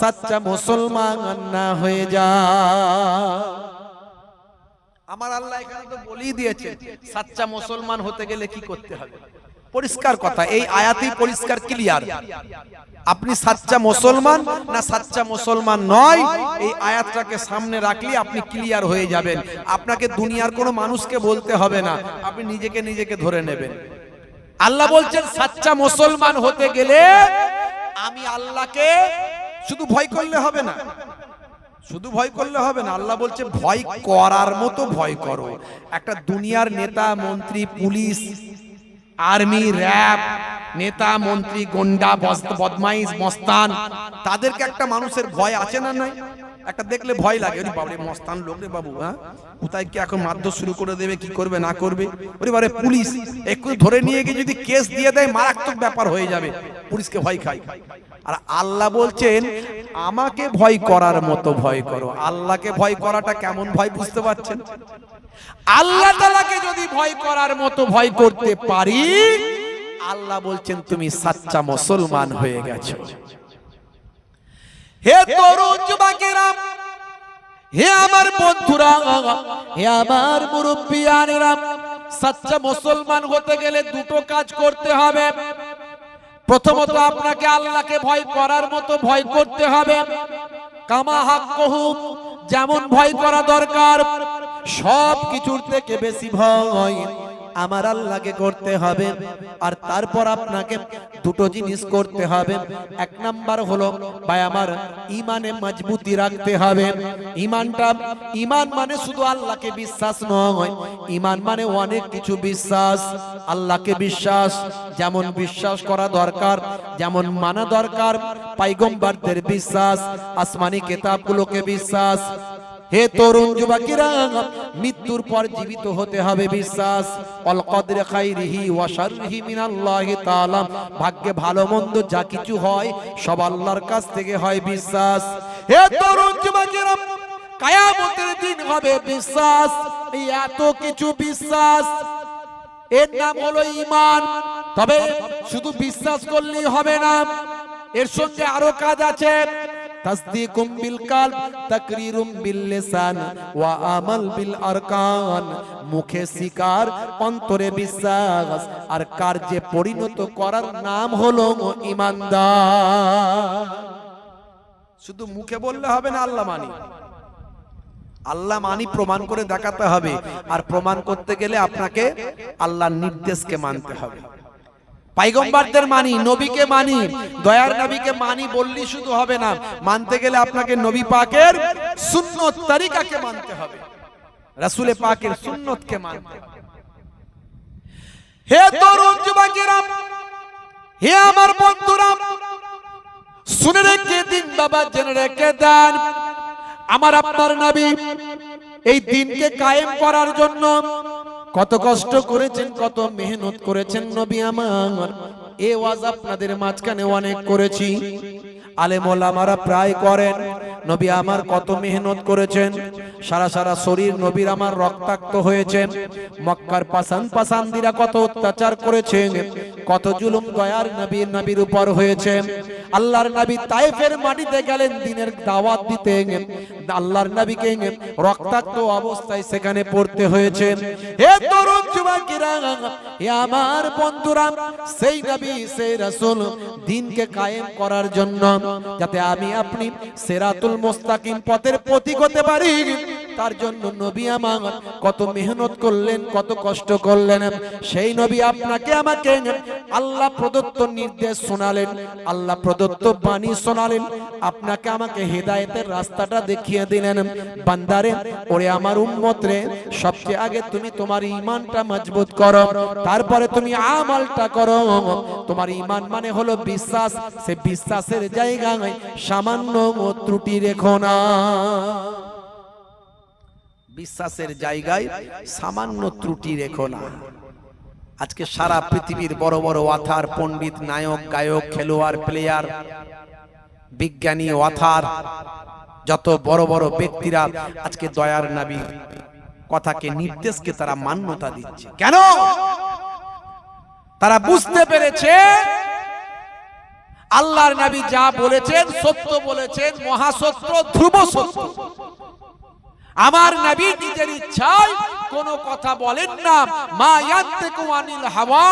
সচ্চা মুসলমান না হয়ে যায়। আমার আল্লাহ এখানে তো বলেই দিয়েছে সচ্চা মুসলমান হতে গেলে কি করতে হবে। পরিষ্কার কথা, এই আয়াতেই পরিষ্কার ক্লিয়ার। আপনি সাচ্চা মুসলমান না সাচ্চা মুসলমান নয়, এই আয়াতটাকে সামনে রাখলে আপনি ক্লিয়ার হয়ে যাবেন। আপনাকে দুনিয়ার কোনো মানুষকে বলতে হবে না, আপনি নিজেকে ধরে নেবেন। আল্লাহ বলছেন সাচ্চা মুসলমান হতে গেলে আমি আল্লাহকে শুধু ভয় করলে হবে না, শুধু ভয় করলে হবে না, আল্লাহ বলছে ভয় করার মতো ভয় করো। একটা দুনিয়ার নেতা মন্ত্রী, পুলিশ, আর্মি, র‍্যাব, নেতা মন্ত্রী, গুন্ডা, বদমাইশ, মস্তান, তাদেরকে একটা মানুষের ভয় আছে না নাই? একটা দেখলে ভয় লাগে, ওরে বাবা রে মস্তান লোক রে বাবু, হ্যাঁ কোথায় কি এখন মারধর শুরু করে দেবে, কি করবে না করবে। ওরে বাবা পুলিশ একটু ধরে নিয়ে গিয়ে যদি কেস দিয়ে দেয় মারাত্মক ব্যাপার হয়ে যাবে, পুলিশকে ভয় খায়। আর আল্লাহ বলছেন আমাকে ভয় করার মতো ভয় করো। আল্লাহকে ভয় করাটা কেমন ভয় বুঝতে পারছেন? আল্লাহ তাআলাকে যদি ভয় করার মতো ভয় করতে পারি, আল্লাহ বলছেন তুমি সাচ্চা মুসলমান হয়ে গেছো। হে তরুণ যুবকেরা, হে আমার বন্ধুরা, হে আমার মুরব্বিয়ানেরা, সাচ্চা মুসলমান হতে গেলে দুটো কাজ করতে হবে। প্রথমত আপনাকে আল্লাহকে ভয় করার মতো ভয় করতে হবে, কামা হাক্কুহু, যেমন ভয় করা দরকার। সব কিছুর থেকে বেশি ভয় আমার আল্লাহকে করতে হবে। আর তারপর আপনাকে দুটো জিনিস করতে হবে। এক নাম্বার হলো ভাই আমার ঈমানে মজবুতি রাখতে হবে। ঈমান মানে শুধু আল্লাহকে বিশ্বাস নয়, ঈমান মানে অনেক কিছু বিশ্বাস। আল্লাহকে বিশ্বাস যেমন বিশ্বাস করা দরকার, যেমন মানা দরকার, পয়গম্বরদের বিশ্বাস, আসমানি কিতাবগুলোকে বিশ্বাস। হে তরুণ যুবকেরা, মৃত্যুর পর জীবিত হতে হবে বিশ্বাস। অল কদরে খাইরিহি ওয়া শাররিহি মিনাল্লাহি তাআলা, ভাগ্যে ভালো মন্দ যা কিছু হয় সব আল্লাহর কাছ থেকে হয় বিশ্বাস। হে তরুণ যুবকেরা, কিয়ামতের দিন হবে বিশ্বাস। এই এত কিছু বিশ্বাস, এর নাম হলো ঈমান। তবে শুধু বিশ্বাস করলেই হবে না, এর সঙ্গে আরো কাজ আছে। তাসদীকুম বিল কলব, তাকরীরুম বিল লিসান ওয়া আমাল বিল আরকান। মুখে স্বীকার, অন্তরে বিশ্বাস, আর কার্যে পরিণত করার নাম হলো ঈমানদার। শুধু মুখে বললে হবে না আল্লাহ মানি, আল্লাহ মানি প্রমাণ করে দেখাতে হবে। আর প্রমাণ করতে গেলে আপনাকে আল্লাহর নির্দেশকে মানতে হবে। পয়গম্বরদের মানি, নবীকে মানি, দয়ার নবীকে মানি বললি শুধু হবে না, মানতে গেলে আপনাকে নবী পাকের সুন্নত তরিকাকে মানতে হবে, রাসূল পাকের সুন্নতকে মানতে হবে। হে তরুণ যুবকেরা, হে আমার বন্ধুরা, শুনে রেখে দিন বাবা, জেনে রেখে দেন, আমার আপনার নবী এই দিনকে কায়েম করার জন্য কত কষ্ট করেছেন, কত মেহনত করেছেন নবী আমার। এ ওয়াজ আপনাদের মাঝখানে অনেক করেছি, আলেম ওলামারা প্রায় করেন। নবী আমার কত মেহনত করেছেন, সারা সারা শরীর নবীর আমার রক্তাক্ত হয়েছে। মক্কার পাসান্দিরা কত অত্যাচার করেছেন, কত জুলুম দয়ার নবীর উপর হয়েছে। আল্লাহর নবী তায়েফের মাটিতে গেলেন দিনের দাওয়াত দিতে। আল্লাহর নবীকে রক্তাক্ত অবস্থায় সেখানে পড়তে হয়েছে। হে তরুণ যুবকেরা, হে আমার বন্ধুরা, সেই নবী সেই রাসূল দ্বীনকে কায়েম করার জন্য, যাতে আমি আপনি সিরাতুল মুস্তাকিম পথের পথিক হতে পারি, তার জন্য নবী আমার কত মেহনত করলেন, কত কষ্ট করলেন। সেই নবী আপনাকে আমাকে আল্লাহ প্রদত্ত নির্দেশ শোনালেন, আল্লাহ প্রদত্ত বাণী শোনালেন, আপনাকে আমাকে হেদায়েতের রাস্তাটা দেখিয়ে দিলেন। বান্দারে, ওরে আমার উম্মত রে, সবচেয়ে আগে তুমি তোমার ঈমানটা মজবুত করো, তারপরে তুমি আমলটা করো। তোমার ঈমান মানে হলো বিশ্বাস, সে বিশ্বাসের জায়গায় সামান্য ত্রুটি রেখো না। বিশ্বাসের জায়গায় সামান্য ত্রুটি রেখো না। আজকে সারা পৃথিবীর বড় বড় ওয়াথার, পণ্ডিত, নায়ক, গায়ক, খেলোয়াড়, প্লেয়ার, বিজ্ঞানী, ওয়াথার, যত বড় বড় ব্যক্তিরা আজকে দয়ার নবী কথাকে, নির্দেশকে তারা মান্যতা দিচ্ছে। কেন? তারা বুঝতে পেরেছে আল্লাহর নবী যা বলেছেন সত্য বলেছেন, মহাসত্য, ধ্রুব সত্য। আমার নবী নিজের ইচ্ছায় কোন কথা বলেন না। মা ইয়ান্তিকু আনিল হাওয়া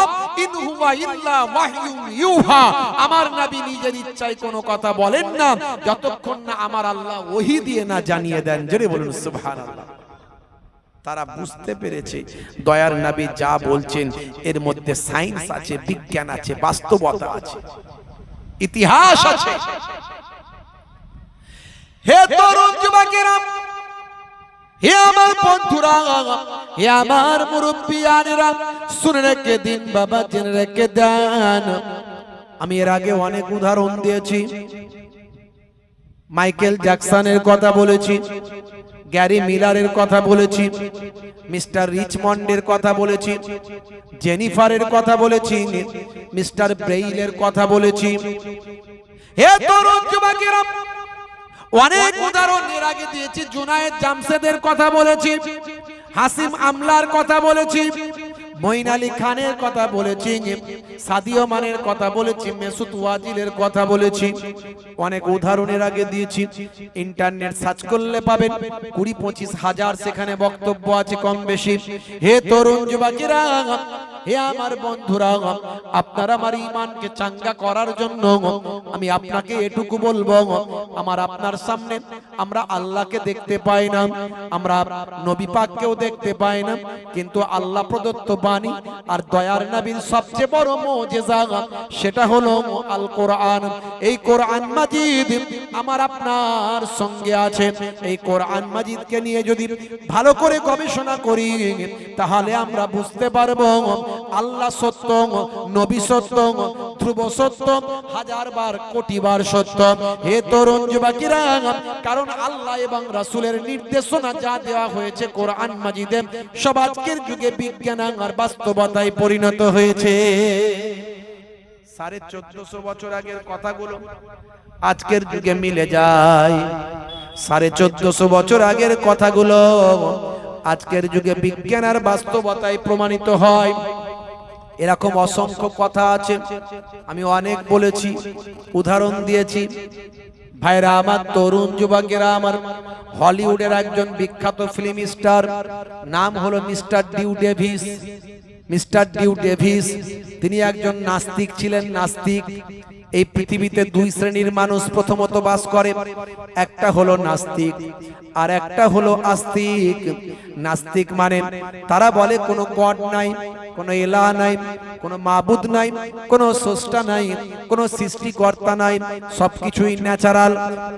ইন হুয়া ইল্লা ওয়াহয়ুন ইউহা। আমার নবী নিজের ইচ্ছায় কোন কথা বলেন না যতক্ষণ না আমার আল্লাহ ওহী দিয়ে না জানিয়ে দেন। জোরে বলুন সুবহানাল্লাহ। তারা বুঝতে পেরেছে দয়ার নবী যা বলছেন এর মধ্যে সায়েন্স আছে, বিজ্ঞান আছে, বাস্তবতা আছে, ইতিহাস আছে। হে তরুণ যুবকেরা, হে আমার বন্ধুরা, হে আমার মুরব্বিয়ানেরা, শুনে রেখে দিন বাবা, জেনে রেখে দেন। আমি এর আগে অনেক উদাহরণ দিয়েছি। মাইকেল জ্যাকসনের কথা বলেছি, গ্যারি মিলারের কথা বলেছি, মিস্টার রিচমন্ডের কথা বলেছি, জেনিফারের কথা বলেছি, মিস্টার ব্রেইলের কথা বলেছি। হে তরুণ যুবকেরা, অনেক উদাহরণ এর আগে দিয়েছি। জুনায়েদ জামশেদের কথা বলেছি, হাসিম আমলার কথা বলেছি, মঈন আলী খানের কথা বলেছি, সাদিও মানের কথা বলেছি, মেসুত ওয়াজিলের কথা বলেছি। অনেক উদাহরণের আগে দিয়েছি। ইন্টারনেট সার্চ করলে পাবেন 20-25 হাজার সেখানে বক্তব্য আছে কম বেশি। হে তরুণ যুবকেরা, হে আমার বন্ধুরা, আপনার আমার ঈমানকে চাঙ্গা করার জন্য আমি আপনাকে এটুকু বলবো, আমার আপনার সামনে আমরা আল্লাহকে দেখতে পাই না, আমরা নবী পাককেও দেখতে পাই না, কিন্তু আল্লাহ প্রদত্ত বাণী আর দয়ার নবীর সবচেয়ে বড় মুজিজা সেটা হলো আল কোরআন। এই কোরআন মাজিদ আমার আপনার সঙ্গে আছে। এই কোরআন মাজিদকে নিয়ে যদি ভালো করে গবেষণা করি তাহলে আমরা বুঝতে পারবো আল্লাহ সত্য, নবী সত্য, ধ্রুব সত্য, হাজারবার কোটিবার সত্য। হে তরুণ যুবকেরা, কারণ আল্লাহ এবং রাসূলের নির্দেশনা যা দেওয়া হয়েছে কোরআন মাজিদে, সব আজকের যুগে বিজ্ঞান আর বাস্তবতায় পরিণত হয়েছে। 1450 বছর আগের কথাগুলো আজকের যুগে মিলে যায়। 1450 বছর আগের কথাগুলো আজকের যুগে বিজ্ঞান আর বাস্তবতায় প্রমাণিত হয়। এরকম অসংখ্য কথা আছে, আমি অনেক বলেছি, উদাহরণ দিয়েছি। ভাইরা আমার, তরুণ যুবকেরা আমার, হলিউডের একজন বিখ্যাত ফিল্ম স্টার, নাম হলো mister Dew Davis. Mister Dew Davis তিনি একজন নাস্তিক ছিলেন। নাস্তিক। এই পৃথিবীতে দুই শ্রেণীর মানুষ প্রথমত বাস করে, একটা হলো নাস্তিক আর একটা হলো আস্তিক। নাস্তিক মানে তারা বলে কোনো গড নাই, কোনো ইলাহ নাই, কোনো মাবুদ নাই, কোনো স্রষ্টা নাই, কোনো সৃষ্টিকর্তা নাই, সবকিছুই ন্যাচারাল,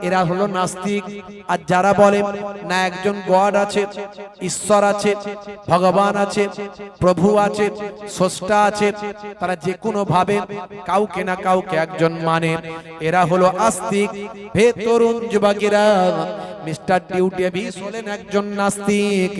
এরা হলো নাস্তিক। আর যারা বলে না একজন গড আছে, ঈশ্বর আছে, ভগবান আছে, প্রভু আছে, স্রষ্টা আছে, তারা যে কোনো ভাবে কাউকে না কাউকে একজন মানে, এরা হলো আস্তিক। হে তরুণ যুবকেরা, মিস্টার ডিউ ডেভিস হলেন একজন নাস্তিক।